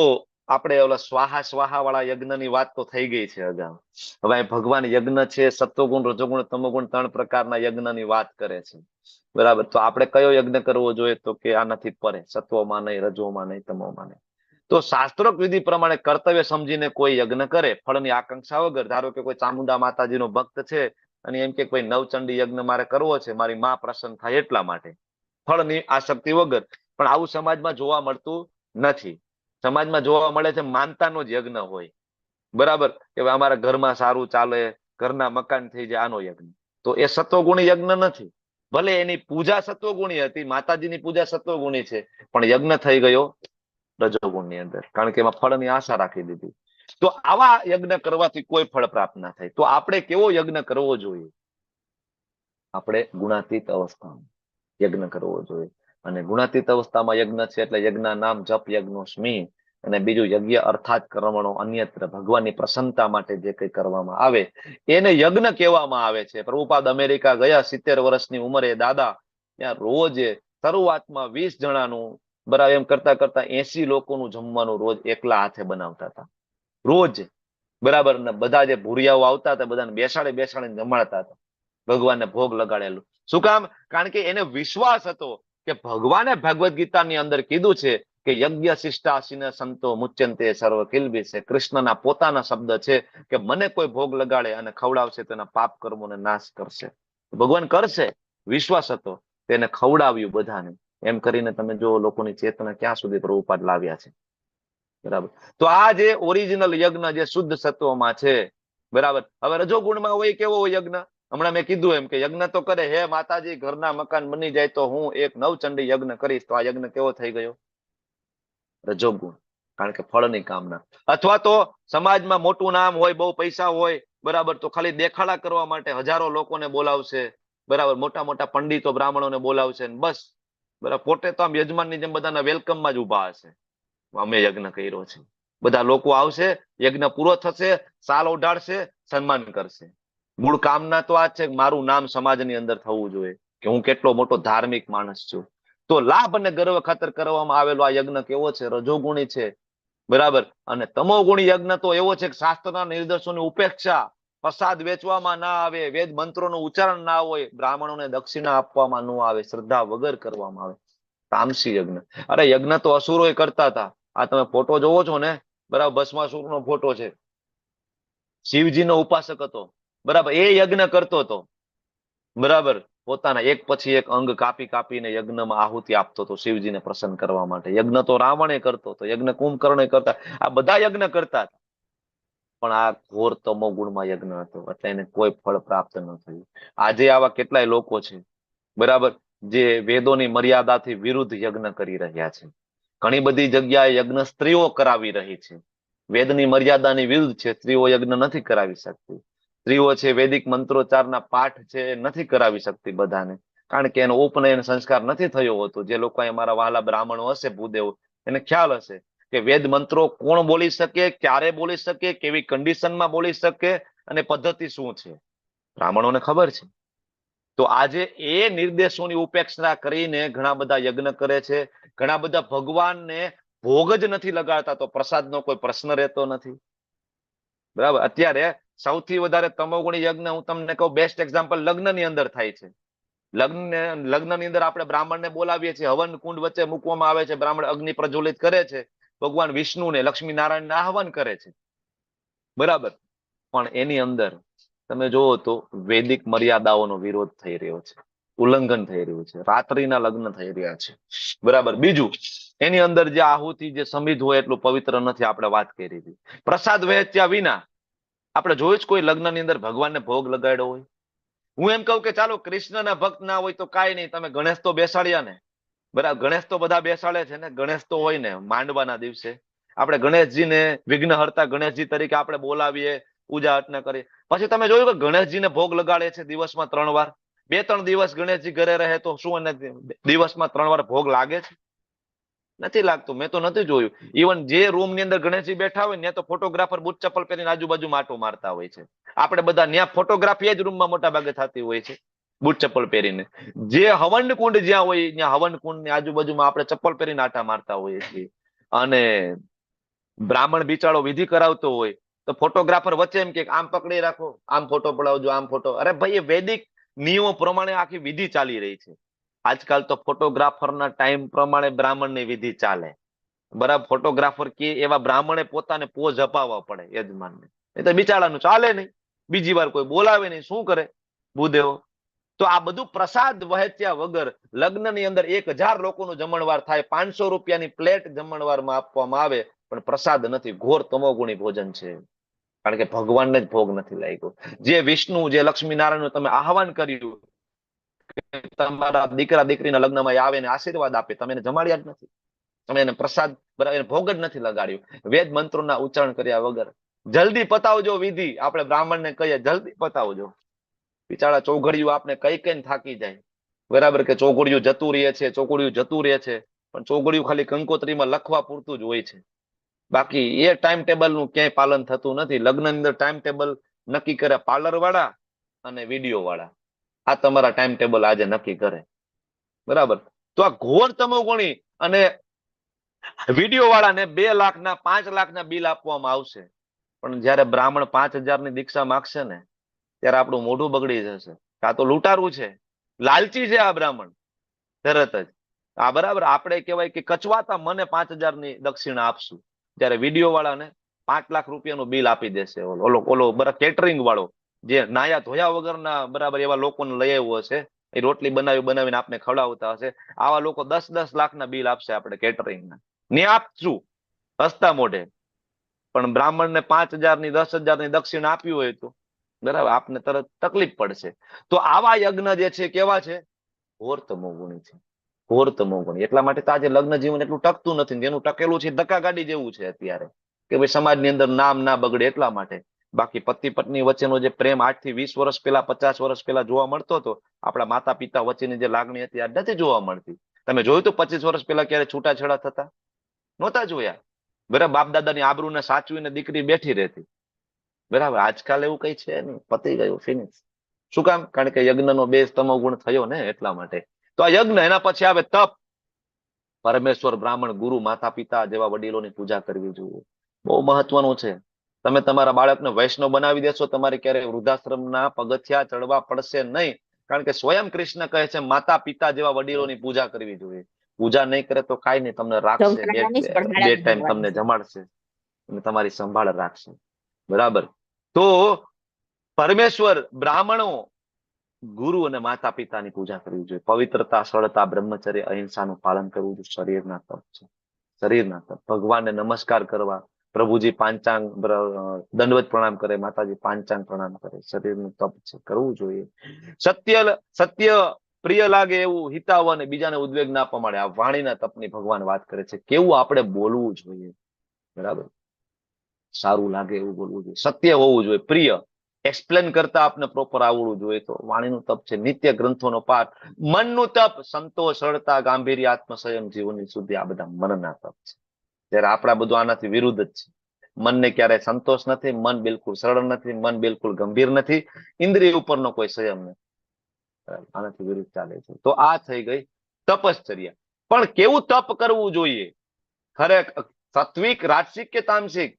આપણે ઓલા સ્વાહા સ્વાહા વાળા યજ્ઞની વાત તો થઈ ગઈ છે અગાઉ. હવે ભગવાન યજ્ઞ છે, સત્વગુણ, રજોગુણ, તમોગુણ 3 પ્રકારના યજ્ઞની વાત કરે છે. બરાબર, તો આપણે કયો યજ્ઞ કરવો જોઈએ? તો કે આનાથી પરે, સત્વમાં નહીં, રજોમાં નહીં, તમોમાં નહીં. તો શાસ્ત્રોક્ત વિધિ પ્રમાણે કર્તવ્ય સમજીને કોઈ યજ્ઞ કરે, ફળની આકાંક્ષા વગર. ધારો કે કોઈ ચામુંડા માતાજીનો ભક્ત છે અને એમ કે કોઈ નવચંડી યજ્ઞ મારે કરવો છે, મારી માં પ્રસન્ન થાય એટલા માટે, ફળની આસક્તિ વગર. પણ આવું સમાજમાં જોવા મળતું નથી. સમાજમાં જોવા મળે છે માનતાનો જ યજ્ઞ હોય. બરાબર, કે અમારા ઘરમાં સારું ચાલે, ઘરના મકાન થઈ જાય, આનો યજ્ઞ. તો એ સત્વગુણી યજ્ઞ નથી. ભલે એની પૂજા સત્વગુણી હતી, માતાજીની પૂજા સત્વગુણી છે, પણ યજ્ઞ થઈ ગયો રજોગુણની અંદર, કારણ કે એમાં ફળની આશા રાખી દીધી. તો આવા યજ્ઞ કરવાથી કોઈ ફળ પ્રાપ્ત ના થાય. તો આપણે કેવો યજ્ઞ કરવો જોઈએ? આપણે ગુણાતીત અવસ્થામાં યજ્ઞ કરવો જોઈએ. અને ગુણાતીત અવસ્થામાં યજ્ઞ છે એટલે યજ્ઞ નામ જપ યજ્ઞોસ્મી. અને બીજું યજ્ઞ અર્થાત કર્મણો અન્યત્ર, ભગવાનની પ્રસન્નતા માટે જે કંઈ કરવામાં આવે એને યજ્ઞ કહેવામાં આવે છે. પ્રભુપાદ અમેરિકા ગયા 70 વર્ષની ઉંમરે, દાદા ત્યાં રોજ શરૂઆતમાં 20 જણાનું, બરાબર, એમ કરતા કરતા 80 લોકોનું જમવાનું રોજ એકલા હાથે બનાવતા હતા રોજ. બરાબર, ને બધા જે ભૂરિયાઓ આવતા હતા બધાને બેસાડી બેસાડીને જમાડતા હતા, ભગવાનને ભોગ લગાડેલું. શું કામ? કારણ કે એને વિશ્વાસ હતો કે ભગવાને ભગવદ્ ગીતાની અંદર કીધું છે કે યજ્ઞ શિષ્ટાસીન સંતો મુચ્યંતે સર્વ કિલ્બિષે. કૃષ્ણના પોતાના શબ્દ છે કે મને કોઈ ભોગ લગાડે અને ખવડાવશે તેના પાપ કર્મોને નાશ કરશે. ભગવાન કરશે, વિશ્વાસ હતો, તેને ખવડાવ્યું બધાને. એમ કરીને તમે જો લોકોની ચેતના ક્યાં સુધી પ્રભુપાદ લાવ્યા છે. બરાબર, તો આ જે ઓરિજિનલ યજ્ઞ જે શુદ્ધ સત્વમાં છે, બરાબર. હવે રજોગુણમાં હોય કેવો યજ્ઞ? હમણાં મેં કીધું એમ કે યજ્ઞ તો કરે, હે માતાજી ઘરના મકાન બની જાય તો હું એક નવચંડી યજ્ઞ કરીશ, તો આ યજ્ઞ કેવો થઈ ગયો? રજોગુણ. કારણ કે ફળની કામના. અથવા તો સમાજમાં મોટું નામ હોય, બહુ પૈસા હોય, બરાબર, તો ખાલી દેખાડા કરવા માટે હજારો લોકોને બોલાવશે, બરાબર, મોટા મોટા પંડિતો બ્રાહ્મણોને બોલાવશે, બસ, બરાબર, પોતે તો આમ યજમાનની જેમ બધાના વેલકમમાં જ ઉભા હશે. અમે યજ્ઞ કર્યો છે, બધા લોકો આવશે, યજ્ઞ પૂરો થશે, સાલ ઓઢાડશે, સન્માન કરશે. મૂળ કામના તો આ જ છે કે મારું નામ સમાજની અંદર થવું જોઈએ, કે હું કેટલો મોટો ધાર્મિક માણસ છું. તો લાભ અને ગર્વ ખાતર કરવામાં આવેલો આ યજ્ઞ કેવો છે? રજોગુણી છે, બરાબર. અને તમોગુણી યજ્ઞ તો એવો છે કે શાસ્ત્રના નિર્દેશોની ઉપેક્ષા, પ્રસાદ વેચવામાં ના આવે, વેદ મંત્રોનું ઉચ્ચારણ ના હોય, બ્રાહ્મણોને દક્ષિણા આપવામાં ન આવે, શ્રદ્ધા વગર કરવામાં આવે. તામસી યજ્ઞ. અરે યજ્ઞ તો અસુરોય કરતા હતા. આ તમે ફોટો જોવો છો ને, બરાબર, ભસ્માસુરનો ફોટો છે. શિવજીનો ઉપાસક હતો, બરાબર, એ યજ્ઞ કરતો હતો, બરાબર, પોતાના એક પછી એક અંગ કાપી કાપીને યજ્ઞમાં આહુતિ આપતો હતો શિવજીને પ્રસન્ન કરવા માટે. યજ્ઞ તો રાવણે કરતો હતો, યજ્ઞ કુંભકર્ણે કરતા, આ બધા યજ્ઞ કરતા હતા. પણ આ ઘોર તમોગુણમાં યજ્ઞ હતો, એટલે એને કોઈ ફળ પ્રાપ્ત ન થયું. આજે આવા કેટલાય લોકો છે, બરાબર, જે વેદોની મર્યાદાથી વિરુદ્ધ યજ્ઞ કરી રહ્યા છે. ઘણી બધી જગ્યાએ યજ્ઞ સ્ત્રીઓ કરાવી રહી છે. વેદની મર્યાદાની વિરુદ્ધ છે, સ્ત્રીઓ યજ્ઞ નથી કરાવી શકતી. સ્ત્રીઓ છે વૈદિક મંત્રોચ્ચારના પાઠ છે નથી કરાવી શકતી બધાને, કારણ કે એનો ઉપનયન સંસ્કાર નથી થયો હોતો. જે લોકો અમારા વહાલા બ્રાહ્મણો હશે, ભૂદેવો, એને ખ્યાલ હશે કે વેદ મંત્રો કોણ બોલી શકે, ક્યારે બોલી શકે, કેવી કન્ડિશનમાં બોલી શકે, અને પદ્ધતિ શું છે, બ્રાહ્મણોને ખબર છે. તો આજે એ નિર્દેશોની ઉપેક્ષા કરીને ઘણા બધા યજ્ઞ કરે છે. ઘણા બધા ભગવાનને ભોગ જ નથી લગાડતા, તો પ્રસાદનો કોઈ પ્રશ્ન રહેતો નથી, બરાબર. અત્યારે સૌથી વધારે તમોગુણી યજ્ઞ હું તમને કહું, બેસ્ટ એક્ઝામ્પલ લગ્નની અંદર થાય છે. લગ્નની અંદર આપણે બ્રાહ્મણને બોલાવીએ છીએ, હવન કુંડ વચ્ચે મૂકવામાં આવે છે, બ્રાહ્મણ અગ્નિ પ્રજ્વલિત કરે છે, ભગવાન વિષ્ણુને, લક્ષ્મી નારાયણને આહવાન કરે છે, બરાબર. પણ એની અંદર તમે જોવો તો વૈદિક મર્યાદાઓનો વિરોધ થઈ રહ્યો છે, ઉલ્લંઘન થઈ રહ્યું છે, રાત્રિના લગ્ન થઈ રહ્યા છે, બરાબર. બીજું, એની અંદર જે આહુતિ, જે સમિધ હોય એટલું પવિત્ર નથી. આપણે વાત કરી હતી પ્રસાદ વહેંચ્યા વિના. આપણે જોયું જ કોઈ લગ્નની અંદર ભગવાનને ભોગ લગાડ્યો હોય? હું એમ કહું કે ચાલો કૃષ્ણના ભક્ત ના હોય તો કાંઈ નહીં, તમે ગણેશ તો બેસાડ્યા ને, બરાબર. ગણેશ તો બધા બેસાડે છે ને, ગણેશ તો હોય ને માંડવાના દિવસે. આપણે ગણેશજીને વિઘ્નહર્તા ગણેશજી તરીકે આપણે બોલાવીએ, પૂજા અર્ચના કરીએ. પછી તમે જોયું કે ગણેશજીને ભોગ લગાડે છે દિવસમાં 3 વાર. 2-3 દિવસ ગણેશજી ઘરે રહે તો શું એને દિવસમાં 3 વાર ભોગ લાગે છે? નથી લાગતું. મેં તો નથી જોયું. ઇવન જે રૂમ ની અંદર ગણેશજી બેઠા હોય ને, તો ફોટોગ્રાફર બૂટ ચપ્પલ પહેરીને આજુબાજુ માટો મારતા હોય છે. આપણે બધા ત્યાં ફોટોગ્રાફી જ રૂમમાં મોટા ભાગે થતી હોય છે, બૂટ ચપ્પલ પહેરીને. જે હવન કુંડ જ્યાં હોય, ત્યાં હવન કુંડ ની આજુબાજુમાં આપણે ચપ્પલ પહેરીને આટા મારતા હોઈએ છીએ. અને બ્રાહ્મણ બિચારો વિધિ કરાવતો હોય તો ફોટોગ્રાફર વચ્ચે એમ કે આમ પકડી રાખો, આમ ફોટો પડાવજો, આમ ફોટો. અરે ભાઈ, એ વૈદિક નિયમો પ્રમાણે આખી વિધિ ચાલી રહી છે. આજકાલ તો ફોટોગ્રાફરના ટાઈમ પ્રમાણે બ્રાહ્મણની વિધિ ચાલે, બરાબર. ફોટોગ્રાફર કે એવા બ્રાહ્મણે પોતાને પોઝ અપાવવા પડે યજમાનને, એ તો બિચારાનું ચાલે નહીં. બીજી વાર કોઈ બોલાવે નહીં, શું કરે ભૂદેવો? તો આ બધું પ્રસાદ વહેંચ્યા વગર લગ્નની અંદર 1000 લોકોનું જમણવાર થાય, 500 રૂપિયાની પ્લેટ જમણવારમાં આપવામાં આવે, પણ પ્રસાદ નથી. ઘોર તમોગુણી ભોજન છે, કારણ કે ભગવાનને જ ભોગ નથી લાગ્યો. જે વિષ્ણુ, જે લક્ષ્મી નારાયણનું તમે આહવાન કર્યું, તમારા દીકરા દીકરીના લગ્નમાં આવે ને આશીર્વાદ આપે, તમે એને જમાડ્યા જ નથી. તમે એને પ્રસાદ, એને ભોગ જ નથી લગાડ્યું. વેદ મંત્રોના ઉચ્ચારણ કર્યા વગર જલ્દી પતાવજો વિધિ. આપણે બ્રાહ્મણને કહીએ જલ્દી પતાવજો, બિચારા ચોઘડિયું આપણે કઈ કઈ થાકી જાય, બરાબર, કે ચોઘડિયું જતું રહે છે, ચોઘડિયું જતું રહે છે. પણ ચોઘડિયું ખાલી કંકોત્રીમાં લખવા પૂરતું જ હોય છે. બાકી એ ટાઈમ ટેબલ નું ક્યાંય પાલન થતું નથી. લગ્નની અંદર ટાઈમ ટેબલ નક્કી કરે પાર્લર વાળા અને વિડીયો વાળા. આ તમારા ટાઈમ ટેબલ આજે નક્કી કરે, બરાબર. તો આ ઘોર તમોગુણી. અને વિડીયો વાળાને 2 લાખના 5 લાખના બિલ આપવામાં આવશે, પણ જયારે બ્રાહ્મણ 5000 ની દીક્ષા માગશે ને, ત્યારે આપણું મોઢું બગડી જશે. આ તો લૂંટારું છે, લાલચી છે આ બ્રાહ્મણ. તરત જ આ, બરાબર, આપણે કહેવાય કે કચવાતા મને 5000 ની દક્ષિણા આપશું, ત્યારે વિડીયો વાળાને 5 લાખ રૂપિયાનું બિલ આપી દેશે. ઓલો બરાબર કેટરિંગ વાળો, જે નાયા ધોયા વગરના, બરાબર, એવા લોકોને લઈ આવ્યો હશે, એ રોટલી બનાવીને આપણે ખવડાવતા હશે. આવા લોકો 10-10 લાખના બિલ આપશે આપણે કેટરિંગના. ને આપશું હસતા મોઢે. પણ બ્રાહ્મણને 5000 ની 10,000 ની દક્ષિણા આપ્યું હોય તો બરાબર, આપને તરત તકલીફ પડશે. તો આવા યજ્ઞ જે છે કેવા છે? ઘોર તમોગુણી છે, ઘોર તમોગુણી. એટલા માટે તો આજે લગ્ન જીવન એટલું ટકતું નથી ને જેનું ટકેલું છે ધક્કા ગાડી જેવું છે અત્યારે, કે ભાઈ સમાજની અંદર નામ ના બગડે એટલા માટે. બાકી પતિ પત્ની વચ્ચેનો જે પ્રેમ 8 થી 20 વર્ષ પહેલા, 50 વર્ષ પહેલા જોવા મળતો હતો, આપણા માતા પિતા વચ્ચેની જે લાગણી હતી આજ નથી જોવા મળતી. તમે જોયું તો 25 વર્ષ પહેલા ક્યારે છૂટાછેડા થતા? નહોતા જોયા. બરાબર, બાપ દાદાની આબરૂને સાચવીને દીકરી બેઠી રહેતી. બરાબર, આજકાલ એવું કઈ છે નહીં, પતી ગયું, ફિનિશ. શું કામ? કારણ કે યજ્ઞનો બેઝ તમોગુણ થયો ને, એટલા માટે. તો આ યજ્ઞ, એના પછી આવે તપ. પરમેશ્વર, બ્રાહ્મણ, ગુરુ, માતા પિતા જેવા વડીલોની પૂજા કરવી જોઈએ. બહુ મહત્વનું છે. તમે તમારા બાળકને વૈષ્ણવ બનાવી દેશો, તમારે ક્યારેય વૃદ્ધાશ્રમના પગથિયા ચડવા પડશે નહીં. કારણ કે સ્વયં કૃષ્ણ કહે છે માતા પિતા જેવા વડીલોની પૂજા કરવી જોઈએ. પૂજા નહીં કરે તો કાંઈ નહીં, તમને રાખશે, બે ટાઈમ તમને જમાડશે અને તમારી સંભાળ રાખશે. બરાબર. તો પરમેશ્વર, બ્રાહ્મણો, ગુરુ અને માતા પિતાની પૂજા કરવી જોઈએ. પવિત્રતા, સરળતા, બ્રહ્મચર્ય, અહિંસાનું પાલન કરવું જોઈએ. શરીરના તપ છે, શરીરના તપ. ભગવાનને નમસ્કાર કરવા, પ્રભુજી પાંચાંગ દંડવત પ્રણામ કરે, માતાજી પાંચાંગ પ્રણામ કરે. શરીરનું તપ છે, કરવું જોઈએ. સત્ય પ્રિય લાગે એવું હિતાવ અને બીજાને ઉદ્વેગ ના પમાડે, આ વાણીના તપની ભગવાન વાત કરે છે. કેવું આપણે બોલવું જોઈએ. બરાબર, સારું લાગે એવું બોલવું જોઈએ, સત્ય હોવું જોઈએ, પ્રિય, એક્સપ્લેન કરતા આપને પ્રોપર આવડવું જોઈએ. તો વાણીનું તપ છે. નિત્ય ગ્રંથોનો પાઠ, મનનું તપ, સંતોષ, સરળતા, ગાંભીર્ય, આત્મસંયમ, જીવનની શુદ્ધિ, આ બધા મનના તપ છે. ત્યારે આપણા બધું આનાથી વિરુદ્ધ જ છે. મનને ક્યારેય સંતોષ નથી, મન બિલકુલ સરળ નથી, મન બિલકુલ ગંભીર નથી, ઇન્દ્રિય ઉપરનો કોઈ સંયમ નથી. આનાથી વિરુદ્ધ ચાલે છે. તો આ થઈ ગઈ તપશ્ચર્યા. પણ કેવું તપ કરવું જોઈએ? ખરેખર સાત્વિક, રાજસિક કે તામસિક?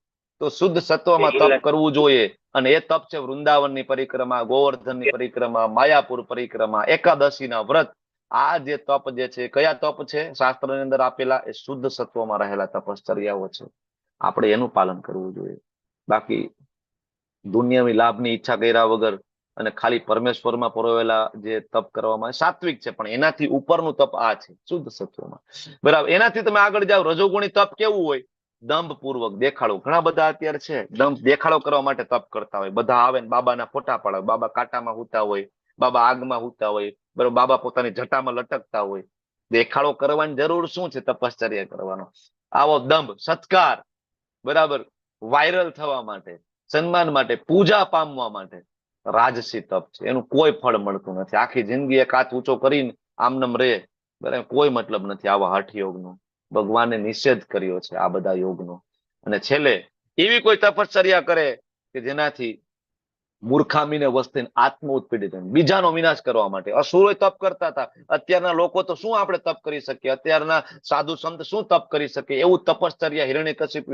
તો શુદ્ધ સત્વમાં તપ કરવું જોઈએ. અને એ તપ છે વૃંદાવનની પરિક્રમા, ગોવર્ધનની પરિક્રમા, માયાપુર પરિક્રમા, એકાદશીના વ્રત. આ જે તપ જે છે, કયા તપ છે શાસ્ત્રની અંદર આપેલા? એ શુદ્ધ સત્વમાં રહેલા તપશ્ચર્યાઓ છે. આપણે એનું પાલન કરવું જોઈએ. બાકી દુનિયાવી લાભની ઈચ્છા કર્યા વગર અને ખાલી પરમેશ્વરમાં પરોવેલા જે તપ કરવામાં સાત્વિક છે, પણ એનાથી ઉપરનું તપ આ છે શુદ્ધ સત્વમાં. બરાબર, એનાથી તમે આગળ જાઓ. રજોગુણી તપ કેવું હોય? દંભ પૂર્વક, દેખાડો. ઘણા બધા અત્યારે છે દંભ દેખાડો કરવા માટે તપ કરતા હોય. બધા આવે ને બાબાના ફોટા પાડે, બાબા કાંટામાં હુતા હોય, બાબા આગમાં હુતા હોય, બરાબર, બાબા પોતાની જટામાં લટકતા હોય. દેખાડો કરવાની જરૂર શું છે? તપશ્ચર્યા કરવાનો. આવો દંભ, સત્કાર, બરાબર, વાયરલ થવા માટે, સન્માન માટે, પૂજા પામવા માટે, રાજસી તપ છે. એનું કોઈ ફળ મળતું નથી. આખી જિંદગી એક હાથ ઊંચો કરીને આમનમ રહે, બરાબર, કોઈ મતલબ નથી આવા હઠ યોગનો. ભગવાને નિષેધ કર્યો છે આ બધા યોગનો. અને છેલ્લે એવી કોઈ તપશ્ચર્યા કરે કે જેનાથી મૂર્ખામીને વસ્તીને આત્મ ઉત્પીડિત, બીજાનો વિનાશ કરવા માટે. અસુરો તપ કરતા હતા. અત્યારના લોકો તો શું આપણે તપ કરી શકીએ? અત્યારના સાધુ સંત શું તપ કરી શકે? એવું તપશ્ચર્યા હિરણ્યકશિપુ,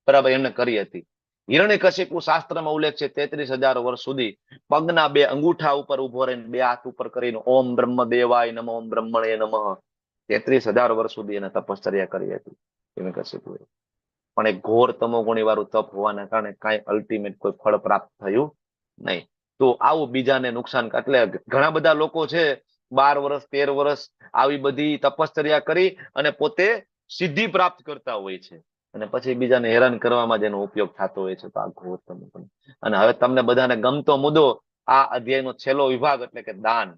બરાબર, એમને કરી હતી. હિરણ્યકશિપુ શાસ્ત્રમાં ઉલ્લેખ છે 33,000 વર્ષ સુધી પગના 2 અંગૂઠા ઉપર ઉભો રહીને 2 હાથ ઉપર કરીને ઓમ બ્રહ્મ દેવાય નમઃ, ઓમ બ્રહ્મણે નમઃ, 33,000 વર્ષ સુધી એને તપશ્ચર્યા કરી હતી હિરણ્યકશિપુએ. પણ એક ઘોર તમોગુણી વાળું તપ હોવાના કારણે કાંઈ અલ્ટિમેટ કોઈ ફળ પ્રાપ્ત થયું નહીં. તો આવું બીજાને નુકસાન. એટલે ઘણા બધા લોકો છે 12 વર્ષ 13 વર્ષ આવી બધી તપશ્ચર્યા કરી અને પોતે સિદ્ધિ પ્રાપ્ત કરતા હોય છે, અને પછી બીજાને હેરાન કરવામાં જ એનો ઉપયોગ થતો હોય છે. તો આ ઘોર તમોગુણી. અને હવે તમને બધાને ગમતો મુદ્દો, આ અધ્યાયનો છેલ્લો વિભાગ, એટલે કે દાન.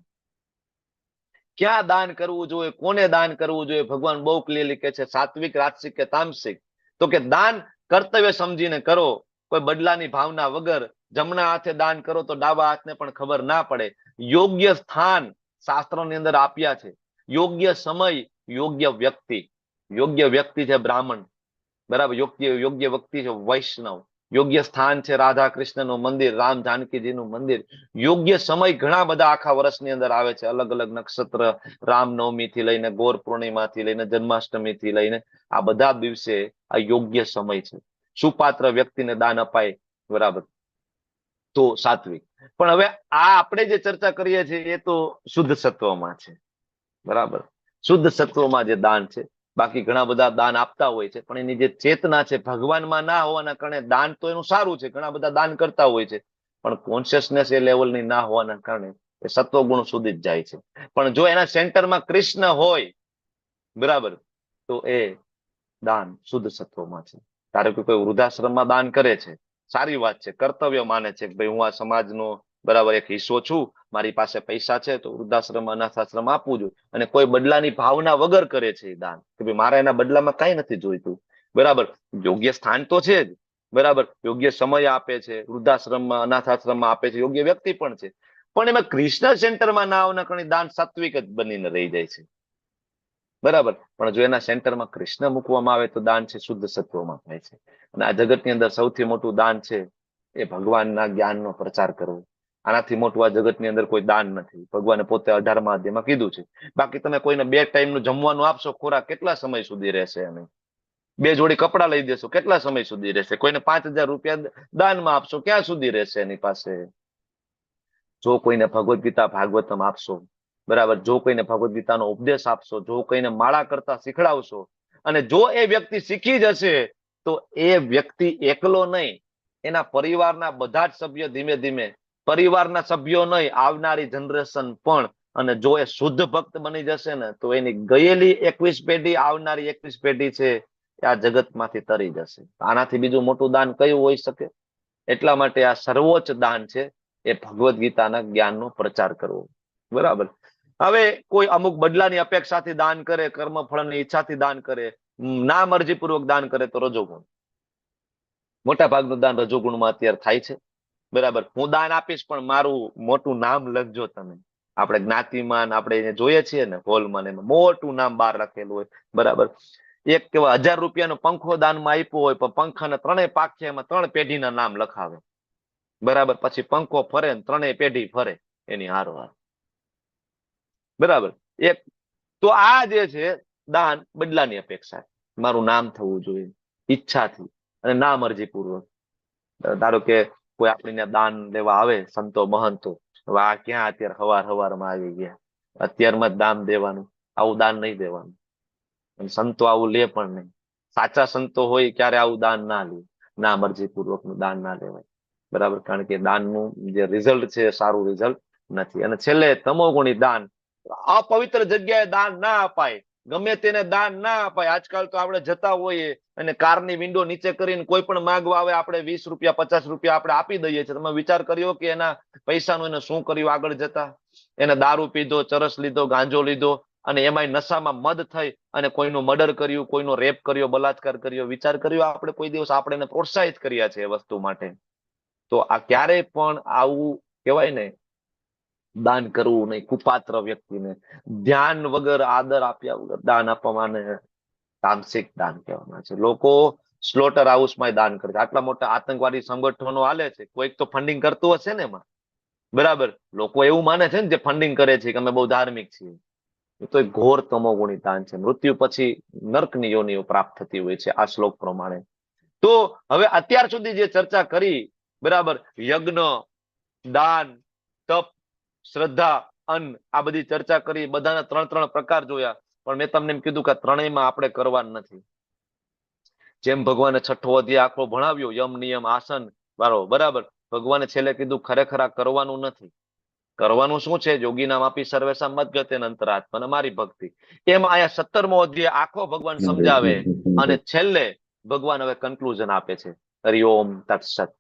ક્યાં દાન કરવું જોઈએ, કોને દાન કરવું જોઈએ? ભગવાન બહુ ક્લિયરલી કહે છે, સાત્વિક, રાજસિક કે તામસિક? તો કે દાન કર્તવ્ય સમજીને કરો, કોઈ બદલાની ભાવના વગર. જમણા હાથે દાન કરો તો ડાબા હાથને પણ ખબર ના પડે. યોગ્ય સ્થાન શાસ્ત્રોની અંદર આપ્યા છે. યોગ્ય સમય, યોગ્ય વ્યક્તિ. યોગ્ય વ્યક્તિ છે બ્રાહ્મણ, બરાબર, યોગ્ય વ્યક્તિ છે વૈષ્ણવ. યોગ્ય સ્થાન છે રાધા કૃષ્ણનું મંદિર, રામ જાનકીજીનું મંદિર. યોગ્ય સમય ઘણા બધા આખા વર્ષની અંદર આવે છે. અલગ અલગ નક્ષત્ર, રામનવમી થી લઈને ગૌર પૂર્ણિમા થી લઈને જન્માષ્ટમી થી લઈને આ બધા દિવસે આ યોગ્ય સમય છે. સુપાત્ર વ્યક્તિને દાન અપાય, બરાબર, તો સાત્વિક. પણ હવે આ આપણે જે ચર્ચા કરીએ છીએ એ તો શુદ્ધ સત્વમાં છે, બરાબર, શુદ્ધ સત્વમાં જે દાન છે. બાકી ઘણા બધા દાન આપતા હોય છે, પણ એની જે ચેતના છે ભગવાનમાં ના હોવાના કારણે દાન તો એનું સારું છે, ઘણા બધા દાન કરતા હોય છે, પણ કોન્શિયસનેસ એ લેવલની ના હોવાના કારણે એ સત્વગુણ સુધી જ જાય છે. પણ જો એના સેન્ટરમાં કૃષ્ણ હોય, બરાબર, તો એ દાન શુદ્ધ સત્વમાં છે. ધારો કે કોઈ વૃદ્ધાશ્રમમાં દાન કરે છે, સારી વાત છે, કર્તવ્ય માને છે કે ભાઈ હું આ સમાજનો બરાબર એક હિસ્સો છું, મારી પાસે પૈસા છે તો વૃદ્ધાશ્રમ અનાથાશ્રમ આપવું જોઈએ, અને કોઈ બદલાની ભાવના વગર કરે છે એ દાન કે ભાઈ મારે એના બદલામાં કઈ નથી જોઈતું, બરાબર. યોગ્ય સ્થાન તો છે જ, બરાબર, યોગ્ય સમય આપે છે, વૃદ્ધાશ્રમમાં અનાથાશ્રમમાં આપે છે, યોગ્ય વ્યક્તિ પણ છે, પણ એમાં કૃષ્ણ સેન્ટરમાં ના આવના કારણે દાન સાત્વિક જ બનીને રહી જાય છે, બરાબર. પણ જો એના સેન્ટરમાં કૃષ્ણ મૂકવામાં આવે તો દાન છે શુદ્ધ સત્વમાં થાય છે. અને આ જગતની અંદર સૌથી મોટું દાન છે એ ભગવાનના જ્ઞાનનો પ્રચાર કરવો. આનાથી મોટું આ જગતની અંદર કોઈ દાન નથી. ભગવાને પોતે 18મા અધ્યાયમાં કીધું છે. બાકી તમે કોઈને 2 ટાઈમનું જમવાનું આપશો, ખોરાક કેટલા સમય સુધી રહેશે? અને 2 જોડી કપડા લઈ દેશો, કેટલા સમય સુધી રહેશે? કોઈને 5000 રૂપિયા દાનમાં આપશો, ક્યાં સુધી રહેશે એની પાસે? જો કોઈને ભગવદ્ ગીતા ભાગવતમ આપશો, બરાબર, જો કોઈને ભગવદ્ ગીતાનો ઉપદેશ આપશો, જો કોઈને માળા કરતા શીખડાવશો, અને જો એ વ્યક્તિ શીખી જશે તો એ વ્યક્તિ એકલો નહીં, એના પરિવારના બધા જ સભ્યો ધીમે ધીમે, પરિવારના સભ્યો નહીં, આવનારી જનરેશન પણ, અને જો એ શુદ્ધ ભક્ત બની જશે ને તો એની ગયેલી 21 પેઢી, આવનારી 21 પેઢી છે એ આ જગતમાંથી તરી જશે. આનાથી બીજું મોટું દાન કયું હોઈ શકે? એટલા માટે આ સર્વોચ્ચ દાન છે એ ભગવદ્ ગીતાના જ્ઞાનનો પ્રચાર કરવો, બરાબર. હવે કોઈ અમુક બદલાની અપેક્ષાથી દાન કરે, કર્મફળની ઈચ્છાથી દાન કરે, ના મરજીપૂર્વક દાન કરે તો રજોગુણ. મોટા ભાગનું દાન રજોગુણમાં અત્યારે થાય છે, બરાબર. હું દાન આપીશ પણ મારું મોટું નામ લખજો તમે. આપણે જ્ઞાતિમાં આપણે જોઈએ છીએ ને હોલમાં, એમાં મોટું નામ બહાર લખેલું હોય, બરાબર. એક કેવા 1000 રૂપિયાનો પંખો દાનમાં આપ્યો હોય, પણ પંખાના 3 પાખિયામાં 3 પેઢીના નામ લખાવે, બરાબર. પછી પંખો ફરે ને 3 પેઢી ફરે એની હારોહાર, બરાબર. એક તો આ જે છે દાન બદલાની અપેક્ષા, મારું નામ થવું જોઈએ ઈચ્છાથી અને ના મરજીપૂર્વક. ધારો કે કોઈ આપણને દાન લેવા આવે, સંતો મહંતો, હવે આ ક્યાં અત્યારે હવારમાં આવી ગયા, અત્યારમાં જ દાન દેવાનું, આવું દાન નહીં દેવાનું. અને સંતો આવું લે પણ નહીં. સાચા સંતો હોય ક્યારે આવું દાન ના લે, ના મરજીપૂર્વકનું દાન ના લેવાય, બરાબર. કારણ કે દાનનું જે રિઝલ્ટ છે સારું રિઝલ્ટ નથી. અને છેલ્લે તમોગુણી દાન, અપવિત્ર જગ્યાએ દાન ના અપાય, ગમે તેને દાન ના અપાય. આજકાલ તો આપણે જતા હોઈએ અને કારની વિન્ડો નીચે કરીને કોઈ પણ માંગવા આવે, આપણે 20 રૂપિયા 50 રૂપિયા આપણે આપી દઈએ છીએ. તમે વિચાર કર્યો કે એના પૈસાનું એને શું કર્યું આગળ જતા? એને દારૂ પીધો, ચરસ લીધો, ગાંજો લીધો, અને એમાંય નશામાં મદ થઈ અને કોઈનું મર્ડર કર્યું, કોઈનો રેપ કર્યો, બલાત્કાર કર્યો. વિચાર કર્યો આપણે કોઈ દિવસ આપણે એને પ્રોત્સાહિત કર્યા છે એ વસ્તુ માટે? તો આ ક્યારેય પણ આવું કહેવાય ને, દાન કરવું નહીં. કુપાત્ર વ્યક્તિને ધ્યાન વગર, આદર આપ્યા વગર દાન આપવાને તામસિક દાન કહેવામાં છે. લોકો સ્લોટર હાઉસમાં દાન કરે છે. આટલા મોટા આતંકવાદી સંગઠનો હાલે છે, કોઈક તો ફંડિંગ કરતું હશે ને એમાં, બરાબર. લોકો એવું માને છે ને જે ફંડિંગ કરે છે કે અમે બહુ ધાર્મિક છીએ. એ તો એક ઘોર તમોગુણી દાન છે. મૃત્યુ પછી નર્કની યોનિઓ પ્રાપ્ત થતી હોય છે આ શ્લોક પ્રમાણે. તો હવે અત્યાર સુધી જે ચર્ચા કરી, બરાબર, યજ્ઞ, દાન, તપ, શ્રદ્ધા, અન્ન, આ બધી ચર્ચા કરી, બધાના 3 પ્રકાર જોયા. પણ મેં તમને એમ કીધું કે ત્રણેયમાં આપણે કરવાનું નથી. જેમ ભગવાને 6થો અધ્યાય આખો ભણાવ્યો, યમ, નિયમ, આસન, બરાબર, ભગવાને છેલ્લે કીધું ખરેખર આ કરવાનું નથી. કરવાનું શું છે? યોગી નામ આપી સર્વેશા મદગતે અંતરાત્મા, મારી ભક્તિ. એમ આયા 17મો અધ્યાય આખો ભગવાન સમજાવે, અને છેલ્લે ભગવાન હવે કન્ક્લુઝન આપે છે. હરિ ઓમ તત્સત.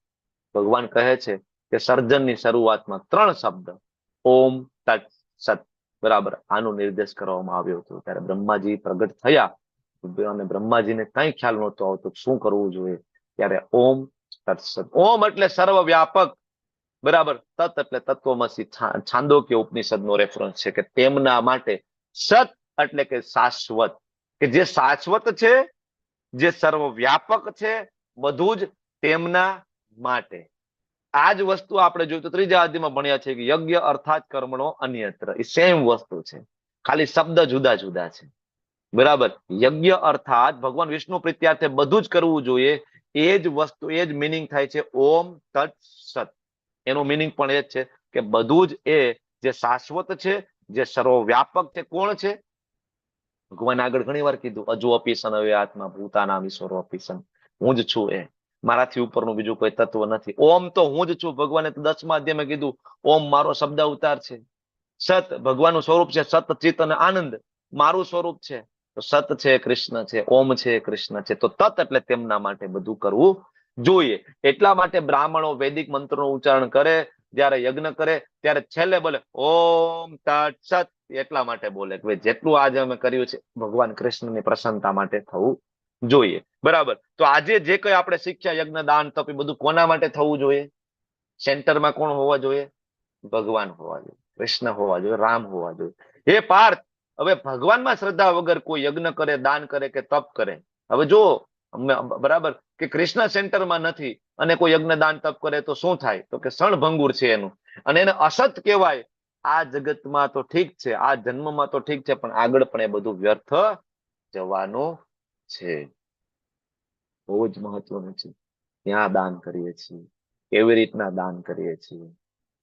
ભગવાન કહે છે કે સર્જનની શરૂઆતમાં 3 શબ્દ ઓમ તત્સત, બરાબર, આનો નિર્દેશ કરવામાં આવ્યો હતો. ત્યારે બ્રહ્માજી પ્રગટ થયા અને બ્રહ્માજીને કઈ ખ્યાલ નહોતો આવતો શું કરવું જોઈએ. ત્યારે ઓમ તત્સત, ઓમ એટલે સર્વવ્યાપક, બરાબર. તત એટલે તત્વમસી, છાંદોક્ય ઉપનિષદનો રેફરન્સ છે કે તેમના માટે. સત એટલે કે શાશ્વત, કે જે શાશ્વત છે, જે સર્વવ્યાપક છે, બધું જ તેમના માટે. આ જ વસ્તુ આપણે જોયું તો 3જા અધ્યાયમાં ભણ્યા છે કે યજ્ઞ અર્થાત કર્મણો અન્યત્ર, એ સેમ વસ્તુ છે, ખાલી શબ્દ જુદા જુદા છે, બરાબર. યજ્ઞ અર્થાત ભગવાન વિષ્ણુ પ્રીત્યાર્થે બધું જ કરવું જોઈએ, એ જ વસ્તુ, એ જ મિનિંગ થાય છે ઓમ તત્ સત. એનું મિનિંગ પણ એ જ છે કે બધું જ એ જે શાશ્વત છે, જે સર્વવ્યાપક છે. કોણ છે? ભગવાન આગળ ઘણી વાર કીધું, અજુ અપીસન હવે આત્મા ભૂતાનામ ઈશ્વરો અપીસન, હું જ છું એ, મારાથી ઉપરનું બીજું કોઈ તત્વ નથી. ઓમ તો હું જ છું. ભગવાને 10મા અધ્યાયમાં કીધું ઓમ મારો શબ્દ અવતાર છે. સત ભગવાનનું સ્વરૂપ છે, સત, ચિત અને આનંદ મારું સ્વરૂપ છે. તો સત છે કૃષ્ણ છે, ઓમ છે કૃષ્ણ છે. તો તત એટલે તેમના માટે બધું કરવું જોઈએ. એટલા માટે બ્રાહ્મણો વૈદિક મંત્રનું ઉચ્ચારણ કરે, જ્યારે યજ્ઞ કરે ત્યારે છેલ્લે બોલે ઓમ તત્સત. એટલા માટે બોલે કે ભાઈ જેટલું આજે અમે કર્યું છે ભગવાન કૃષ્ણની પ્રસન્નતા માટે થવું જોઈએ. બરાબર. તો આજે જે કઈ આપણે શીખ્યા યજ્ઞ દાન તપ એ બધું કોના માટે થવું જોઈએ? સેન્ટરમાં કોણ હોવા જોઈએ? ભગવાન હોવા જોઈએ, કૃષ્ણ હોવા જોઈએ, રામ હોવા જોઈએ. હે પાર્થ, હવે ભગવાનમાં શ્રદ્ધા વગર કોઈ યજ્ઞ કરે, દાન કરે કે તપ કરે, હવે જો બરાબર કે કૃષ્ણ સેન્ટરમાં નથી અને કોઈ યજ્ઞ દાન તપ કરે તો શું થાય? તો કે ક્ષણભંગુર છે એનું, અને એને અસત કહેવાય. આ જગતમાં તો ઠીક છે, આ જન્મમાં તો ઠીક છે, પણ આગળ પણ એ બધું વ્યર્થ જવાનું છે. બહુ જ મહત્વનું છે. ક્યાં દાન કરીએ છીએ, કેવી રીતના દાન કરીએ છીએ,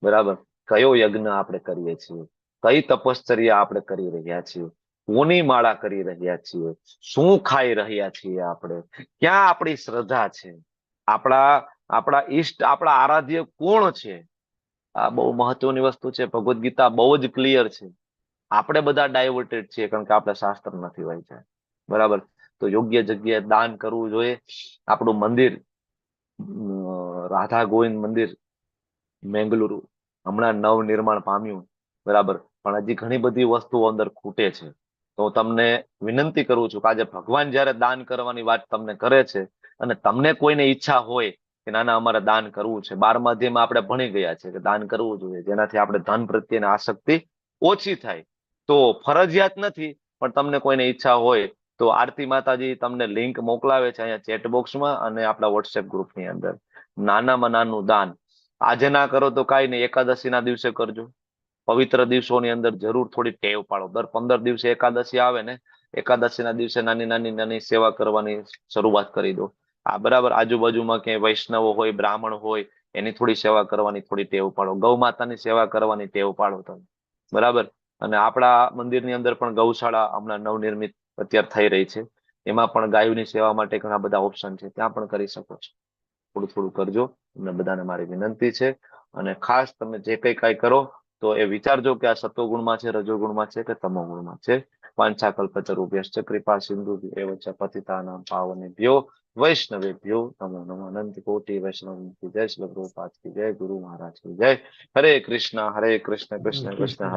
બરાબર, કયો યજ્ઞ આપણે કરીએ છીએ, કઈ તપશ્ચર્યા આપણે કરી રહ્યા છીએ, કોની માળા કરી રહ્યા છીએ, શું ખાઈ રહ્યા છીએ, આપણે ક્યાં આપણી શ્રદ્ધા છે, આપણા ઈષ્ટ, આપણા આરાધ્ય કોણ છે? આ બહુ મહત્વની વસ્તુ છે. ભગવદ્ ગીતા બહુ જ ક્લિયર છે. આપણે બધા ડાયવર્ટેડ છીએ કારણ કે આપણે શાસ્ત્ર નથી વાંચ્યા. બરાબર. તો યોગ્ય જગ્યાએ દાન કરવું જોઈએ. આપણું મંદિર, રાધા ગોવિંદ મંદિર મેંગલુરુ હમણાં નવ નિર્માણ પામ્યું, બરાબર, પણ હજી ઘણી બધી વસ્તુઓ અંદર ખૂટે છે. તો હું તમને વિનંતી કરું છું કે આજે ભગવાન જયારે દાન કરવાની વાત તમને કરે છે અને તમને કોઈને ઈચ્છા હોય કે ના ના અમારે દાન કરવું છે, 12મા અધ્યાયમાં આપણે ભણી ગયા છે કે દાન કરવું જોઈએ, જેનાથી આપણે ધન પ્રત્યેની આસક્તિ ઓછી થાય. તો ફરજિયાત નથી, પણ તમને કોઈને ઈચ્છા હોય તો આરતી માતાજી તમને લિંક મોકલાવે છે અહીંયા ચેટ બોક્સમાં અને આપણા વોટ્સએપ ગ્રુપની અંદર. નાનામાં નાનું દાન આજે ના કરો તો કાંઈ નહીં, એકાદશીના દિવસે કરજો. પવિત્ર દિવસોની અંદર જરૂર થોડી ટેવ પાડો. દર 15 દિવસે એકાદશી આવે ને, એકાદશીના દિવસે નાની નાની નાની સેવા કરવાની શરૂઆત કરી દો. આ બરાબર. આજુબાજુમાં ક્યાંય વૈષ્ણવો હોય, બ્રાહ્મણ હોય, એની થોડી સેવા કરવાની થોડી ટેવ પાડો. ગૌ માતાની સેવા કરવાની ટેવ પાડો તમે, બરાબર. અને આપણા મંદિરની અંદર પણ ગૌશાળા હમણાં નવનિર્મિત અત્યારે થઈ રહી છે, એમાં પણ ગાયોની સેવા માટે ઘણા બધા ઓપ્શન છે, ત્યાં પણ કરી શકો છો. થોડું થોડું કરજો, તમને બધાને મારી વિનંતી છે. અને ખાસ તમે જે કઈ કરો તો એ વિચારજો કે આ સત્વગુણમાં છે, રજોગુણમાં છે કે તમોગુણમાં છે. વાંછાકલ્પતરુભ્યશ્ચ કૃપા સિંધુ એવ ચ પતિતાનાં પાવનેભ્યો વૈષ્ણવેભ્યો નમો નમઃ. અનંત કોટિ વૈષ્ણવ કી જય. શ્રી પ્રભુપાદ કી જય. ગુરુ મહારાજ કી જય. હરે કૃષ્ણ કૃષ્ણ કૃષ્ણ હરે